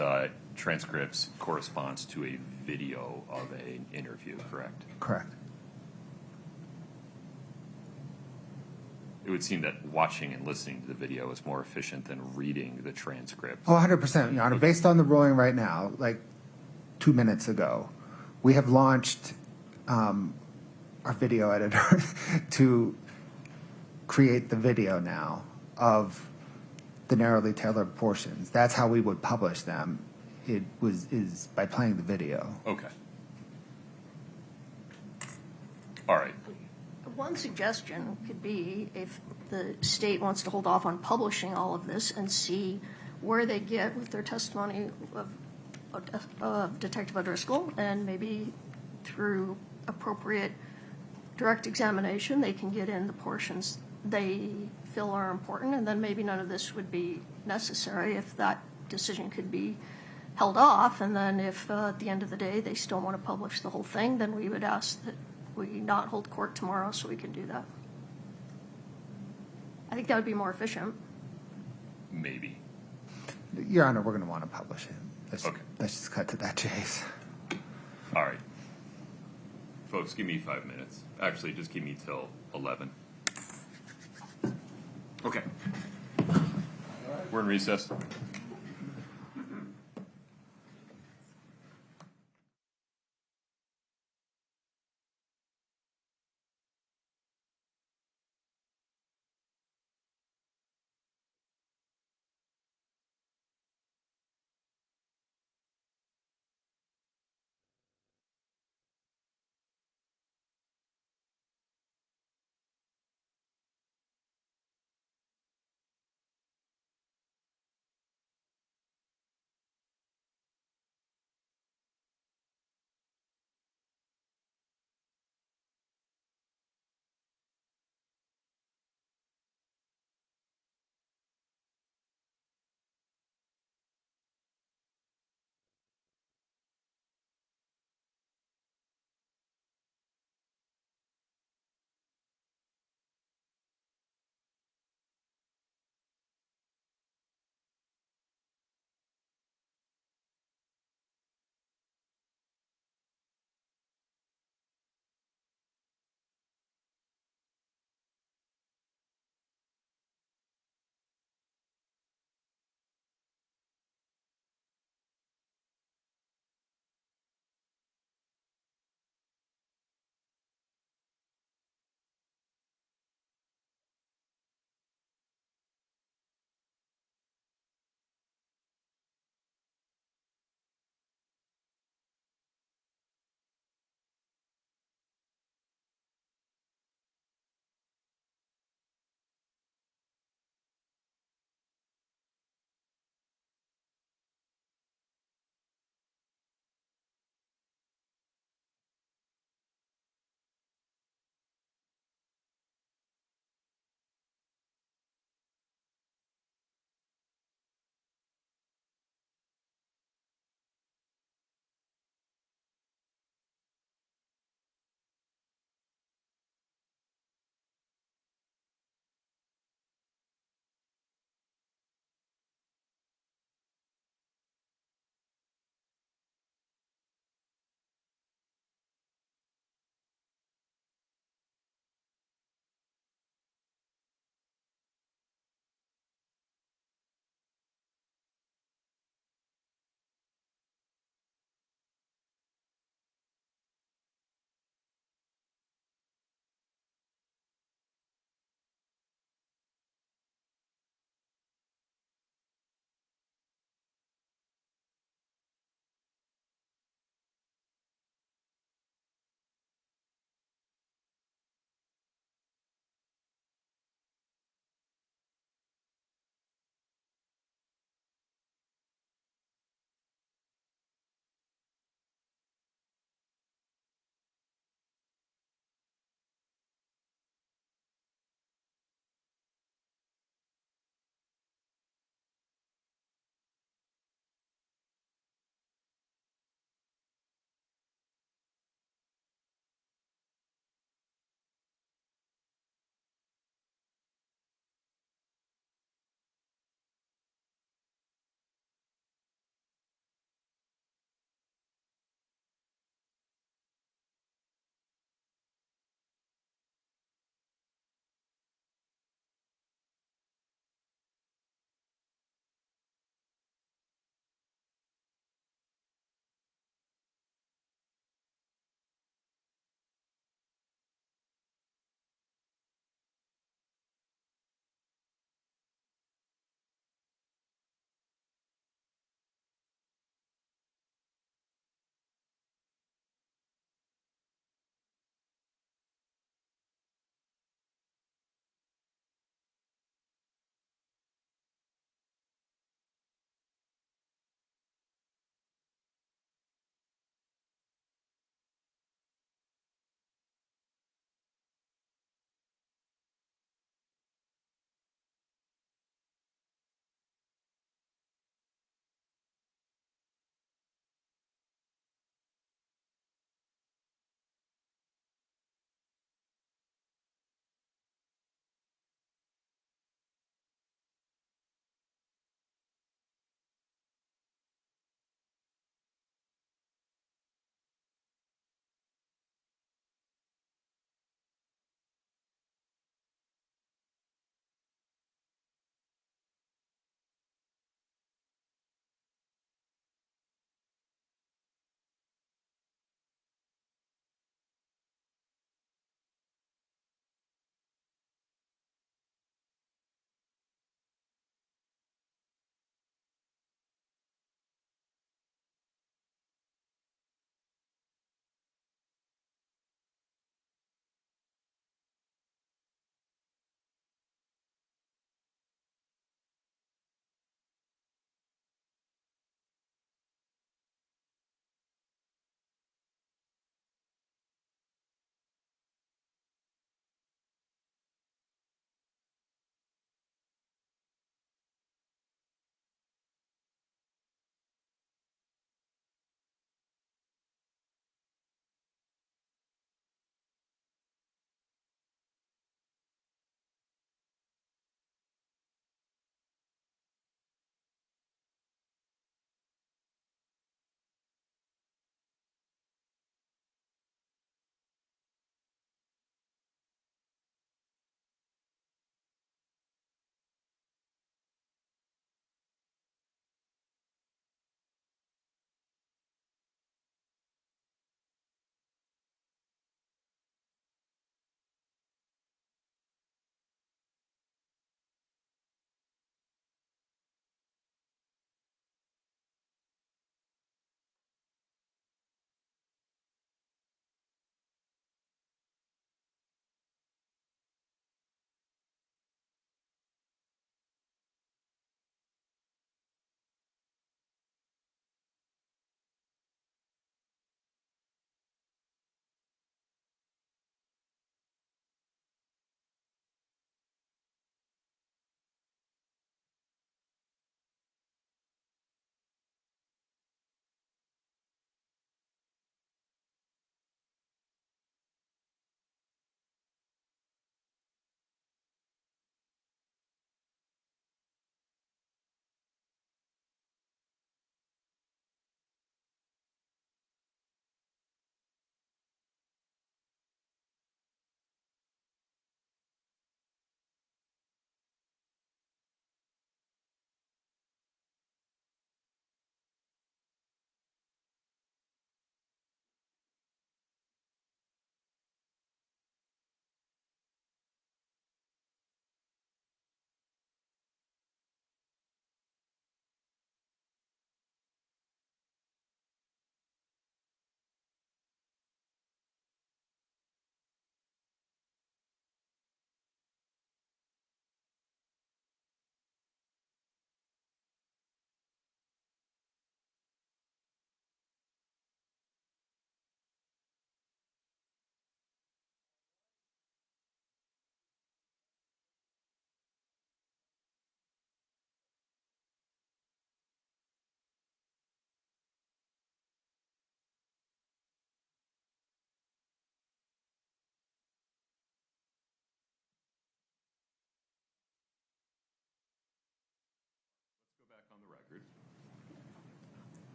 Speaker 1: transcripts corresponds to a video of an interview, correct?
Speaker 3: Correct.
Speaker 1: It would seem that watching and listening to the video is more efficient than reading the transcript.
Speaker 3: Oh, 100%, Your Honor. Based on the ruling right now, like 2 minutes ago, we have launched our video editor to create the video now of the narrowly tailored portions. That's how we would publish them. Is by playing the video.
Speaker 1: Okay. All right.
Speaker 6: One suggestion could be if the state wants to hold off on publishing all of this and see where they get with their testimony of Detective O'Driscoll, and maybe through appropriate direct examination, they can get in the portions they feel are important, and then maybe none of this would be necessary if that decision could be held off. And then if at the end of the day they still want to publish the whole thing, then we would ask that we not hold court tomorrow so we can do that. I think that would be more efficient.
Speaker 1: Maybe.
Speaker 3: Your Honor, we're going to want to publish it.
Speaker 1: Okay.
Speaker 3: Let's just cut to that chase.
Speaker 1: All right. Folks, give me 5 minutes. Actually, just give me till 11. Okay. We're in recess.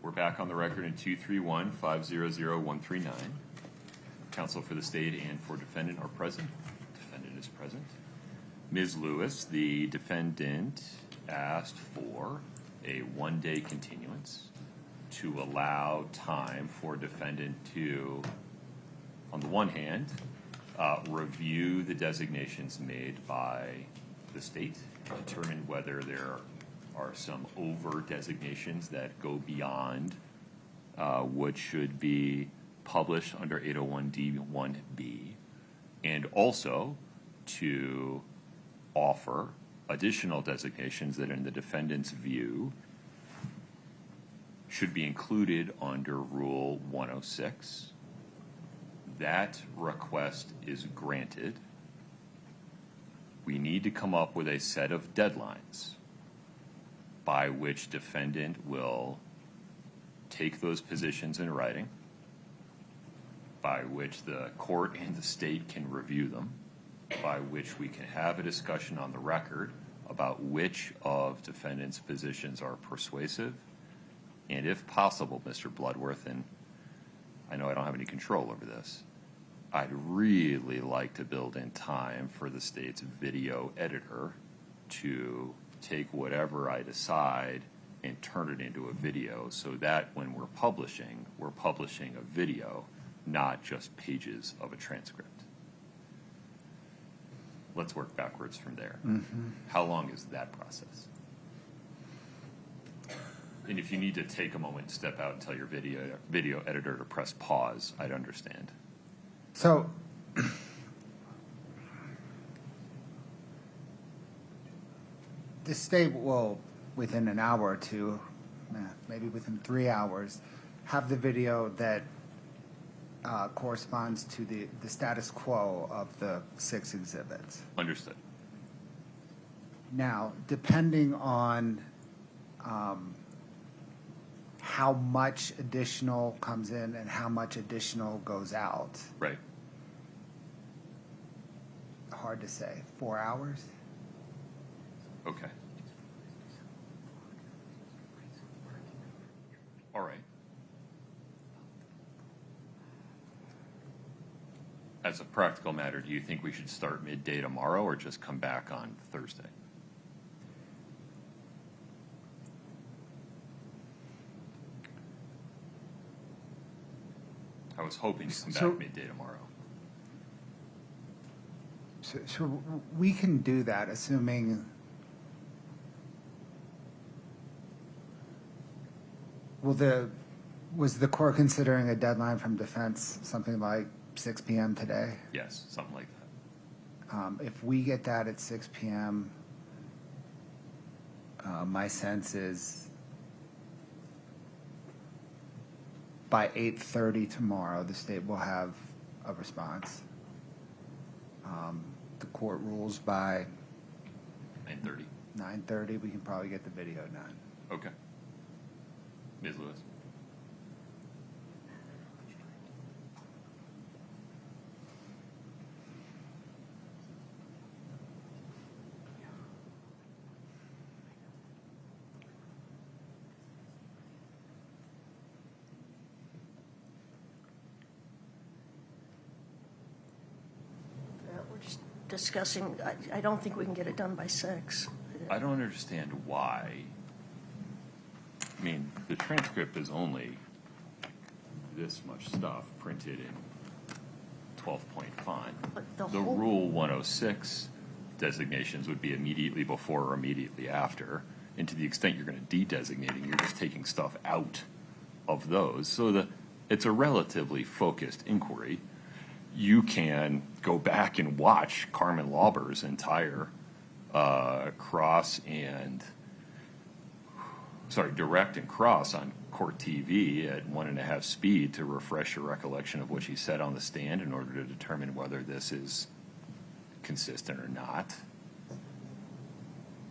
Speaker 1: We're back on the record in 231-500-139. Counsel for the state and for defendant are present. Defendant is present. Ms. Lewis, the defendant asked for a one-day continuance to allow time for defendant to, on the one hand, review the designations made by the state, determine whether there are some over designations that go beyond what should be published under 801D1B, and also to offer additional designations that in the defendant's view should be included under Rule 106. That request is granted. We need to come up with a set of deadlines by which defendant will take those positions in writing, by which the court and the state can review them, by which we can have a discussion on the record about which of defendant's positions are persuasive, and if possible, Mr. Bloodworth, and I know I don't have any control over this, I'd really like to build in time for the state's video editor to take whatever I decide and turn it into a video so that when we're publishing a video, not just pages of a transcript. Let's work backwards from there. Mm-hmm. How long is that process? And if you need to take a moment, step out and tell your video editor to press pause, I'd understand.
Speaker 3: So, the state will, within an hour or two, maybe within 3 hours, have the video that corresponds to the status quo of the 6 exhibits.
Speaker 1: Understood.
Speaker 3: Now, depending on how much additional comes in and how much additional goes out,
Speaker 1: Right.
Speaker 3: hard to say. 4 hours?
Speaker 1: Okay. All right. As a practical matter, do you think we should start midday tomorrow or just come back on Thursday? I was hoping to come back midday tomorrow.
Speaker 3: So we can do that, assuming was the court considering a deadline from defense something like 6 p.m. today?
Speaker 1: Yes, something like that.
Speaker 3: If we get that at 6 p.m., my sense is by 8:30 tomorrow, the state will have a response. The court rules by
Speaker 1: 9:30.
Speaker 3: 9:30. We can probably get the video done.
Speaker 1: Okay. Ms. Lewis.
Speaker 6: We're just discussing, I don't think we can get it done by 6.
Speaker 1: I don't understand why. I mean, the transcript is only this much stuff printed in 12-point font.
Speaker 6: But
Speaker 1: The Rule 106 designations would be immediately before or immediately after. And to the extent you're going to de-designating, you're just taking stuff out of those. So it's a relatively focused inquiry. You can go back and watch Carmen Lauber's entire direct and cross on Court TV at 1.5 speed to refresh your recollection of what she said on the stand in order to determine whether this is consistent or not.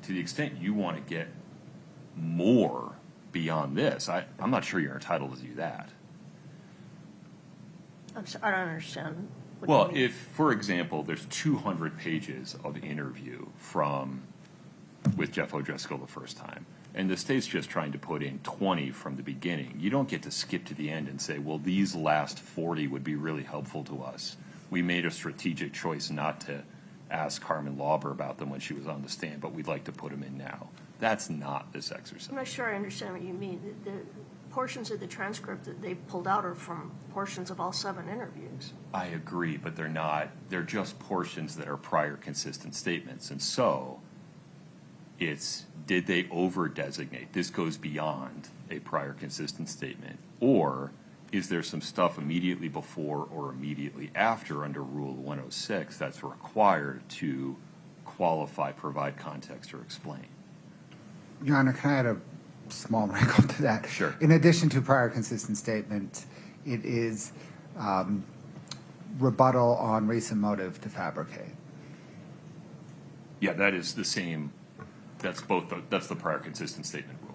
Speaker 1: To the extent you want to get more beyond this, I'm not sure you're entitled to do that.
Speaker 6: I'm sorry, I don't understand. What
Speaker 1: Well,
Speaker 6: you mean.
Speaker 1: if, for example, there's 200 pages of interview with Jeff O'Driscoll the first time, and the state's just trying to put in 20 from the beginning, you don't get to skip to the end and say, well, these last 40 would be really helpful to us. We made a strategic choice not to ask Carmen Lauber about them when she was on the stand, but we'd like to put them in now. That's not this exercise.
Speaker 6: I'm not sure I understand what you mean. The portions of the transcript that they pulled out are from portions of all 7 interviews.
Speaker 1: I agree, but they're not, they're just portions that are prior consistent statements. And so it's, did they over-designate? This goes beyond a prior consistent statement. Or is there some stuff immediately before or immediately after under Rule 106 that's required to qualify, provide context, or explain?
Speaker 3: Your Honor, can I add a small wrinkle to that?
Speaker 1: Sure.
Speaker 3: In addition to prior consistent statement, it is rebuttal on recent motive to fabricate.
Speaker 1: Yeah, that is the same, that's that's the prior consistent statement rule.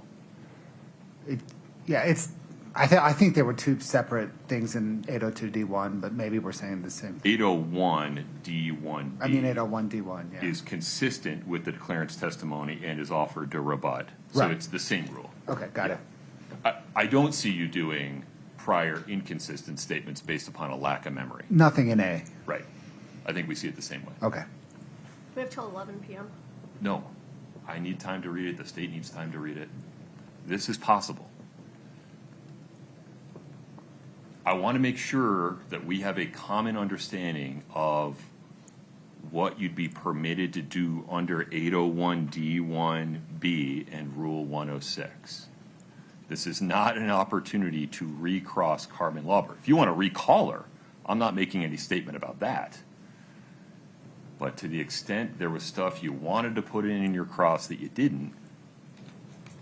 Speaker 3: I think there were 2 separate things in 802D1, but maybe we're saying the same.
Speaker 1: 801D1B.
Speaker 3: I mean 801D1, yeah.
Speaker 1: Is consistent with the declarant's testimony and is offered to rebut. So
Speaker 3: Right.
Speaker 1: it's the same rule.
Speaker 3: Okay, got it.
Speaker 1: I don't see you doing prior inconsistent statements based upon a lack of memory.
Speaker 3: Nothing in A.
Speaker 1: Right. I think we see it the same way.
Speaker 3: Okay.
Speaker 6: We have till 11 p.m.
Speaker 1: No, I need time to read it. The state needs time to read it. This is possible. I want to make sure that we have a common understanding of what you'd be permitted to do under 801D1B and Rule 106. This is not an opportunity to recross Carmen Lauber. If you want to recall her, I'm not making any statement about that. But to the extent there was stuff you wanted to put in your cross that you didn't,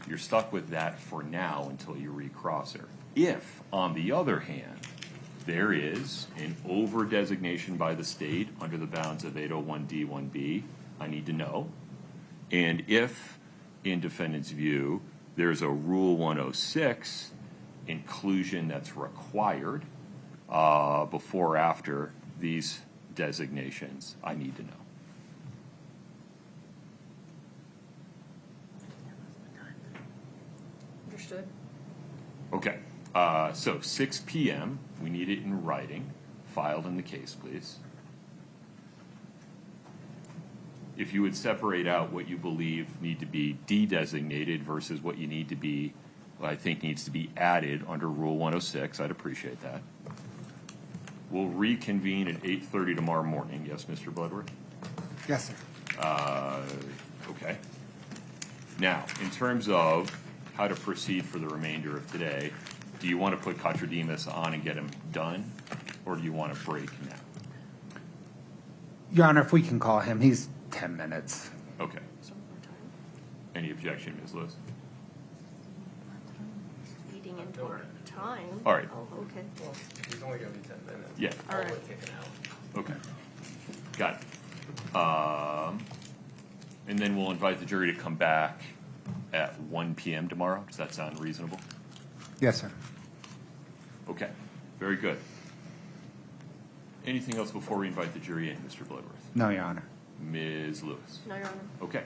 Speaker 1: you're stuck with that for now until you recross her. If, on the other hand, there is an over-designation by the state under the bounds of 801D1B, I need to know. And if, in defendant's view, there's a Rule 106 inclusion that's required before or after these designations, I need to know.
Speaker 6: Understood.
Speaker 1: Okay, so 6 p.m., we need it in writing, filed in the case, please. If you would separate out what you believe need to be de-designated versus what you need to be, what I think needs to be added under Rule 106, I'd appreciate that. We'll reconvene at 8:30 tomorrow morning. Yes, Mr. Bloodworth?
Speaker 3: Yes, sir.
Speaker 1: Okay. Now, in terms of how to proceed for the remainder of today, do you want to put Koutradimos on and get him done, or do you want to break now?
Speaker 3: Your Honor, if we can call him, he's 10 minutes.
Speaker 1: Okay. Any objection, Ms. Lewis?
Speaker 6: Eating into our time.
Speaker 1: All right.
Speaker 6: Oh, okay.
Speaker 4: Well, he's only gonna be 10 minutes.
Speaker 1: Yeah.
Speaker 6: All right.
Speaker 4: I'll take an hour.
Speaker 1: Okay. Got it. And then we'll invite the jury to come back at 1 p.m. tomorrow. Does that sound reasonable?
Speaker 3: Yes, sir.
Speaker 1: Okay. Very good. Anything else before we invite the jury in, Mr. Bloodworth?
Speaker 3: No, Your Honor.
Speaker 1: Ms. Lewis?
Speaker 6: No, Your Honor.
Speaker 1: Okay.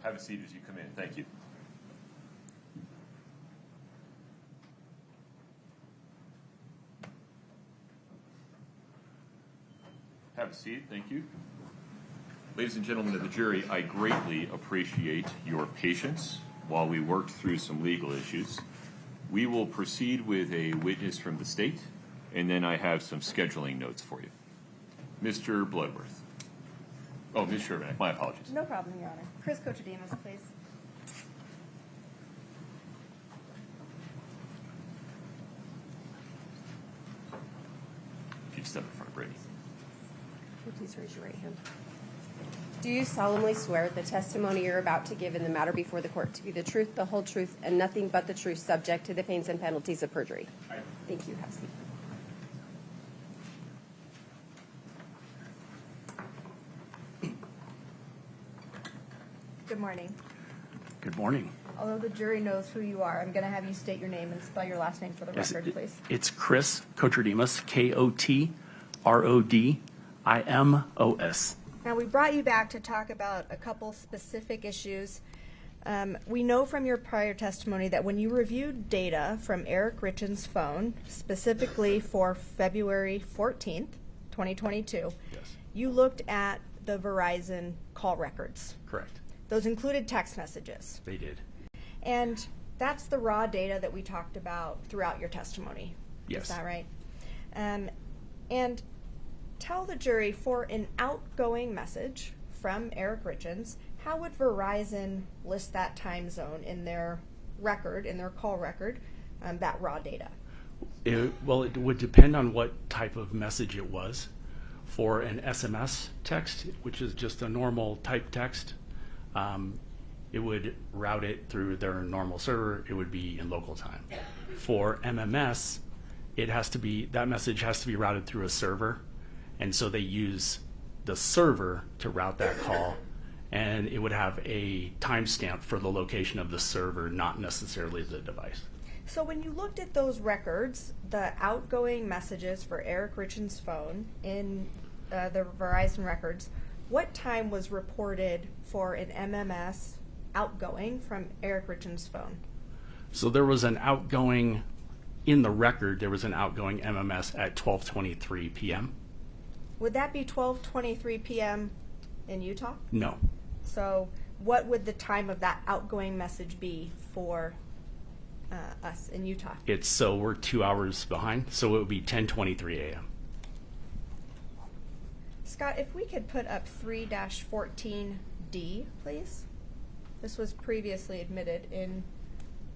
Speaker 1: Have a seat as you come in. Thank you. Have a seat. Thank you. Ladies and gentlemen of the jury, I greatly appreciate your patience while we worked through some legal issues. We will proceed with a witness from the state, and then I have some scheduling notes for you. Mr. Bloodworth. Oh, Ms. Sherman, my apologies.
Speaker 7: No problem, Your Honor. Chris Kochademus, please.
Speaker 1: If you'd step in front, Brady.
Speaker 8: Please raise your right hand. Do you solemnly swear the testimony you're about to give in the matter before the court to be the truth, the whole truth, and nothing but the truth, subject to the pains and penalties of perjury? Thank you. Have a seat.
Speaker 7: Good morning.
Speaker 9: Good morning.
Speaker 7: Although the jury knows who you are, I'm going to have you state your name and spell your last name for the record, please.
Speaker 9: It's Chris Kochademus, Kotrodimos.
Speaker 7: Now, we brought you back to talk about a couple specific issues. We know from your prior testimony that when you reviewed data from Eric Richins' phone, specifically for February 14th, 2022,
Speaker 9: Yes.
Speaker 7: you looked at the Verizon call records.
Speaker 9: Correct.
Speaker 7: Those included text messages.
Speaker 9: They did.
Speaker 7: And that's the raw data that we talked about throughout your testimony.
Speaker 9: Yes.
Speaker 7: Is that right? And tell the jury, for an outgoing message from Eric Richins, how would Verizon list that time zone in their record, in their call record, that raw data?
Speaker 9: Well, it would depend on what type of message it was. For an SMS text, which is just a normal type text, it would route it through their normal server. It would be in local time. For MMS, that message has to be routed through a server, and so they use the server to route that call, and it would have a timestamp for the location of the server, not necessarily the device.
Speaker 7: So when you looked at those records, the outgoing messages for Eric Richins' phone in the Verizon records, what time was reported for an MMS outgoing from Eric Richins' phone?
Speaker 9: So there was an outgoing, in the record, there was an outgoing MMS at 12:23 p.m.
Speaker 7: Would that be 12:23 p.m. in Utah?
Speaker 9: No.
Speaker 7: So what would the time of that outgoing message be for us in Utah?
Speaker 9: We're 2 hours behind, so it would be 10:23 a.m.
Speaker 7: Scott, if we could put up 3-14D, please. This was previously admitted in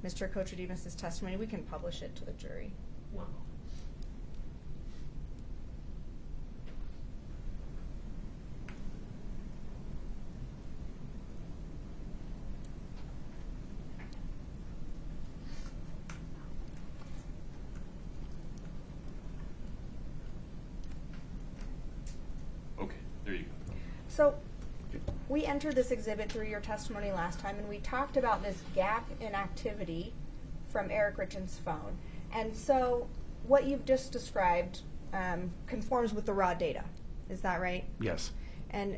Speaker 7: Mr. Kochademus' testimony. We can publish it to the jury.
Speaker 1: Okay, there you go.
Speaker 7: So we entered this exhibit through your testimony last time, and we talked about this gap in activity from Eric Richins' phone. And so what you've just described conforms with the raw data. Is that right?
Speaker 9: Yes.
Speaker 7: And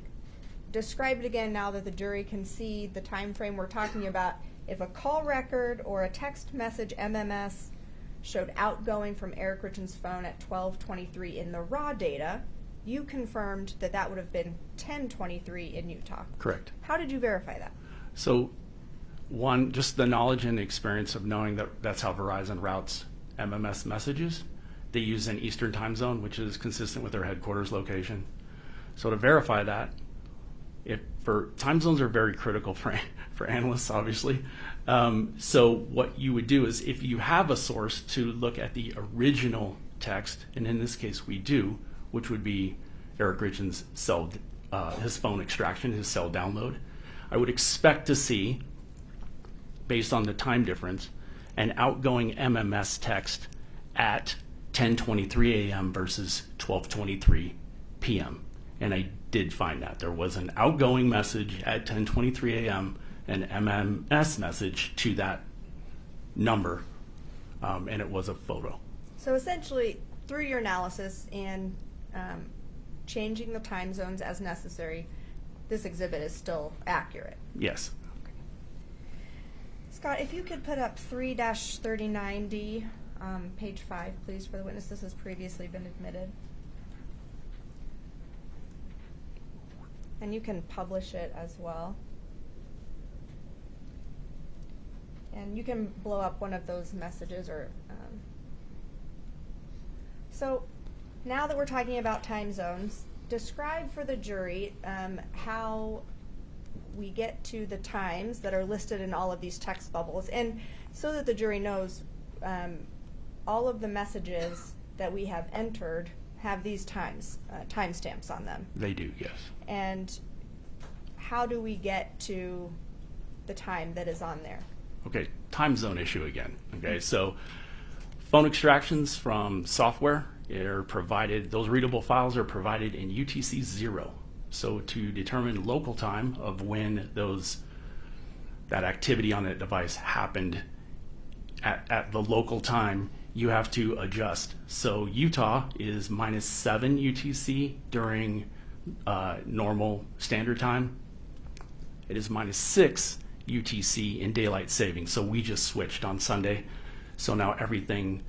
Speaker 7: describe it again now that the jury can see the time frame we're talking about. If a call record or a text message MMS showed outgoing from Eric Richins' phone at 12:23 in the raw data, you confirmed that that would have been 10:23 in Utah.
Speaker 9: Correct.
Speaker 7: How did you verify that?
Speaker 9: So, one, just the knowledge and experience of knowing that that's how Verizon routes MMS messages. They use an Eastern time zone, which is consistent with their headquarters location. So to verify that, time zones are very critical for analysts, obviously. So what you would do is, if you have a source to look at the original text, and in this case we do, which would be Eric Richins' his phone extraction, his cell download, I would expect to see, based on the time difference, an outgoing MMS text at 10:23 a.m. versus 12:23 p.m. And I did find that. There was an outgoing message at 10:23 a.m., an MMS message to that number, and it was a photo.
Speaker 7: So essentially, through your analysis and changing the time zones as necessary, this exhibit is still accurate.
Speaker 9: Yes.
Speaker 7: Okay. Scott, if you could put up 3-39D, page 5, please, for the witness. This has previously been admitted. And you can publish it as well. And you can blow up one of those messages or... So now that we're talking about time zones, describe for the jury how we get to the times that are listed in all of these text bubbles. And so that the jury knows, all of the messages that we have entered have these timestamps on them.
Speaker 9: They do, yes.
Speaker 7: And how do we get to the time that is on there?
Speaker 9: Okay, time zone issue again. Okay, so phone extractions from software are provided, those readable files are provided in UTC 0. So to determine local time of when that activity on that device happened at the local time, you have to adjust. So Utah is -7 UTC during normal standard time. It is -6 UTC in daylight savings. So we just switched on Sunday. So now everything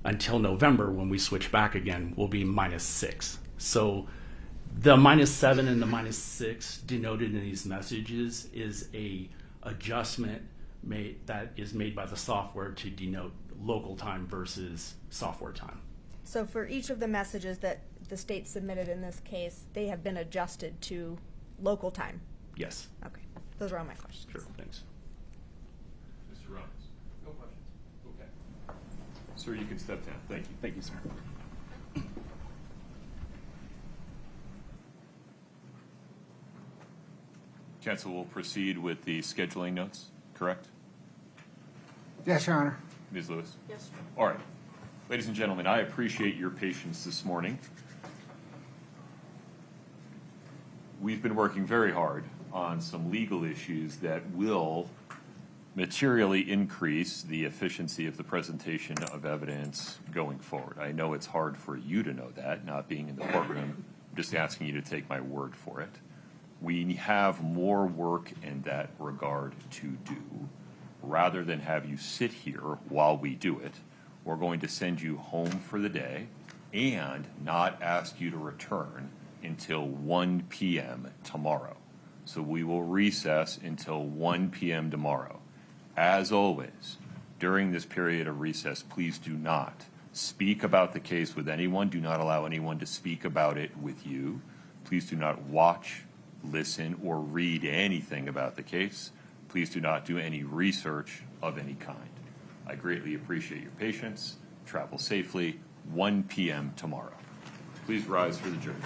Speaker 9: until November, when we switch back again, will be -6. So the -7 and the -6 denoted in these messages is a adjustment that is made by the software to denote local time versus software time.
Speaker 7: So for each of the messages that the state submitted in this case, they have been adjusted to local time?
Speaker 9: Yes.
Speaker 7: Okay, those are all my questions.
Speaker 9: Sure, thanks.
Speaker 1: Mr. Ramos?
Speaker 4: No questions.
Speaker 1: Okay. Sir, you can step down. Thank you.
Speaker 9: Thank you, sir.
Speaker 1: Counsel will proceed with the scheduling notes, correct?
Speaker 3: Yes, Your Honor.
Speaker 1: Ms. Lewis?
Speaker 6: Yes.
Speaker 1: All right. Ladies and gentlemen, I appreciate your patience this morning. We've been working very hard on some legal issues that will materially increase the efficiency of the presentation of evidence going forward. I know it's hard for you to know that, not being in the courtroom. I'm just asking you to take my word for it. We have more work in that regard to do. Rather than have you sit here while we do it, we're going to send you home for the day and not ask you to return until 1 p.m. tomorrow. So we will recess until 1 p.m. tomorrow. As always, during this period of recess, please do not speak about the case with anyone. Do not allow anyone to speak about it with you. Please do not watch, listen, or read anything about the case. Please do not do any research of any kind. I greatly appreciate your patience. Travel safely. 1 p.m. tomorrow. Please rise for the jury.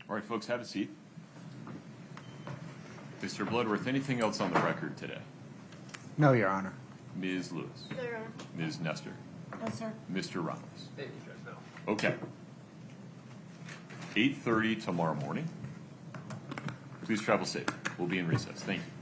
Speaker 1: All right, folks, have a seat. Mr. Bloodworth, anything else on the record today?
Speaker 3: No, Your Honor.
Speaker 1: Ms. Lewis?
Speaker 6: No, Your Honor.
Speaker 1: Ms. Nestor?
Speaker 2: No, sir.
Speaker 1: Mr. Ramos?
Speaker 4: Thank you, Judge. No.
Speaker 1: Okay. 8:30 tomorrow morning. Please travel safe. We'll be in recess. Thank you.